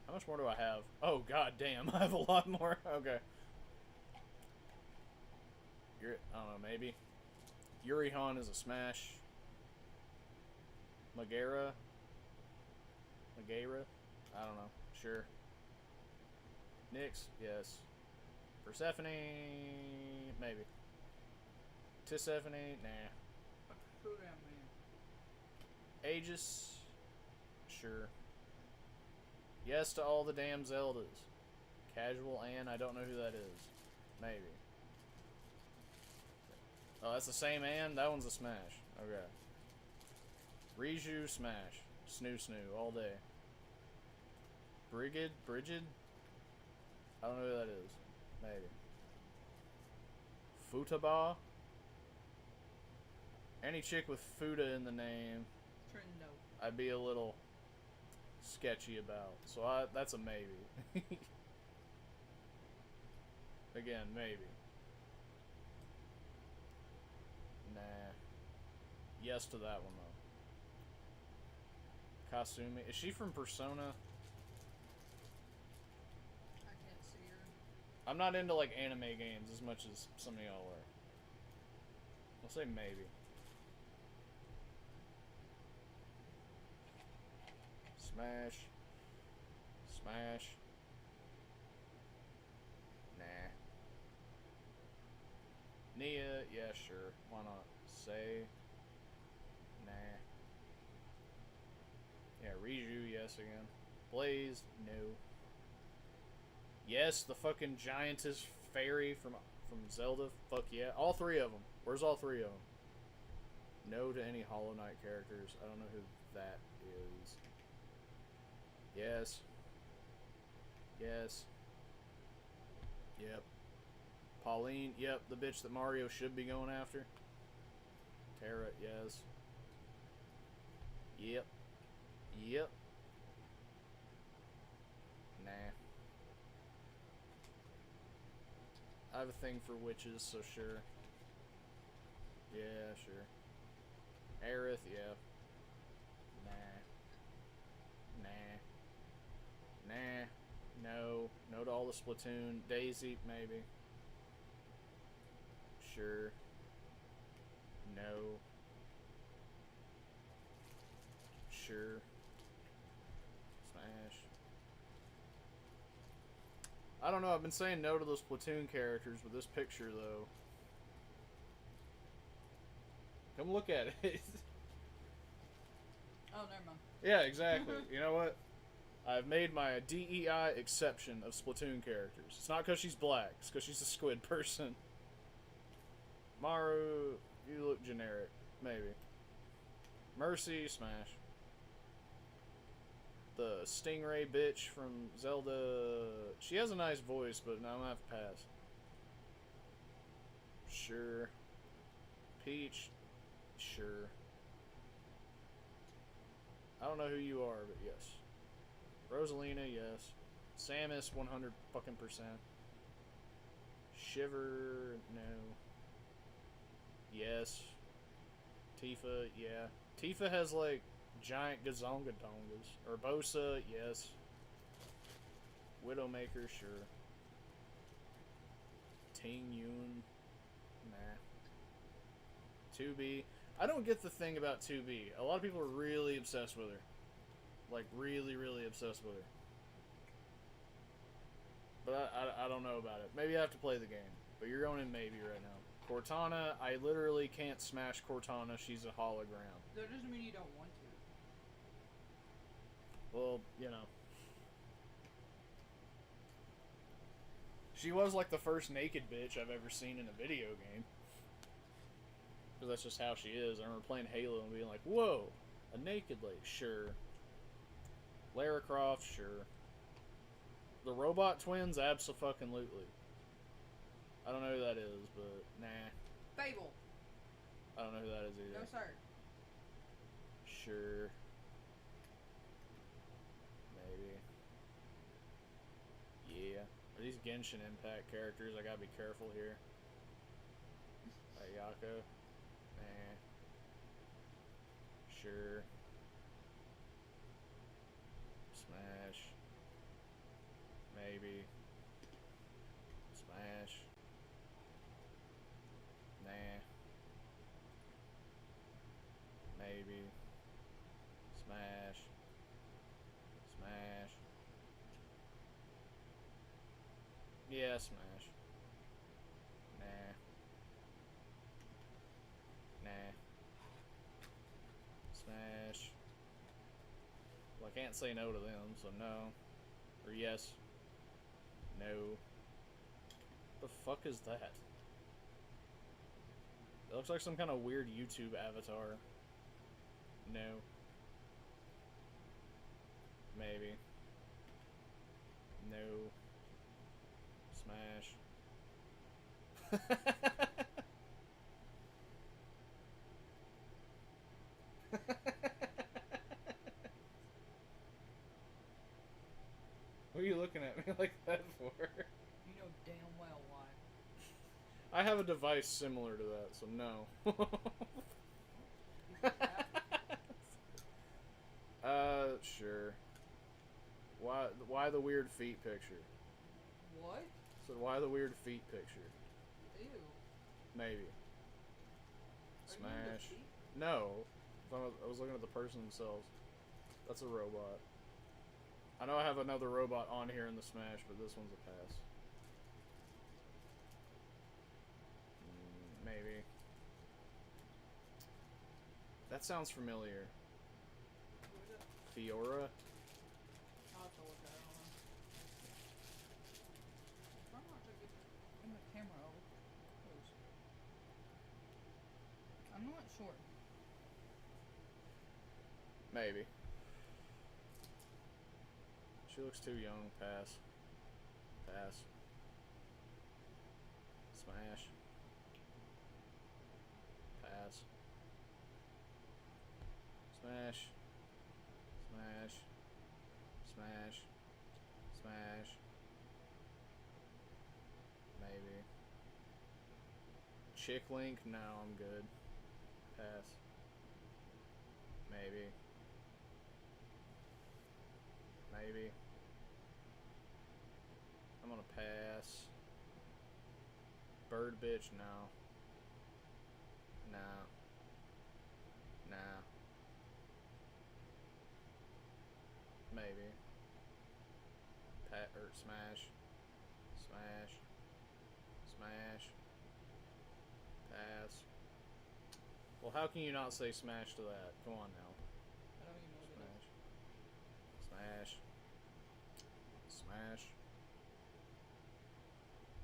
[SPEAKER 1] How much more do I have? Oh, god damn, I have a lot more. Okay. I don't know, maybe. Yurihon is a smash. Megara? I don't know. Sure. Nyx? Yes. Persephone? Maybe. Tisephone? Nah.
[SPEAKER 11] Who am I?
[SPEAKER 1] Aegis? Sure. Yes to all the damn Zeldas. Casual Anne? I don't know who that is. Maybe. Oh, that's the same Anne? That one's a smash. Okay. Riju, smash. Snoo Snoo, all day. Brigid? I don't know who that is. Maybe. Futaba? Any chick with Futa in the name,
[SPEAKER 11] Trent, no.
[SPEAKER 1] I'd be a little sketchy about. So that's a maybe. Again, maybe. Nah. Yes to that one, though. Kasumi. Is she from Persona?
[SPEAKER 11] I can't see her.
[SPEAKER 1] I'm not into, like, anime games as much as some of y'all are. I'll say maybe. Smash. Smash. Nah. Nia, yeah, sure. Why not? Say. Nah. Yeah, Riju, yes again. Blaze, no. Yes, the fucking giantess fairy from Zelda. Fuck yeah. All three of them. Where's all three of them? No to any Hollow Knight characters. I don't know who that is. Yes. Yes. Yep. Pauline, yep, the bitch that Mario should be going after. Terra, yes. Yep. Yep. Nah. I have a thing for witches, so sure. Yeah, sure. Aerith, yeah. Nah. Nah. Nah. No. No to all the Splatoon. Daisy, maybe. Sure. No. Sure. Smash. I don't know, I've been saying no to those Splatoon characters with this picture, though. Come look at it.
[SPEAKER 11] Oh, never mind.
[SPEAKER 1] Yeah, exactly. You know what? I've made my DEI exception of Splatoon characters. It's not because she's black, it's because she's a squid person. Maru, you look generic. Maybe. Mercy, smash. The Stingray bitch from Zelda. She has a nice voice, but now I'm gonna have to pass. Sure. Peach. Sure. I don't know who you are, but yes. Rosalina, yes. Samus, 100 fucking %. Shiver, no. Yes. Tifa, yeah. Tifa has like giant gazonga dongas. Urbosa, yes. Widowmaker, sure. Ting Yun, nah. 2B. I don't get the thing about 2B. A lot of people are really obsessed with her. Like, really, really obsessed with her. But I don't know about it. Maybe I have to play the game. But you're going in maybe right now. Cortana, I literally can't smash Cortana. She's a hologram.
[SPEAKER 11] That doesn't mean you don't want to.
[SPEAKER 1] Well, you know. She was like the first naked bitch I've ever seen in a video game. Because that's just how she is. I remember playing Halo and being like, whoa, a naked lady, sure. Lara Croft, sure. The Robot Twins, abso-fucking-lutely. I don't know who that is, but nah.
[SPEAKER 11] Fable.
[SPEAKER 1] I don't know who that is either.
[SPEAKER 11] No, sir.
[SPEAKER 1] Sure. Maybe. Yeah. Are these Genshin Impact characters? I gotta be careful here. Ayako. Nah. Sure. Smash. Maybe. Smash. Nah. Maybe. Smash. Smash. Yeah, smash. Nah. Nah. Smash. Well, I can't say no to them, so no. Or yes. No. The fuck is that? It looks like some kind of weird YouTube avatar. No. Maybe. No. Smash. What are you looking at me like that for?
[SPEAKER 11] You know damn well why.
[SPEAKER 1] I have a device similar to that, so no. Sure. Why the weird feet picture?
[SPEAKER 11] What?
[SPEAKER 1] So why the weird feet picture?
[SPEAKER 11] Ew.
[SPEAKER 1] Maybe.
[SPEAKER 11] Are you into
[SPEAKER 1] Smash.
[SPEAKER 11] feet?
[SPEAKER 1] No. I was looking at the person themselves. That's a robot. I know I have another robot on here in the Smash, but this one's a pass. Maybe. That sounds familiar. Fiora?
[SPEAKER 11] I'll have to look at it. Hold on. I'm not to get the camera over close. I'm not sure.
[SPEAKER 1] Maybe. She looks too young. Pass. Pass. Smash. Pass. Smash. Smash. Smash. Smash. Maybe. Chick link? No, I'm good. Pass. Maybe. Maybe. I'm gonna pass. Bird bitch? No. No. No. Maybe. Pat or smash. Smash. Smash. Pass. Well, how can you not say smash to that? Come on now.
[SPEAKER 11] I don't even know what it is.
[SPEAKER 1] Smash. Smash.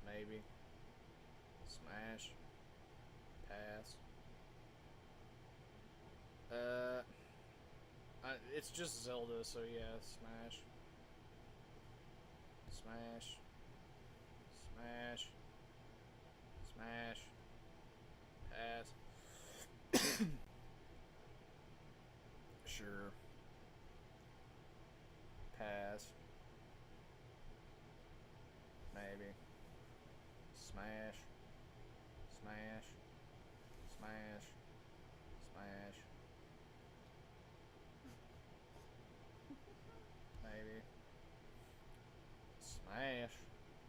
[SPEAKER 1] Maybe. Smash. Pass. It's just Zelda, so yeah, smash. Smash. Smash. Smash. Pass. Sure. Pass. Maybe. Smash. Smash. Smash. Smash. Maybe. Smash.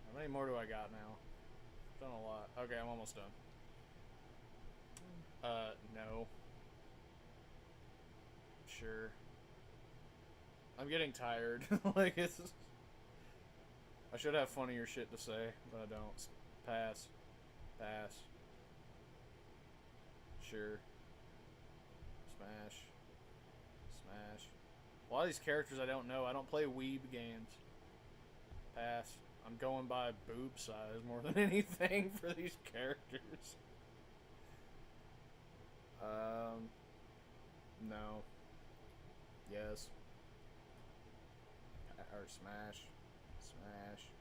[SPEAKER 1] How many more do I got now? Done a lot. Okay, I'm almost done. No. Sure. I'm getting tired. Like, it's... I should have funnier shit to say, but I don't. Pass. Pass. Sure. Smash. Smash. A lot of these characters I don't know. I don't play weeb games. Pass. I'm going by boob size more than anything for these characters. No. Yes. Or smash. Smash.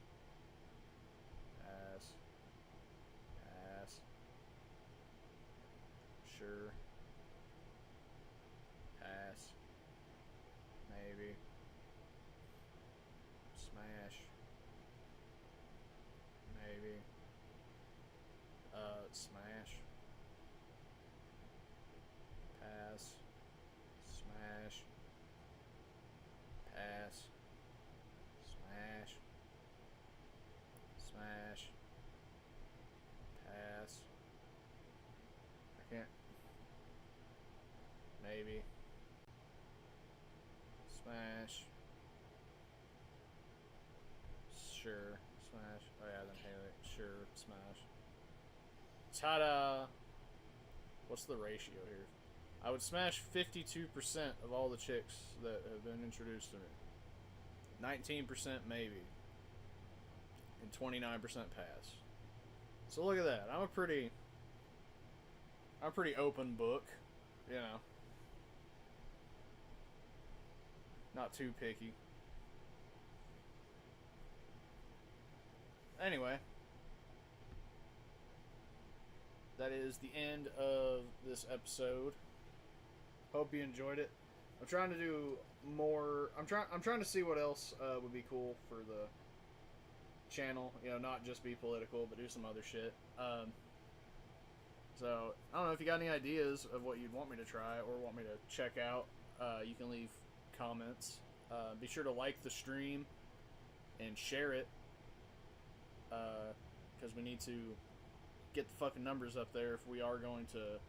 [SPEAKER 1] Pass. Pass. Sure. Pass. Maybe. Smash. Maybe. Smash. Pass. Smash. Pass. Smash. Smash. Pass. I can't. Maybe. Smash. Sure. Smash. Oh yeah, then Haley. Sure. Smash. Ta-da! What's the ratio here? I would smash 52% of all the chicks that have been introduced to me. 19% maybe. And 29% pass. So look at that. I'm a pretty open book, you know. Not too picky. Anyway. That is the end of this episode. Hope you enjoyed it. I'm trying to do more. I'm trying to see what else would be cool for the channel. You know, not just be political, but do some other shit. So I don't know if you got any ideas of what you'd want me to try or want me to check out. You can leave comments. Be sure to like the stream and share it, because we need to get the fucking numbers up there if we are going to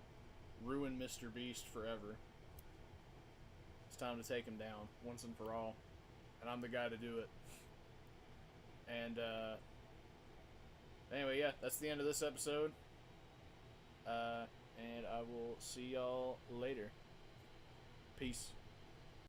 [SPEAKER 1] ruin Mr. Beast forever. It's time to take him down once and for all, and I'm the guy to do it. And anyway, yeah, that's the end of this episode, and I will see y'all later. Peace.